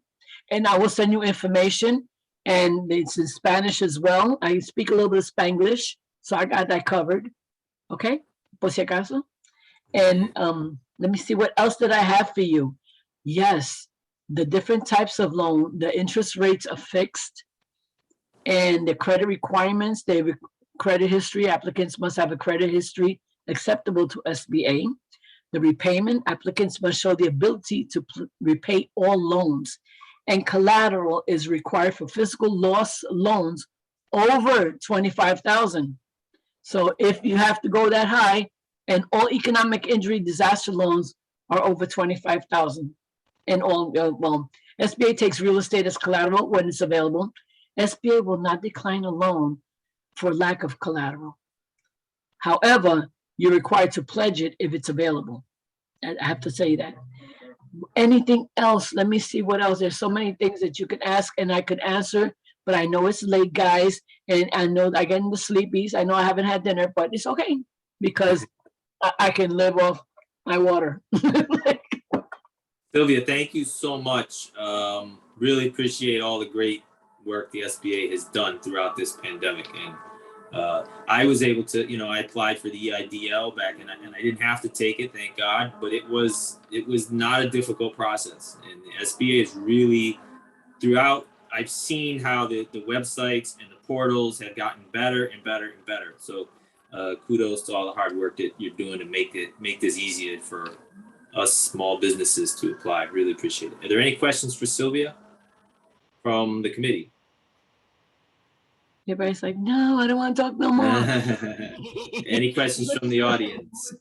and I will send you information. And it's in Spanish as well. I speak a little bit of Spanglish, so I got that covered. Okay, por si acaso. And let me see, what else did I have for you? Yes, the different types of loan, the interest rates are fixed, and the credit requirements, credit history, applicants must have a credit history acceptable to SBA. The repayment, applicants must show the ability to repay all loans, and collateral is required for physical loss loans over 25,000. So if you have to go that high, and all economic injury disaster loans are over 25,000. And all, well, SBA takes real estate as collateral when it's available. SBA will not decline a loan for lack of collateral. However, you're required to pledge it if it's available. I have to say that. Anything else? Let me see what else. There's so many things that you can ask and I could answer, but I know it's late, guys, and I know I get in the sleepies. I know I haven't had dinner, but it's okay because I can live off my water. Sylvia, thank you so much. Really appreciate all the great work the SBA has done throughout this pandemic. And I was able to, I applied for the EIDL back and I didn't have to take it, thank God, but it was not a difficult process. And the SBA is really throughout, I've seen how the websites and the portals have gotten better and better and better. So kudos to all the hard work that you're doing to make this easier for us small businesses to apply. Really appreciate it. Are there any questions for Sylvia from the committee? Everybody's like, no, I don't want to talk no more. Any questions from the audience?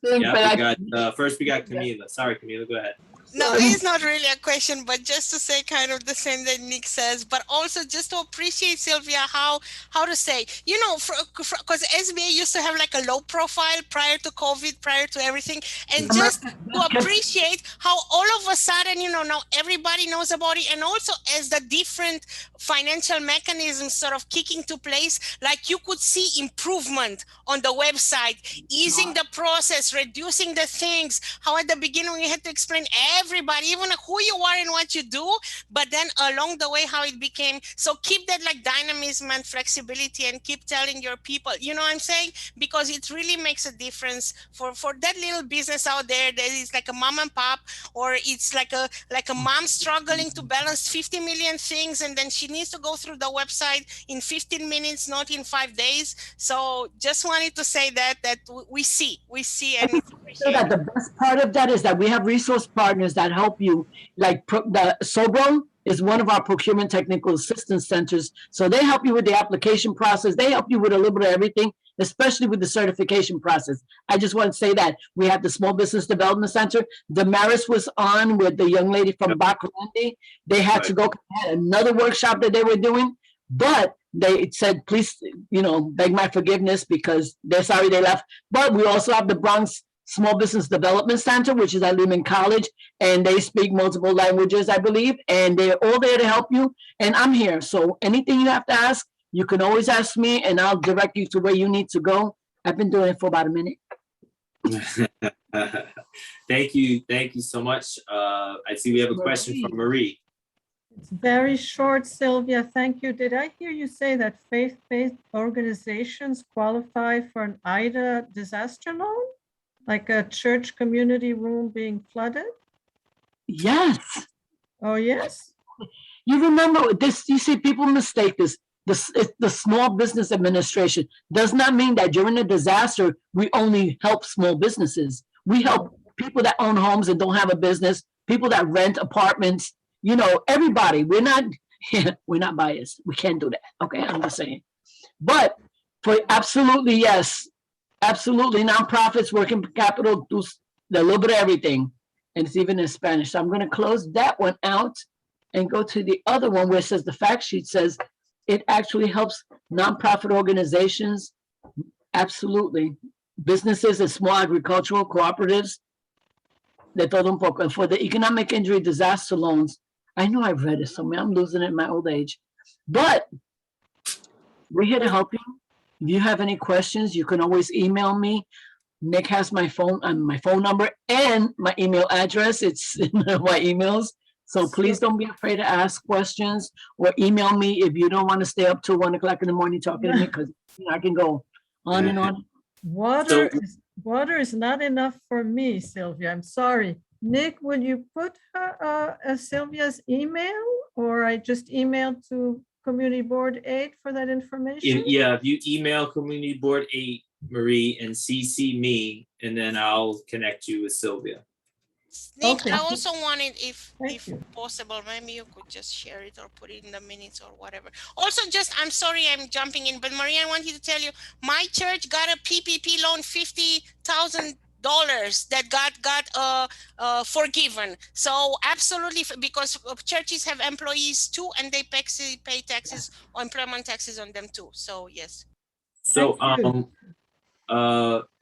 First we got Camila. Sorry, Camila, go ahead. No, it's not really a question, but just to say kind of the same that Nick says, but also just to appreciate, Sylvia, how to say, because SBA used to have like a low profile prior to COVID, prior to everything, and just to appreciate how all of a sudden, now everybody knows about it, and also as the different financial mechanisms sort of kick into place, like you could see improvement on the website, easing the process, reducing the things, how at the beginning we had to explain everybody, even who you are and what you do, but then along the way how it became. So keep that like dynamism and flexibility and keep telling your people, you know what I'm saying? Because it really makes a difference for that little business out there that is like a mom and pop, or it's like a mom struggling to balance 50 million things, and then she needs to go through the website in 15 minutes, not in 5 days. So just wanted to say that we see and it's appreciated. The best part of that is that we have resource partners that help you, like the Sobro is one of our procurement technical assistance centers. So they help you with the application process. They help you with a little bit of everything, especially with the certification process. I just want to say that we have the Small Business Development Center. Damaris was on with the young lady from Bacarandi. They had to go another workshop that they were doing, but they said, please, beg my forgiveness because they're sorry they left. But we also have the Bronx Small Business Development Center, which is at Lehman College, and they speak multiple languages, I believe, and they're all there to help you. And I'm here, so anything you have to ask, you can always ask me, and I'll direct you to where you need to go. I've been doing it for about a minute. Thank you so much. I see we have a question from Marie. It's very short, Sylvia. Thank you. Did I hear you say that faith-based organizations qualify for an IDA disaster loan? Like a church community room being flooded? Yes. Oh, yes? You remember this, you see, people mistake this. The Small Business Administration does not mean that during a disaster, we only help small businesses. We help people that own homes and don't have a business, people that rent apartments, you know, everybody. We're not biased. We can't do that. Okay, I'm just saying. But for absolutely, yes, absolutely, nonprofits, working capital, do a little bit of everything. And it's even in Spanish. So I'm going to close that one out and go to the other one where it says the fact sheet says it actually helps nonprofit organizations. Absolutely. Businesses and small agricultural cooperatives. De todo un poco. And for the economic injury disaster loans, I know I've read it somewhere. I'm losing it in my old age. But we're here to help you. If you have any questions, you can always email me. Nick has my phone number and my email address. It's in my emails. So please don't be afraid to ask questions or email me if you don't want to stay up till 1 o'clock in the morning talking to me, because I can go on and on. Water is not enough for me, Sylvia. I'm sorry. Nick, will you put her, Sylvia's email, or I just emailed to Community Board 8 for that information? Yeah, if you email Community Board 8, Marie, and CC me, and then I'll connect you with Sylvia. Nick, Okay. I also wanted, if you. possible, maybe you could just share it or put it in the minutes or whatever. Also, I'm sorry I'm jumping in, but Maria, I wanted to tell you, my church got a PPP loan, $50,000 that got forgiven. So absolutely, because churches have employees too, and they pay taxes or employment taxes on them too. So yes. So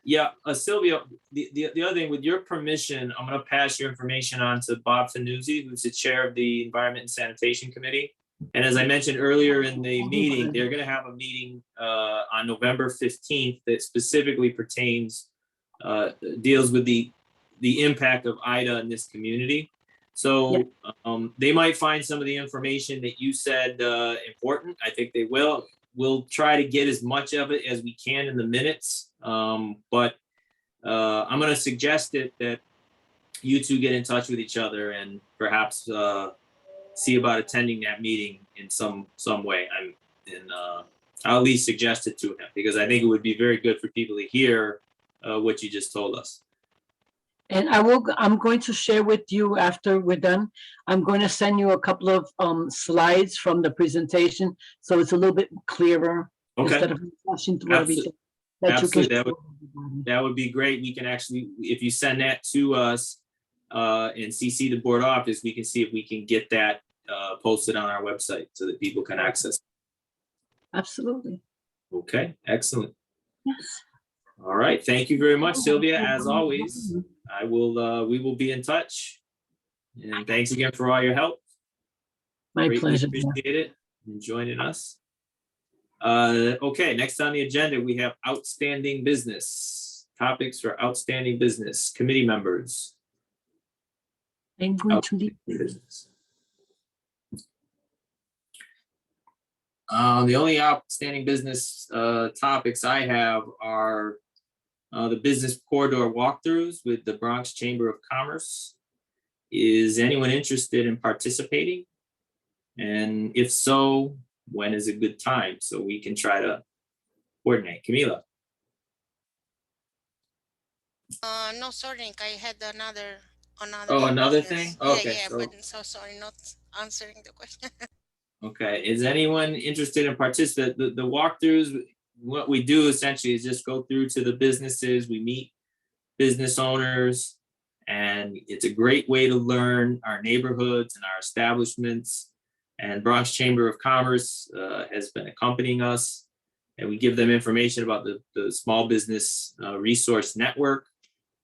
yeah, Sylvia, the other thing, with your permission, I'm going to pass your information on to Bob Fanuzzi, who's the chair of the Environment and Sanitation Committee. And as I mentioned earlier in the meeting, they're going to have a meeting on November 15th that specifically pertains, deals with the impact of IDA in this community. So they might find some of the information that you said important. I think they will. We'll try to get as much of it as we can in the minutes. But I'm going to suggest that you two get in touch with each other and perhaps see about attending that meeting in some way. I'll at least suggest it to him, because I think it would be very good for people to hear what you just told us. And I'm going to share with you after we're done. I'm going to send you a couple of slides from the presentation, so it's a little bit clearer. Okay. Instead of flashing through everything. Absolutely. That would be great. We can actually, if you send that to us and CC the board office, we can see if we can get that posted on our website so that people can access. Absolutely. Okay, excellent. Yes. All right. Thank you very much, Sylvia. As always, we will be in touch. And thanks again for all your help. My pleasure. Appreciate it and joining us. Okay, next on the agenda, we have outstanding business. Topics for outstanding business. Committee members. I'm going to leave. Business. The only outstanding business topics I have are the business corridor walkthroughs with the Bronx Chamber of Commerce. Is anyone interested in participating? And if so, when is a good time so we can try to coordinate? Camila? No, sorry, Nick, I had another. Oh, another thing? Okay. Yeah, but so sorry, not answering the question. Okay, is anyone interested in participating? The walkthroughs, what we do essentially is just go through to the businesses, we meet business owners, and it's a great way to learn our neighborhoods and our establishments. And Bronx Chamber of Commerce has been accompanying us, and we give them information about the Small Business Resource Network.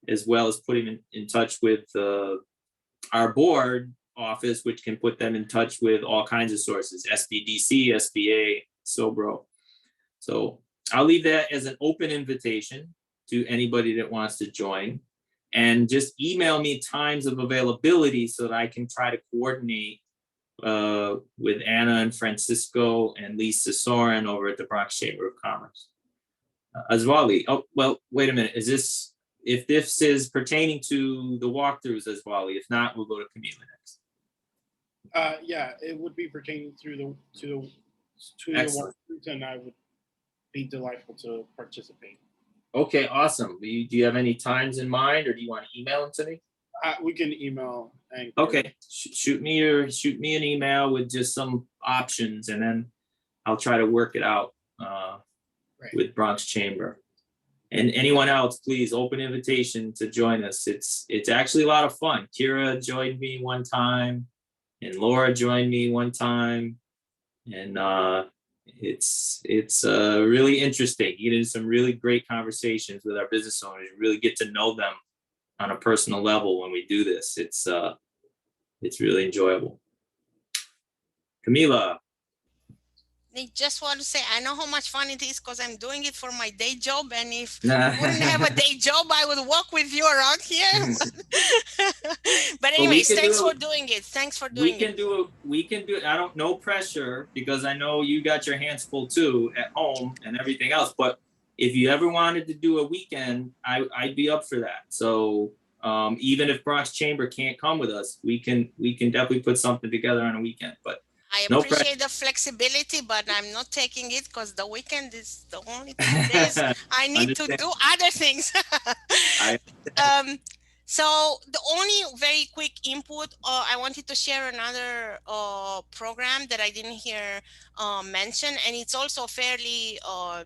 as well as putting them in touch with our board office, which can put them in touch with all kinds of sources, SBDC, SBA, SOBRO. So I'll leave that as an open invitation to anybody that wants to join. And just email me times of availability so that I can try to coordinate with Anna and Francisco and Lisa Soren over at the Bronx Chamber of Commerce. Azwali, oh, well, wait a minute. Is this, if this is pertaining to the walkthroughs, Azwali? If not, we'll go to Camila next. Yeah, it would be pertaining to the Excellent. walkthroughs, and I would be delightful to participate. Okay, awesome. Do you have any times in mind, or do you want to email them to me? We can email. And Okay, shoot me an email with just some options, and then I'll try to work it out with Bronx Chamber. And anyone else, please, open invitation to join us. It's actually a lot of fun. Kira joined me one time, and Laura joined me one time, and it's really interesting. You get into some really great conversations with our business owners. You really get to know them on a personal level when we do this. It's really enjoyable. Camila. I just want to say, I know how much fun it is because I'm doing it for my day job. And if I wouldn't have a day job, I would walk with you around here. But anyways, thanks for doing it. Thanks for doing it. We can do it. I don't, no pressure, because I know you got your hands full too at home and everything else. But if you ever wanted to do a weekend, I'd be up for that. So even if Bronx Chamber can't come with us, we can definitely put something together on a weekend. But I no appreciate the flexibility, but I'm not taking it because the weekend is the only 2 days I need to do other things. So the only very quick input, I wanted to share another program that I didn't hear mentioned, and it's also fairly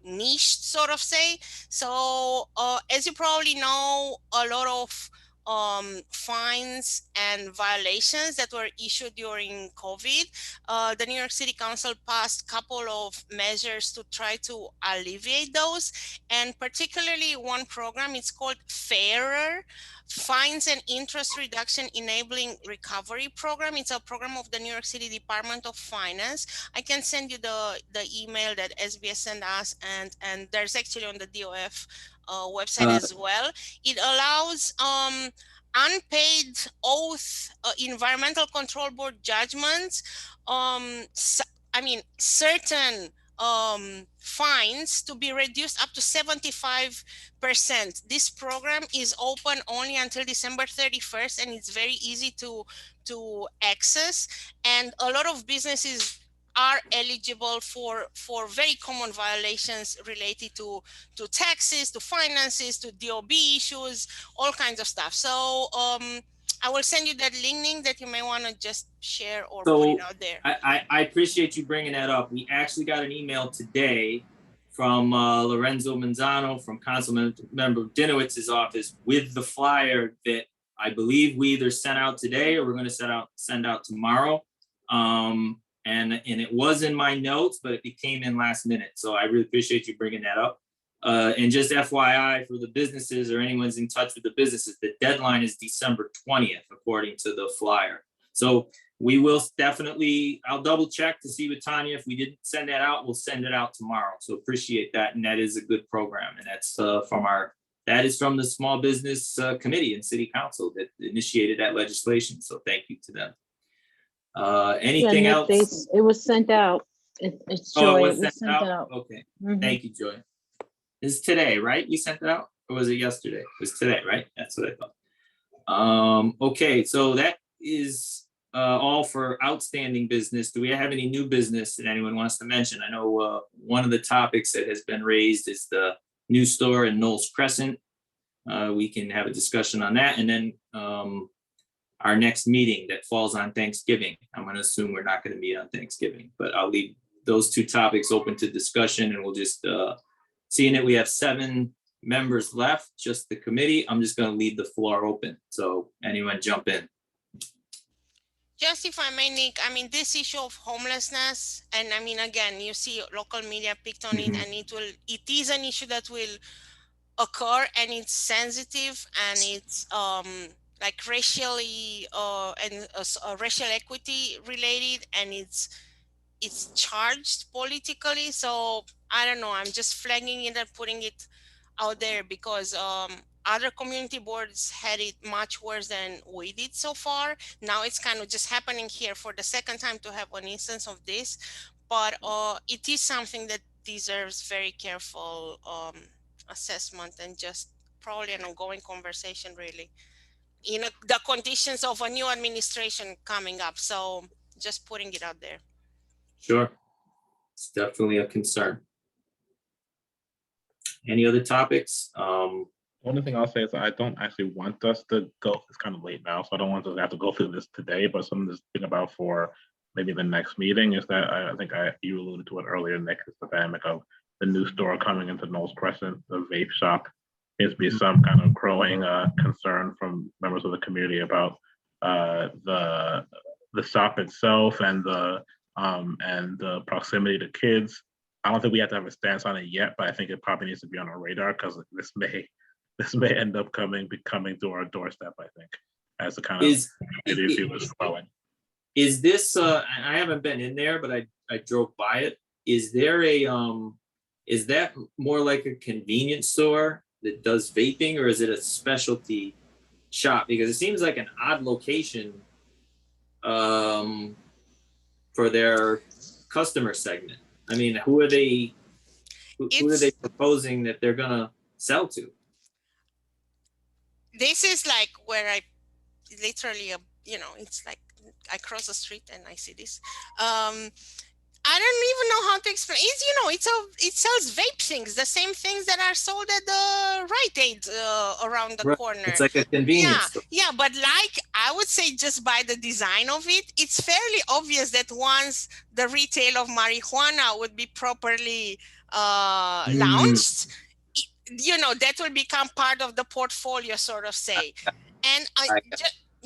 niche, sort of say. So as you probably know, a lot of fines and violations that were issued during COVID. The New York City Council passed a couple of measures to try to alleviate those. And particularly one program, it's called FAIRER, Fines and Interest Reduction Enabling Recovery Program. It's a program of the New York City Department of Finance. I can send you the email that SBS sent us, and there's actually on the DOF website as well. It allows unpaid oath environmental control board judgments. Certain fines to be reduced up to 75%. This program is open only until December 31st, and it's very easy to access. And a lot of businesses are eligible for very common violations related to taxes, to finances, to DOB issues, all kinds of stuff. So I will send you that link that you may want to just share or put it out there. I appreciate you bringing that up. We actually got an email today from Lorenzo Manzano from Councilmember Dinowitz's office with the flyer that I believe we either sent out today or we're going to send out tomorrow. And it was in my notes, but it came in last minute. So I really appreciate you bringing that up. And just FYI for the businesses or anyone's in touch with the businesses, the deadline is December 20th, according to the flyer. So we will definitely, I'll double check to see with Tanya. If we didn't send that out, we'll send it out tomorrow. So appreciate that. And that is a good program. And that's that is from the Small Business Committee and City Council that initiated that legislation. So thank you to them. Anything else? It was sent out. It's Joy. It was sent out. Okay. Thank you, Joy. It's today, right? You sent it out, or was it yesterday? It was today, right? That's what I thought. Okay, so that is all for outstanding business. Do we have any new business that anyone wants to mention? I know one of the topics that has been raised is the new store in Knowles Crescent. We can have a discussion on that, and then our next meeting that falls on Thanksgiving. I'm going to assume we're not going to meet on Thanksgiving, but I'll leave those two topics open to discussion, and we'll just, seeing that we have 7 members left, just the committee, I'm just going to leave the floor open. So anyone jump in. Just if I may, Nick, I mean, this issue of homelessness, and I mean, again, you see local media picked on it, and it is an issue that will occur, and it's sensitive, and it's like racially and racial equity related, and it's charged politically. So I don't know, I'm just flagging it and putting it out there because other community boards had it much worse than we did so far. Now it's kind of just happening here for the second time to have an instance of this, but it is something that deserves very careful assessment and just probably an ongoing conversation, really. You know, the conditions of a new administration coming up. So just putting it out there. Sure. It's definitely a concern. Any other topics? One thing I'll say is I don't actually want us to go, it's kind of late now, so I don't want us to have to go through this today, but something to think about for maybe the next meeting is that I think you alluded to it earlier, Nick, is the dynamic of the new store coming into Knowles Crescent, the vape shop. Seems to be some kind of growing concern from members of the community about the shop itself and the proximity to kids. I don't think we have to have a stance on it yet, but I think it probably needs to be on our radar because this may end up coming to our doorstep, I think, as the kind of community view is growing. Is this I haven't been in there, but I drove by it. Is there a is that more like a convenience store that does vaping, or is it a specialty shop? Because it seems like an odd location for their customer segment. I mean, who are they proposing that they're gonna sell to? This is like where I literally, you know, it's like I cross the street and I see this. I don't even know how to explain. It's, you know, it sells vape things, the same things that are sold at the Rite Aid around the corner. It's like a convenience store. Yeah, but like I would say, just by the design of it, it's fairly obvious that once the retail of marijuana would be properly launched, you know, that will become part of the portfolio, sort of say. And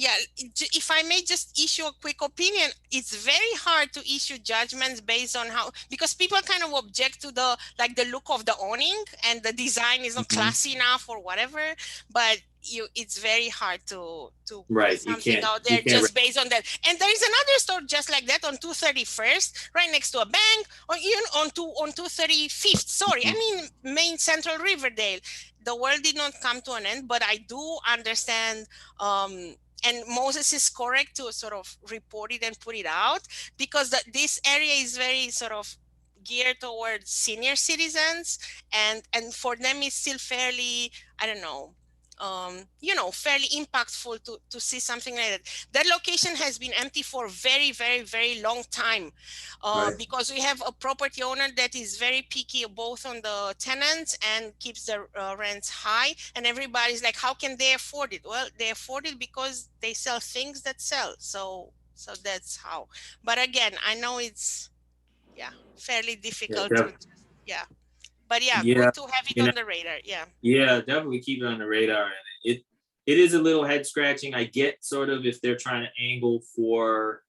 if I may just issue a quick opinion, it's very hard to issue judgments based on because people kind of object to the look of the awning and the design is not classy enough or whatever, but it's very hard to put something out there just based on that. And there is another store just like that on 231st, right next to a bank, or even on 235th. Sorry, I mean Main Central Riverdale. The world did not come to an end, but I do understand. And Moses is correct to sort of report it and put it out, because this area is very sort of geared towards senior citizens, and for them it's still fairly, I don't know, you know, fairly impactful to see something like that. That location has been empty for a very, very, very long time because we have a property owner that is very picky both on the tenants and keeps the rents high. And everybody's like, how can they afford it? Well, they afford it because they sell things that sell. So that's how. But again, I know it's fairly difficult to But good to have it on the radar. Yeah, definitely keep it on the radar. And it is a little head scratching. I get sort of if they're trying to angle for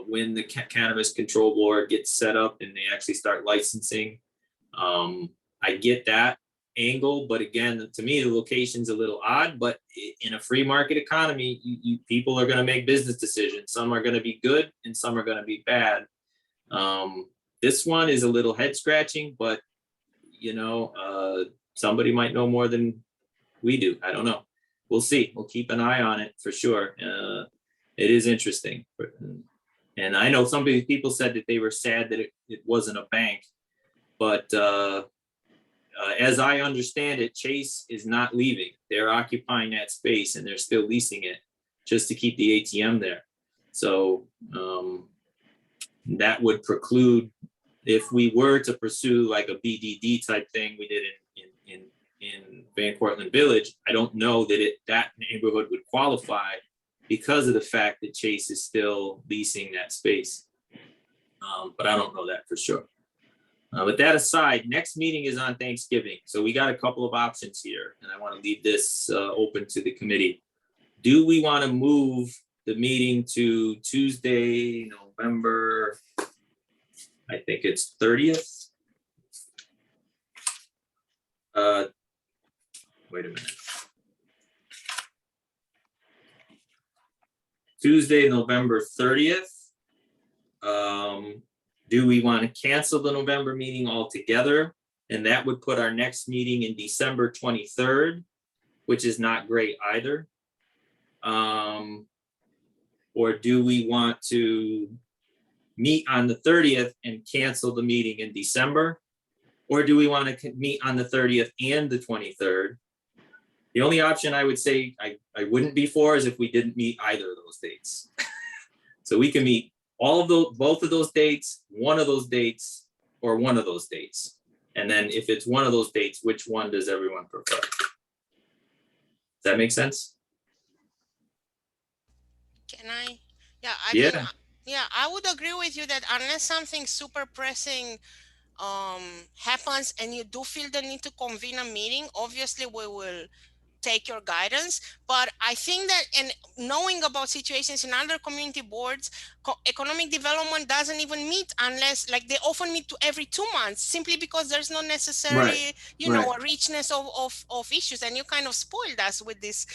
when the Cannabis Control Board gets set up and they actually start licensing. I get that angle, but again, to me, the location's a little odd. But in a free market economy, people are going to make business decisions. Some are going to be good and some are going to be bad. This one is a little head scratching, but you know, somebody might know more than we do. I don't know. We'll see. We'll keep an eye on it for sure. It is interesting. And I know some people said that they were sad that it wasn't a bank, but as I understand it, Chase is not leaving. They're occupying that space and they're still leasing it just to keep the ATM there. So that would preclude, if we were to pursue like a BDD type thing we did in Van Cortlandt Village, I don't know that that neighborhood would qualify because of the fact that Chase is still leasing that space. But I don't know that for sure. With that aside, next meeting is on Thanksgiving. So we got a couple of options here, and I want to leave this open to the committee. Do we want to move the meeting to Tuesday, November, I think it's 30th? wait a minute. Tuesday, November 30th. Do we want to cancel the November meeting altogether? And that would put our next meeting in December 23rd, which is not great either. Or do we want to meet on the 30th and cancel the meeting in December? Or do we want to meet on the 30th and the 23rd? The only option I would say I wouldn't be for is if we didn't meet either of those dates. So we can meet all of those, both of those dates, one of those dates, or one of those dates. And then if it's one of those dates, which one does everyone prefer? Does that make sense? Can I? Yeah, I Yeah. mean, yeah, I would agree with you that unless something super pressing happens and you do feel the need to convene a meeting, obviously we will take your guidance. But I think that, and knowing about situations in other community boards, economic development doesn't even meet unless, like, they often meet every 2 months, simply because there's not necessarily, you know, a richness of issues. And you kind of spoiled us with this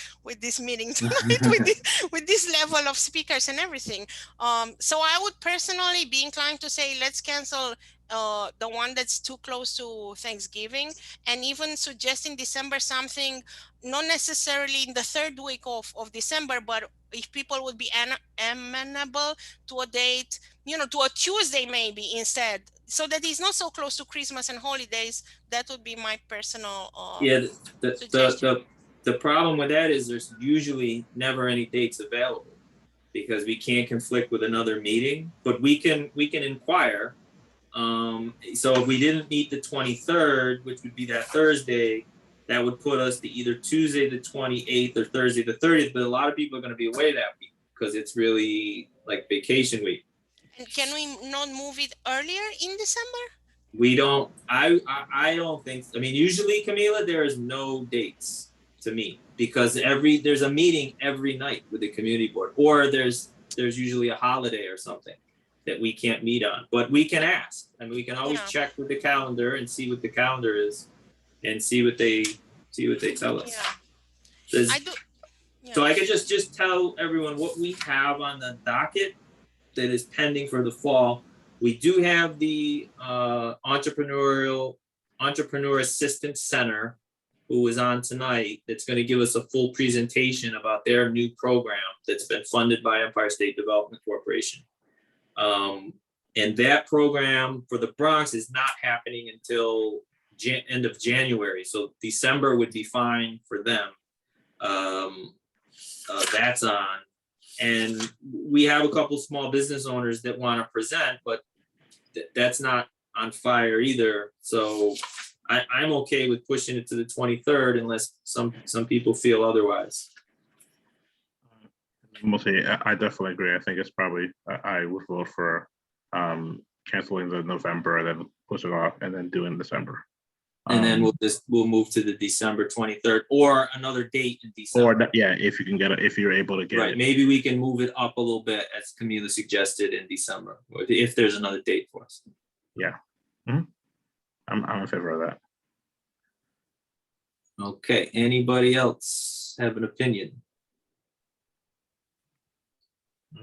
meeting tonight, with this level of speakers and everything. So I would personally be inclined to say, let's cancel the one that's too close to Thanksgiving, and even suggesting December something, not necessarily in the third week of December, but if people would be amenable to a date, you know, to a Tuesday maybe instead, so that it's not so close to Christmas and holidays. That would be my personal the problem with that is there's usually never any dates available because we can't conflict with another meeting, but we can inquire. So if we didn't meet the 23rd, which would be that Thursday, that would put us to either Tuesday the 28th or Thursday the 30th. But a lot of people are going to be away that week because it's really like vacation week. And can we not move it earlier in December? We don't. I don't think. I mean, usually, Camila, there is no dates to meet because there's a meeting every night with the community board, or there's usually a holiday or something that we can't meet on, but we can ask, and we can always check with the calendar and see what the calendar is, and see what they tell us. So I could just tell everyone what we have on the docket that is pending for the fall. We do have the Entrepreneur Assistance Center, who was on tonight, that's going to give us a full presentation about their new program that's been funded by Empire State Development Corporation. And that program for the Bronx is not happening until end of January. So December would be fine for them. That's on. And we have a couple small business owners that want to present, but that's not on fire either. So I'm okay with pushing it to the 23rd unless some people feel otherwise. Mostly, I definitely agree. I think it's probably, I would vote for canceling the November and then push it off and then do it in December. And then we'll move to the December 23rd or another date in December. Or if you can get it, if you're able to get right, it. Maybe we can move it up a little bit as Camila suggested in December, or if there's another date for us. Yeah, I'm in favor of that. Okay, anybody else have an opinion?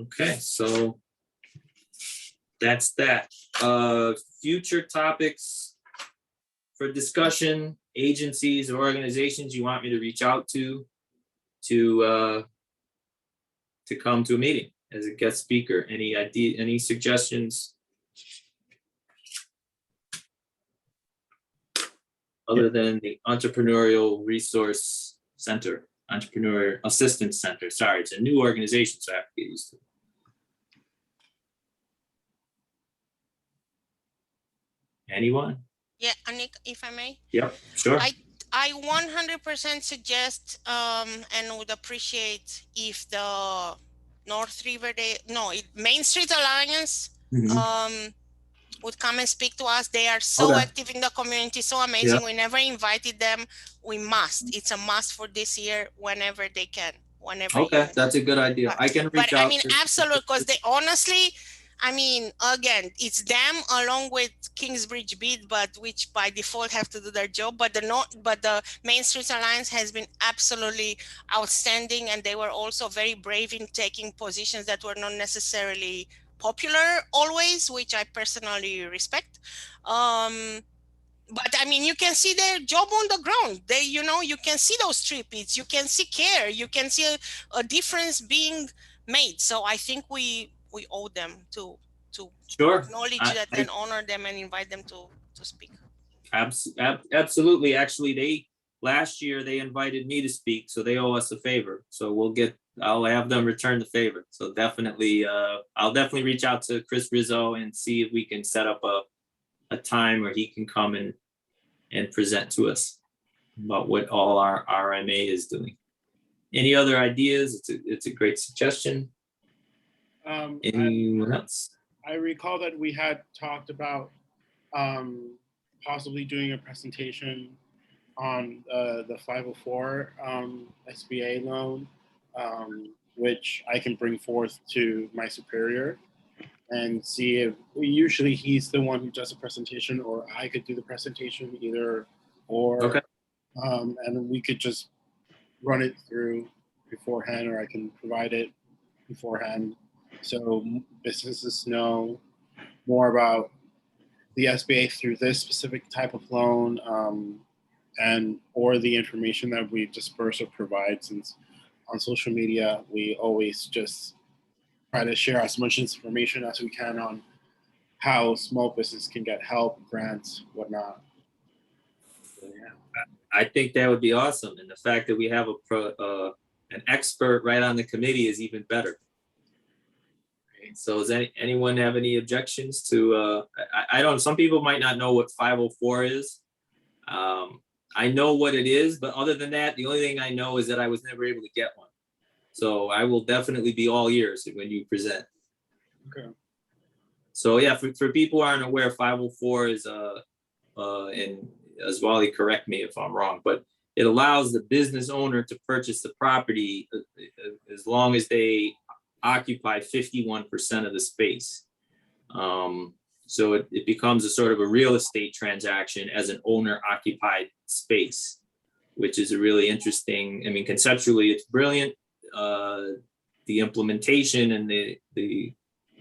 Okay, so that's that. Future topics for discussion, agencies or organizations you want me to reach out to come to a meeting as a guest speaker. Any idea, any suggestions? Other than the Entrepreneurial Resource Center, Entrepreneur Assistance Center. Sorry, it's a new organization, so I have to get used to it. Anyone? Yeah, Anik, if I may. Yep, sure. I 100% suggest and would appreciate if the Main Street Alliance would come and speak to us. They are so active in the community, so amazing. We never invited them. We must. It's a must for this year whenever they can. Okay, that's a good idea. I can reach out. I mean, absolutely, because they honestly, I mean, again, it's them along with Kingsbridge Beat, but which by default have to do their job. But the Main Streets Alliance has been absolutely outstanding, and they were also very brave in taking positions that were not necessarily popular always, which I personally respect. But I mean, you can see their job on the ground. They, you know, you can see those trippies, you can see care, you can see a difference being made. So I think we owe them to Sure. acknowledge that and honor them and invite them to speak. Absolutely. Actually, last year they invited me to speak, so they owe us a favor. So I'll have them return the favor. So definitely, I'll definitely reach out to Chris Rizzo and see if we can set up a time where he can come and present to us about what all our RMA is doing. Any other ideas? It's a great suggestion. Anyone else? I recall that we had talked about possibly doing a presentation on the 504 SBA loan, which I can bring forth to my superior and see if usually he's the one who does the presentation, or I could do the presentation, either or. Okay. And we could just run it through beforehand, or I can provide it beforehand, so businesses know more about the SBA through this specific type of loan, and or the information that we disperse or provide, since on social media we always just try to share as much information as we can on how small business can get help, grants, whatnot. So, yeah. I think that would be awesome, and the fact that we have an expert right on the committee is even better. So does anyone have any objections to, I don't, some people might not know what 504 is. I know what it is, but other than that, the only thing I know is that I was never able to get one. So I will definitely be all ears when you present. Okay. So yeah, for people who aren't aware, 504 is, and Aswali, correct me if I'm wrong, but it allows the business owner to purchase the property as long as they occupy 51% of the space. So it becomes a sort of a real estate transaction as an owner occupied space, which is a really interesting, I mean, conceptually it's brilliant. The implementation and the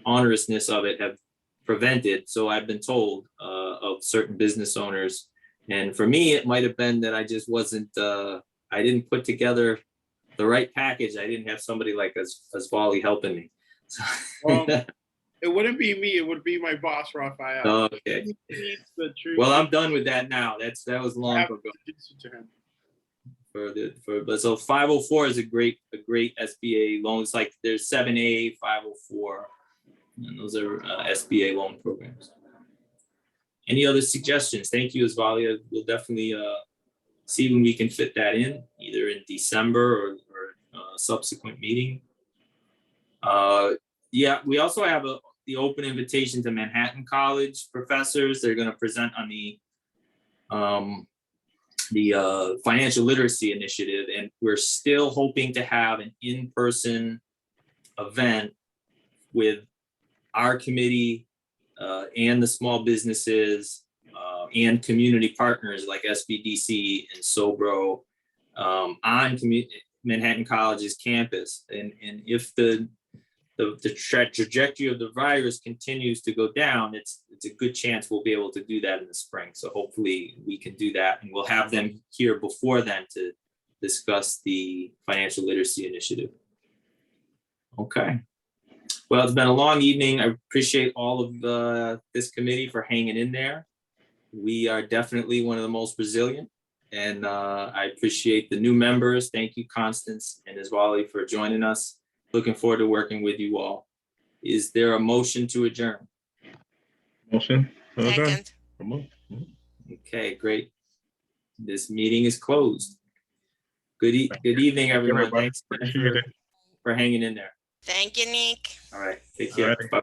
onerousness of it have prevented, so I've been told, of certain business owners. And for me, it might have been that I just wasn't, I didn't put together the right package. I didn't have somebody like Aswali helping me. So Well, it wouldn't be me, it would be my boss, Raphael. okay. He needs the truth. Well, I'm done with that now. That was long I have ago. to introduce you to him. But so 504 is a great SBA loan. It's like there's 7A, 504, and those are SBA loan programs. Any other suggestions? Thank you, Aswali. We'll definitely see when we can fit that in, either in December or subsequent meeting. Yeah, we also have the open invitation to Manhattan College professors. They're going to present on the financial literacy initiative, and we're still hoping to have an in-person event with our committee and the small businesses and community partners like SBDC and SOBRO on Manhattan College's campus. And if the trajectory of the virus continues to go down, it's a good chance we'll be able to do that in the spring. So hopefully we can do that, and we'll have them here before then to discuss the financial literacy initiative. Okay. Well, it's been a long evening. I appreciate all of this committee for hanging in there. We are definitely one of the most resilient, and I appreciate the new members. Thank you, Constance and Aswali, for joining us. Looking forward to working with you all. Is there a motion to adjourn? Motion. Second. Okay, great. This meeting is closed. Good evening, everyone. Thanks for hanging in there. Thank you, Nick. All right, take care. Bye.